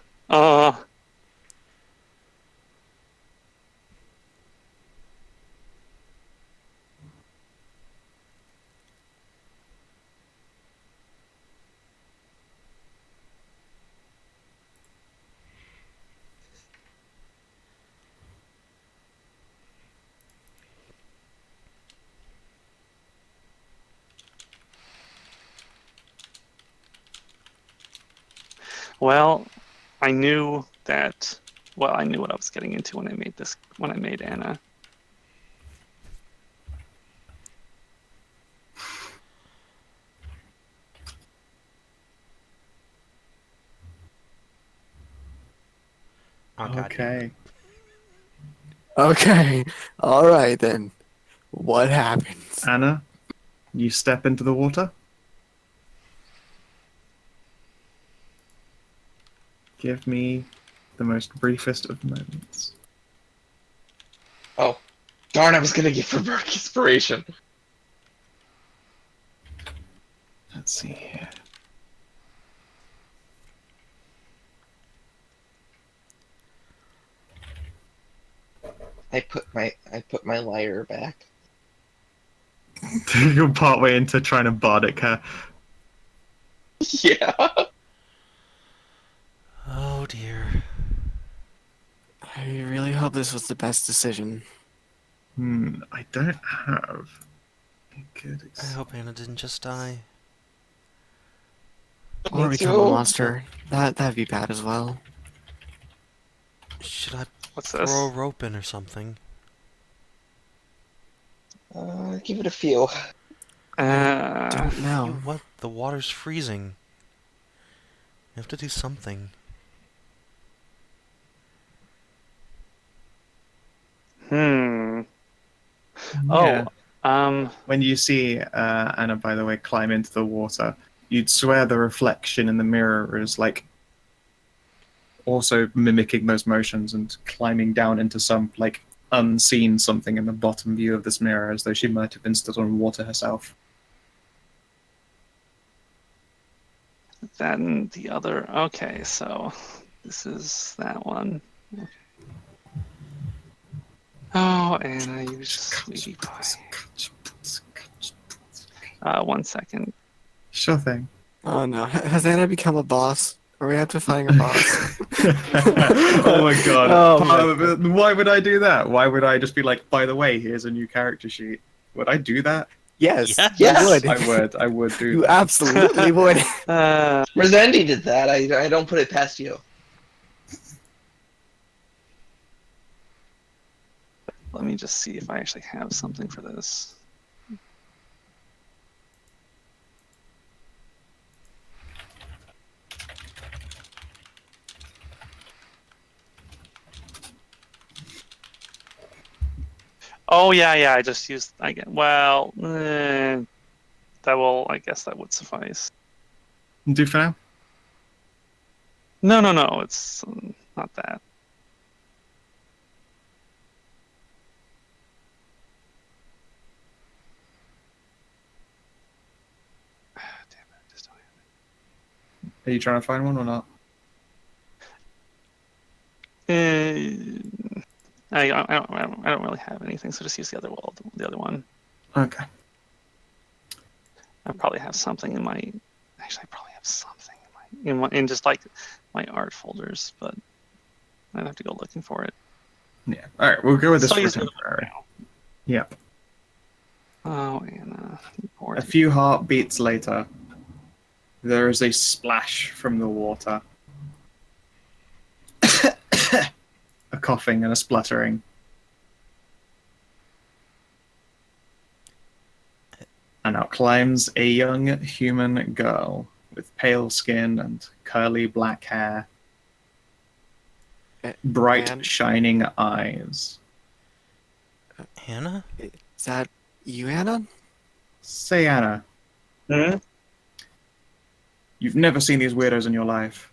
Speaker 5: Well, I knew that. Well, I knew what I was getting into when I made this. When I made Anna.
Speaker 4: Oh, God damn it.
Speaker 1: Okay.
Speaker 3: Okay. All right then. What happens?
Speaker 1: Anna, you step into the water. Give me the most briefest of moments.
Speaker 2: Oh, darn! I was gonna give her Berk inspiration.
Speaker 1: Let's see here.
Speaker 2: I put my lyre back.
Speaker 1: You're partway into trying to bardic her.
Speaker 2: Yeah.
Speaker 6: Oh dear.
Speaker 3: I really hope this was the best decision.
Speaker 1: I don't have a good
Speaker 6: I hope Anna didn't just die.
Speaker 3: Or
Speaker 2: Me
Speaker 3: become a
Speaker 2: too.
Speaker 3: monster. That'd be bad as well.
Speaker 6: Should I
Speaker 5: What's
Speaker 6: throw a
Speaker 5: this?
Speaker 6: rope in or something?
Speaker 2: Give it a few.
Speaker 3: Don't know.
Speaker 6: What? The water's freezing. You have to do something.
Speaker 5: Hmm.
Speaker 1: Yeah.
Speaker 5: Oh.
Speaker 1: When you see Anna, by the way, climb into the water, you'd swear the reflection in the mirror is like also mimicking those motions and climbing down into some like unseen something in the bottom view of this mirror, as though she might have been stood on water herself.
Speaker 5: That and the other. Okay, so this is that one. Okay. Oh, Anna, you sweetie pie. 1 second.
Speaker 1: Sure thing.
Speaker 3: Oh no. Has Anna become a boss? Are we have to find her boss?
Speaker 1: Oh my god.
Speaker 3: Oh my
Speaker 1: Why would I do that? Why would I just be like, by the way, here's a new character sheet? Would I do that?
Speaker 3: Yes,
Speaker 6: Yes.
Speaker 3: you
Speaker 2: Yes,
Speaker 3: would.
Speaker 1: I would do
Speaker 3: You
Speaker 1: that.
Speaker 3: absolutely would.
Speaker 2: Rezendi did that. I don't put it past you.
Speaker 5: Let me just see if I actually have something for this. Oh yeah, I just used. I get. Well, that will. I guess that would suffice.
Speaker 1: Do for now?
Speaker 5: No. It's not that. Damn it! I just don't have
Speaker 1: Are you trying to find one or not?
Speaker 5: it. I don't really have anything, so just use the other one.
Speaker 1: Okay.
Speaker 5: I probably have something in my. Actually, I probably have something in just like my art folders, but I'd have to go looking for it.
Speaker 1: Yeah. Alright, we'll go with this
Speaker 5: So
Speaker 1: for
Speaker 5: use the
Speaker 1: temporary.
Speaker 5: now.
Speaker 1: Yep.
Speaker 5: Oh, Anna.
Speaker 1: A few heartbeats later, there is a splash from the water. A coughing and a spluttering. And out climbs a young human girl with pale skin and curly black hair, bright,
Speaker 3: And
Speaker 1: shining eyes.
Speaker 6: Anna?
Speaker 3: is that you, Anna?
Speaker 1: Say, Anna,
Speaker 5: Hmm?
Speaker 1: you've never seen these weirdos in your life.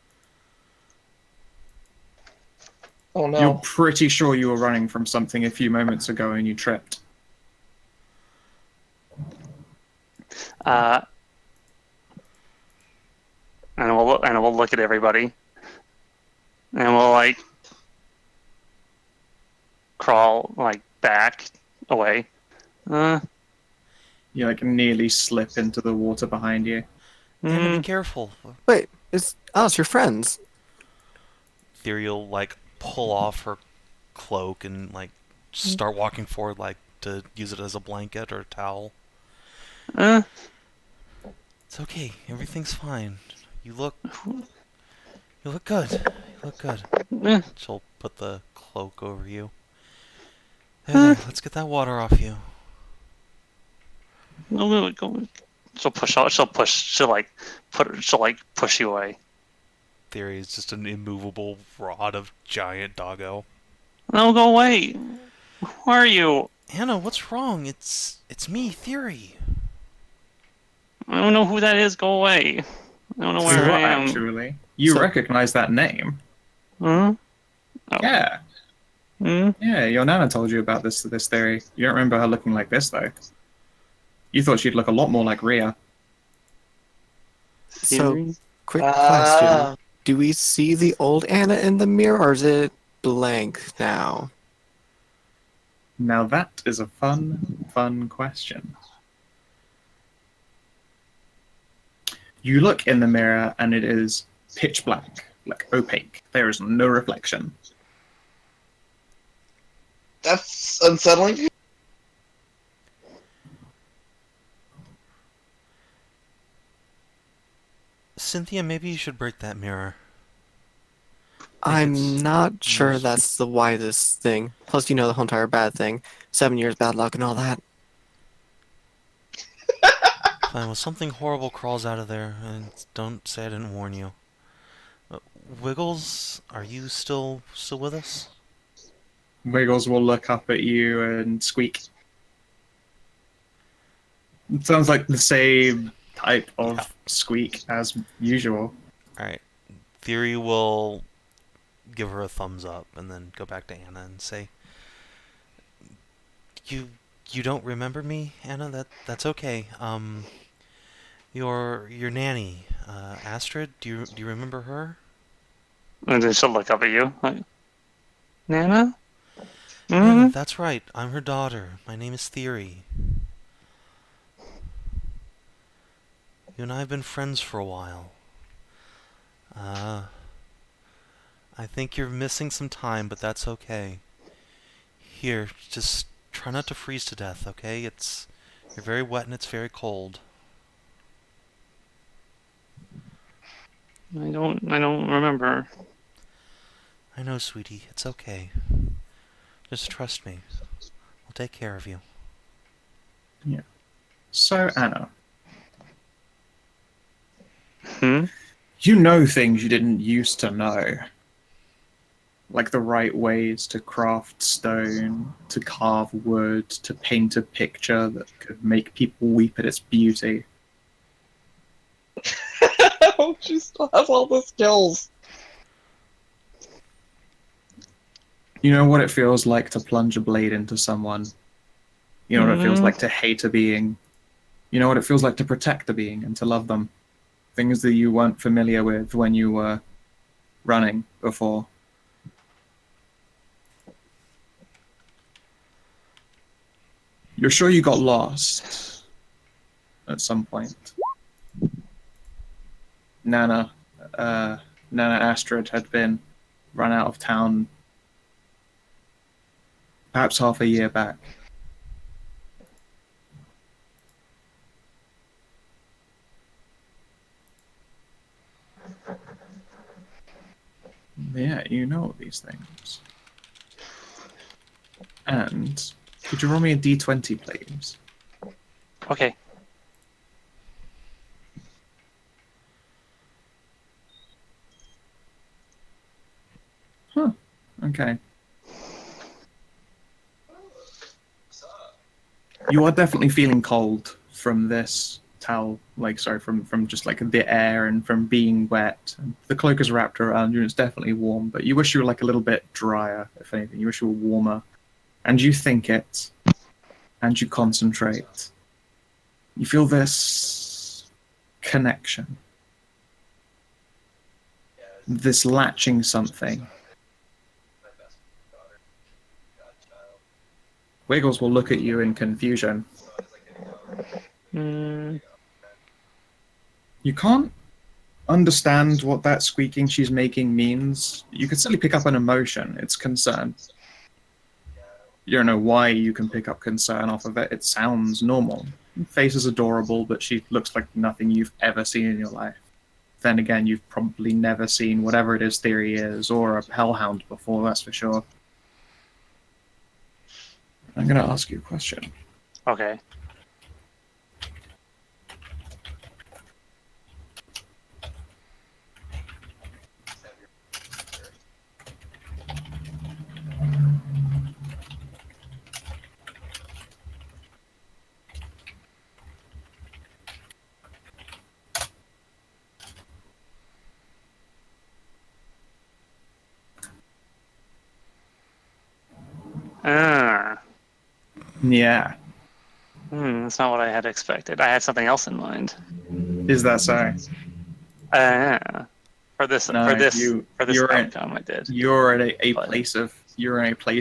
Speaker 2: Oh no.
Speaker 1: You're pretty sure you were running from something a few moments ago and you tripped.
Speaker 5: And we'll look at everybody, and we'll like crawl like back away.
Speaker 1: You like nearly slip into the water behind you.
Speaker 6: Anna, be
Speaker 5: Mm,
Speaker 6: careful.
Speaker 3: Wait, it's us, your friends.
Speaker 6: Thyri will like pull off her cloak and like start walking forward, like to use it as a blanket or a towel. It's okay. Everything's fine. You look You look good. You look good.
Speaker 5: Eh,
Speaker 6: She'll put the cloak over you. There, let's get that water off you.
Speaker 5: no, go. She'll push out. She'll like push you away.
Speaker 4: Thyri is just an immovable rod of giant doggo.
Speaker 5: No, go away. Who are you?
Speaker 6: Anna, what's wrong? It's me, Thyri.
Speaker 5: I don't know who that is. Go away. I don't know
Speaker 1: So
Speaker 5: where I
Speaker 1: what,
Speaker 5: am.
Speaker 1: actually? You
Speaker 3: So-
Speaker 1: recognize that name?
Speaker 5: Huh? Oh.
Speaker 1: Yeah.
Speaker 5: Hmm?
Speaker 1: Yeah, your nana told you about this theory. You don't remember her looking like this, though. You thought she'd look a lot more like Rhea.
Speaker 3: So,
Speaker 5: Theory?
Speaker 3: quick
Speaker 2: Ah.
Speaker 3: question. Do we see the old Anna in the mirror, or is it blank now?
Speaker 1: Now that is a fun question. You look in the mirror and it is pitch black, like opaque. There is no reflection.
Speaker 2: That's unsettling.
Speaker 6: Cynthia, maybe you should break that mirror.
Speaker 3: I'm
Speaker 6: it's
Speaker 3: not sure
Speaker 6: most-
Speaker 3: that's the wisest thing. Plus, you know the whole entire bad thing. 7 years bad luck and all that.
Speaker 6: Fine, well, something horrible crawls out of there, and don't say I didn't warn you. Wiggles, are you still with us?
Speaker 1: Wiggles will look up at you and squeak. It sounds like the same type of
Speaker 6: Yeah.
Speaker 1: squeak as usual.
Speaker 6: Alright. Thyri will give her a thumbs up and then go back to Anna and say, You don't remember me, Anna? That's okay. Your nanny, Astrid, do you remember her?
Speaker 5: And then she'll look up at you. Like, Nana?
Speaker 6: Anna,
Speaker 5: Hmm?
Speaker 6: that's right. I'm her daughter. My name is Thyri. You and I have been friends for a while. I think you're missing some time, but that's okay. Here, just try not to freeze to death, okay? You're very wet and it's very cold.
Speaker 5: I don't remember.
Speaker 6: I know, sweetie. It's okay. Just trust me. I'll take care of you.
Speaker 1: So, Anna,
Speaker 5: Hmm?
Speaker 1: you know things you didn't used to know. Like the right ways to craft stone, to carve wood, to paint a picture that could make people weep at its beauty.
Speaker 2: Oh, she still has all the skills.
Speaker 1: You know what it feels like to plunge a blade into someone. You know what it feels
Speaker 5: Mhm.
Speaker 1: like to hate a being. You know what it feels like to protect a being and to love them. Things that you weren't familiar with when you were running before. You're sure you got lost at some point. Nana Astrid had been run out of town perhaps half a year back. Yeah, you know these things. And could you roll me a d20, please?
Speaker 5: Okay.
Speaker 1: Okay. You are definitely feeling cold from this towel, from just like the air and from being wet. The cloak is wrapped around you and it's definitely warm, but you wish you were like a little bit drier, if anything. You wish you were warmer. And you think it, and you concentrate. You feel this connection. This latching something. Wiggles will look at you in confusion.
Speaker 5: Hmm.
Speaker 1: You can't understand what that squeaking she's making means. You can certainly pick up an emotion. It's concern. You don't know why you can pick up concern off of it. It sounds normal. Face is adorable, but she looks like nothing you've ever seen in your life. then again, you've probably never seen whatever it is Thyri is, or a Hellhound before, that's for sure. I'm going to ask you a question.
Speaker 5: Okay. Ah.
Speaker 1: Yeah.
Speaker 5: That's not what I had expected. I had something else in mind.
Speaker 1: Is that so?
Speaker 5: For this
Speaker 1: No, you're
Speaker 5: outcome, I did.
Speaker 1: You're at a
Speaker 5: But-
Speaker 1: place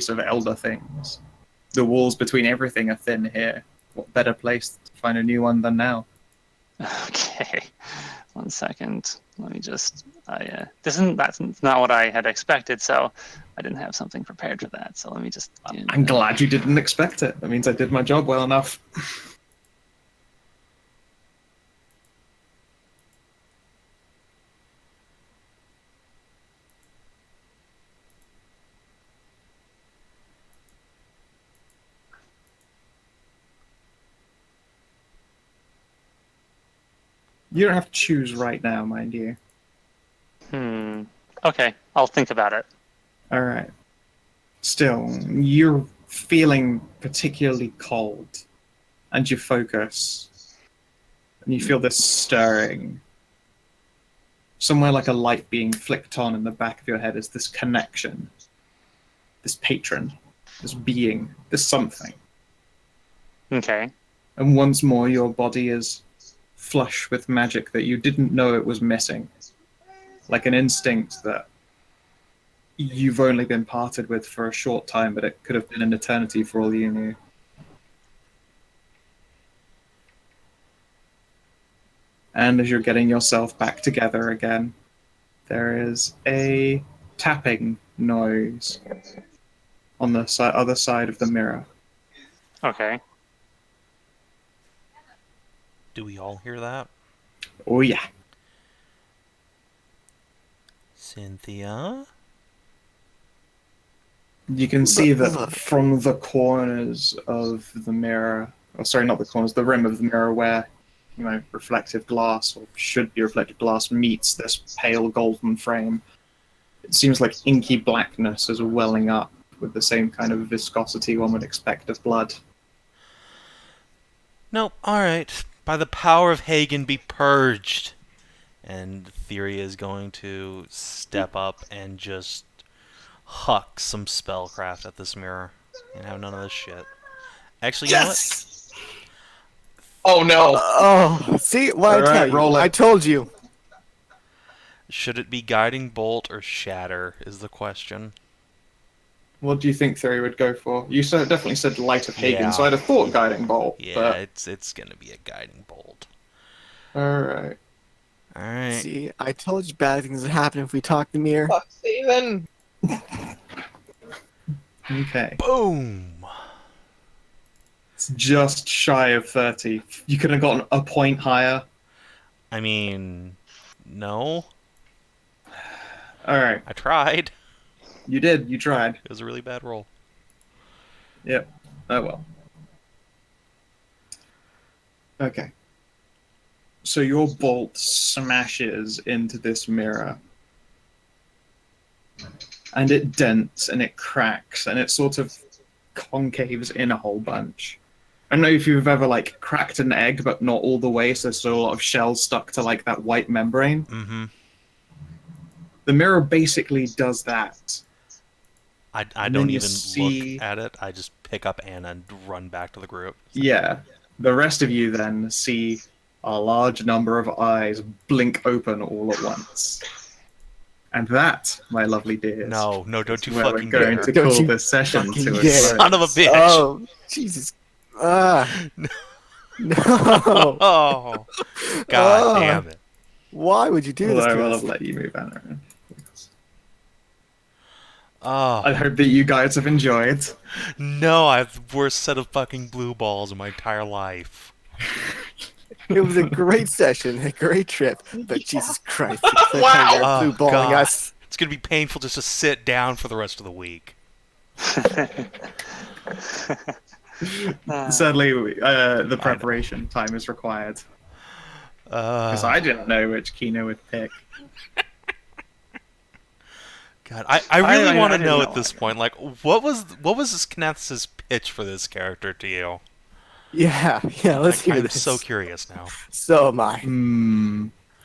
Speaker 1: of elder things. The walls between everything are thin here. What better place to find a new one than now?
Speaker 5: Okay, 1 second. Let me just. That's not what I had expected, so I didn't have something prepared for that. So let me just.
Speaker 1: I'm glad you didn't expect it. That means I did my job well enough. You don't have to choose right now, mind you.
Speaker 5: Okay, I'll think about it.
Speaker 1: All right. Still, you're feeling particularly cold, and you focus, and you feel this stirring. Somewhere like a light being flicked on in the back of your head is this connection, this patron, this being, this something.
Speaker 5: Okay.
Speaker 1: And once more, your body is flush with magic that you didn't know it was missing. Like an instinct that you've only been parted with for a short time, but it could have been an eternity for all you knew. And as you're getting yourself back together again, there is a tapping noise on the other side of the mirror.
Speaker 5: Okay.
Speaker 6: Do we all hear that?
Speaker 1: Oh yeah.
Speaker 6: Cynthia?
Speaker 1: You can see that from the corners of the mirror, or sorry, not the corners, the rim of the mirror where, reflective glass, or should be reflective glass, meets this pale golden frame. It seems like inky blackness is welling up with the same kind of viscosity one would expect of blood.
Speaker 6: Nope, alright. By the power of Hagen, be purged. And Thyri is going to step up and just huck some spellcraft at this mirror. And have none of this shit. Actually, you know what?
Speaker 2: Oh no!
Speaker 3: Oh, see what
Speaker 1: All
Speaker 3: I tell
Speaker 1: right,
Speaker 3: you?
Speaker 1: roll it.
Speaker 3: I told you.
Speaker 6: Should it be Guiding Bolt or Shatter is the question.
Speaker 1: What do you think Thyri would go for? You definitely said Light of Hagen,
Speaker 6: Yeah.
Speaker 1: so I'd have thought Guiding Bolt.
Speaker 6: Yeah,
Speaker 1: But...
Speaker 6: it's gonna be a Guiding Bolt.
Speaker 1: Alright.
Speaker 6: Alright.
Speaker 3: See, I told you bad things would happen if we talked to Mir.
Speaker 2: Fuck, Savin!
Speaker 1: Okay.
Speaker 6: Boom!
Speaker 1: It's just shy of 30. You could have gotten a point higher.
Speaker 6: I mean, no.
Speaker 1: Alright.
Speaker 6: I tried.
Speaker 1: You did. You tried.
Speaker 6: It was a really bad roll.
Speaker 1: Yep. Oh well. Okay. So your bolt smashes into this mirror. And it dents and it cracks and it sort of concaves in a whole bunch. I don't know if you've ever cracked an egg, but not all the way, so there's still a lot of shells stuck to that white membrane.
Speaker 6: Mm-hmm.
Speaker 1: The mirror basically does that.
Speaker 6: I
Speaker 1: And
Speaker 6: don't
Speaker 1: then you
Speaker 6: even
Speaker 1: see-
Speaker 6: look at it. I just pick up Anna and run back to the group.
Speaker 1: Yeah. The rest of you then see a large number of eyes blink open all at once. And that, my lovely dears,
Speaker 6: No, don't you
Speaker 1: where we're
Speaker 6: fucking
Speaker 1: going
Speaker 6: dare.
Speaker 1: to
Speaker 3: Don't
Speaker 1: call
Speaker 3: you
Speaker 1: this session
Speaker 3: fucking
Speaker 1: to a
Speaker 3: dare.
Speaker 1: close.
Speaker 6: Son of a bitch!
Speaker 3: Oh, Jesus. No.
Speaker 6: Oh, God
Speaker 3: Ah.
Speaker 6: damn it.
Speaker 3: Why would you do
Speaker 1: Well,
Speaker 3: this
Speaker 1: I
Speaker 3: to
Speaker 1: will
Speaker 3: us?
Speaker 1: have let you move Anna around.
Speaker 6: Oh,
Speaker 1: I hope that you guys have enjoyed.
Speaker 6: no, I have the worst set of fucking blue balls in my entire life.
Speaker 3: It was a great session, a great trip, but Jesus Christ, the cliffhanger
Speaker 4: Wow.
Speaker 3: blue
Speaker 4: Oh,
Speaker 3: balling
Speaker 4: God.
Speaker 3: us.
Speaker 4: It's gonna be painful just to sit down for the rest of the week.
Speaker 1: Sadly, the preparation time is required. Because I didn't know which Kina would pick.
Speaker 4: God, I really want to
Speaker 3: didn't
Speaker 4: know
Speaker 3: know
Speaker 4: at this
Speaker 3: either.
Speaker 4: point, like, what was this Kinathis' pitch for this character to you?
Speaker 3: Yeah, let's hear
Speaker 4: I'm
Speaker 3: this.
Speaker 4: so curious now.
Speaker 3: So am I.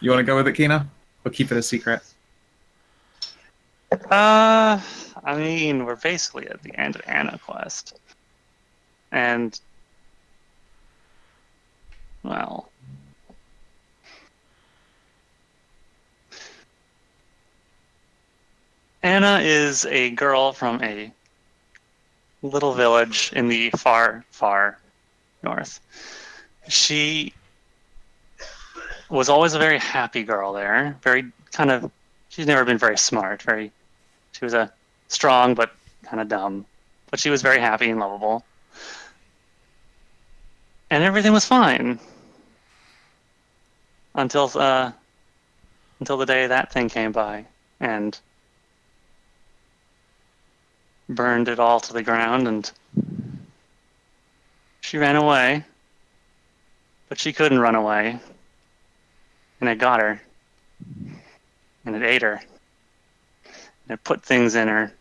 Speaker 1: You want to go with it, Kina? Or keep it a secret?
Speaker 5: I mean, we're basically at the end of Anna Quest. And, well, Anna is a girl from a little village in the far, far north. She was always a very happy girl there. She's never been very smart. She was a strong but kind of dumb. But she was very happy and lovable. And everything was fine. Until the day that thing came by and burned it all to the ground, and she ran away. But she couldn't run away. And it got her. And it ate her. And it put things in her. And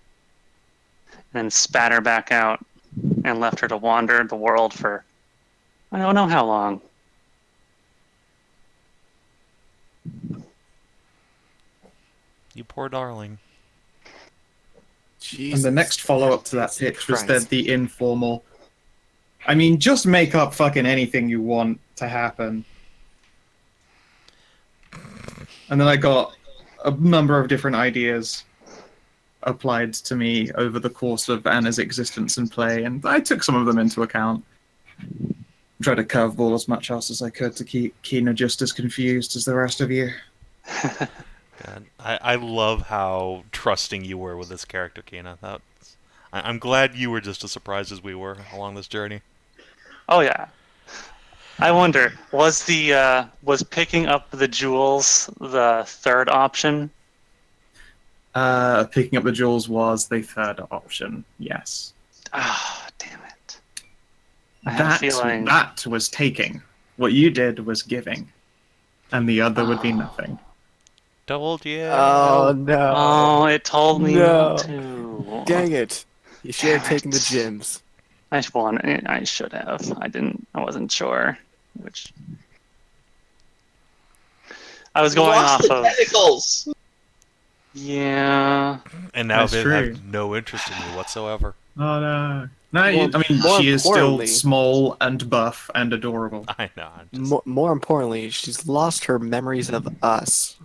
Speaker 5: then spat her back out and left her to wander the world for I don't know how long.
Speaker 4: You poor darling.
Speaker 1: And the next follow-up to that pitch was
Speaker 3: Christ.
Speaker 1: the informal... I mean, just make up fucking anything you want to happen. And then I got a number of different ideas applied to me over the course of Anna's existence and play, and I took some of them into account. Tried to curveball as much else as I could to keep Kina just as confused as the rest of you.
Speaker 4: God, I love how trusting you were with this character, Kina. I'm glad you were just as surprised as we were along this journey.
Speaker 5: Oh yeah. I wonder, was picking up the jewels the third option?
Speaker 1: Picking up the jewels was the third option, yes.
Speaker 5: Ah, damn it. I had a feeling.
Speaker 1: That was taking. What you did was giving. And the other would be nothing.
Speaker 4: Told you.
Speaker 3: Oh no.
Speaker 5: Oh, it told me
Speaker 3: No.
Speaker 5: not to.
Speaker 3: Dang it. You should have
Speaker 5: Damn
Speaker 3: taken the
Speaker 5: it.
Speaker 3: gems.
Speaker 5: I should have. I wasn't sure which. I was going
Speaker 2: Lost
Speaker 5: off
Speaker 2: the
Speaker 5: of.
Speaker 2: tentacles.
Speaker 5: Yeah.
Speaker 4: And now
Speaker 1: That's
Speaker 4: they
Speaker 1: true.
Speaker 4: have no interest in you whatsoever.
Speaker 1: Oh no. No,
Speaker 3: More
Speaker 1: she is still
Speaker 3: importantly-
Speaker 1: small and buff and adorable.
Speaker 4: I know. I'm just...
Speaker 3: More importantly, she's lost her memories of us.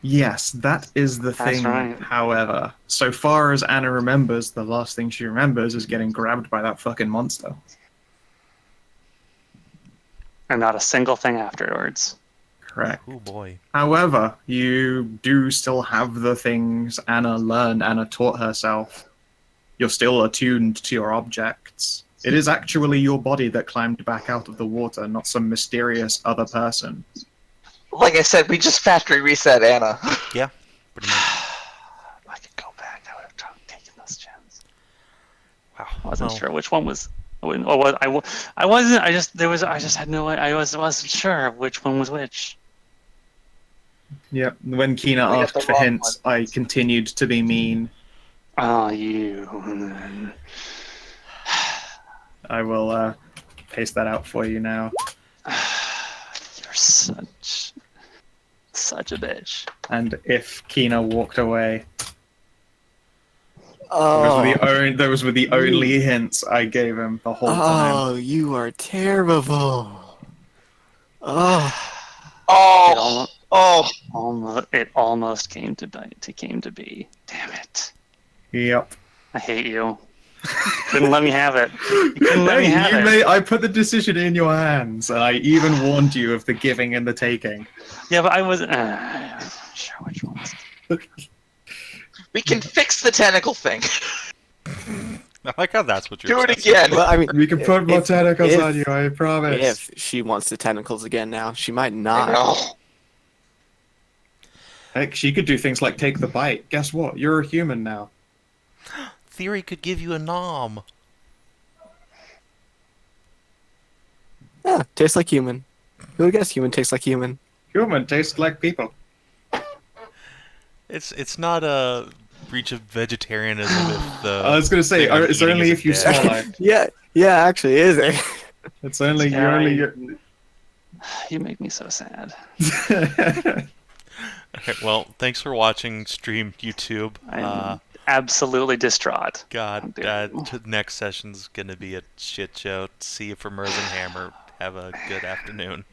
Speaker 1: Yes, that is the
Speaker 5: That's
Speaker 1: thing,
Speaker 5: right.
Speaker 1: however. So far as Anna remembers, the last thing she remembers is getting grabbed by that fucking monster.
Speaker 5: And not a single thing afterwards.
Speaker 1: Correct.
Speaker 4: Oh boy.
Speaker 1: However, you do still have the things Anna learned, Anna taught herself. You're still attuned to your objects. It is actually your body that climbed back out of the water, not some mysterious other person.
Speaker 2: Like I said, we just factory reset Anna.
Speaker 4: Yeah, pretty much.
Speaker 5: If I could go back, I would have taken those gems.
Speaker 4: Wow.
Speaker 5: I wasn't
Speaker 4: Well,
Speaker 5: sure which one was. I wasn't. I just had no. I wasn't sure which one was which.
Speaker 1: Yep. When Kina
Speaker 2: We got
Speaker 1: asked
Speaker 2: the
Speaker 1: for
Speaker 2: wrong
Speaker 1: hints, I continued to be mean.
Speaker 5: Oh, you.
Speaker 1: I will paste that out for you now.
Speaker 5: You're such a bitch.
Speaker 1: And if Kina walked away,
Speaker 3: Oh,
Speaker 1: those were the only hints I gave him the whole time.
Speaker 3: oh, you are terrible. Oh,
Speaker 5: It almost came to be. Damn it!
Speaker 1: Yep.
Speaker 5: I hate you. Couldn't let me have it. You couldn't let me have it.
Speaker 1: I put the decision in your hands, and I even warned you of the giving and the taking.
Speaker 5: Yeah, but I wasn't sure which one was.
Speaker 2: We can fix the tentacle thing.
Speaker 4: I like how that's what you're
Speaker 2: Do it
Speaker 4: obsessed with.
Speaker 2: again.
Speaker 3: Well, I mean,
Speaker 1: We can put more
Speaker 3: if-
Speaker 1: tentacles
Speaker 3: if-
Speaker 1: on you, I promise.
Speaker 3: if she wants the tentacles again now, she might
Speaker 2: I
Speaker 3: not.
Speaker 2: know.
Speaker 1: Heck, she could do things like take the bite. Guess what? You're a human now.
Speaker 6: Thyri could give you a nom.
Speaker 3: Yeah, tastes like human. Who would guess human tastes like human?
Speaker 1: Human tastes like people.
Speaker 4: It's not a breach of vegetarianism if the.
Speaker 1: I was going to say,
Speaker 4: thing I'm
Speaker 1: it's
Speaker 4: eating
Speaker 1: only
Speaker 4: is
Speaker 1: if you
Speaker 4: dead.
Speaker 1: swallow.
Speaker 3: Yeah, actually, is it?
Speaker 1: It's only you
Speaker 5: Yeah,
Speaker 1: only.
Speaker 5: You make me so sad.
Speaker 4: Okay, well, thanks for watching stream YouTube.
Speaker 5: I'm absolutely distraught.
Speaker 4: God, the next session's gonna be a shit show. See you for Merz and Hammer. Have a good afternoon.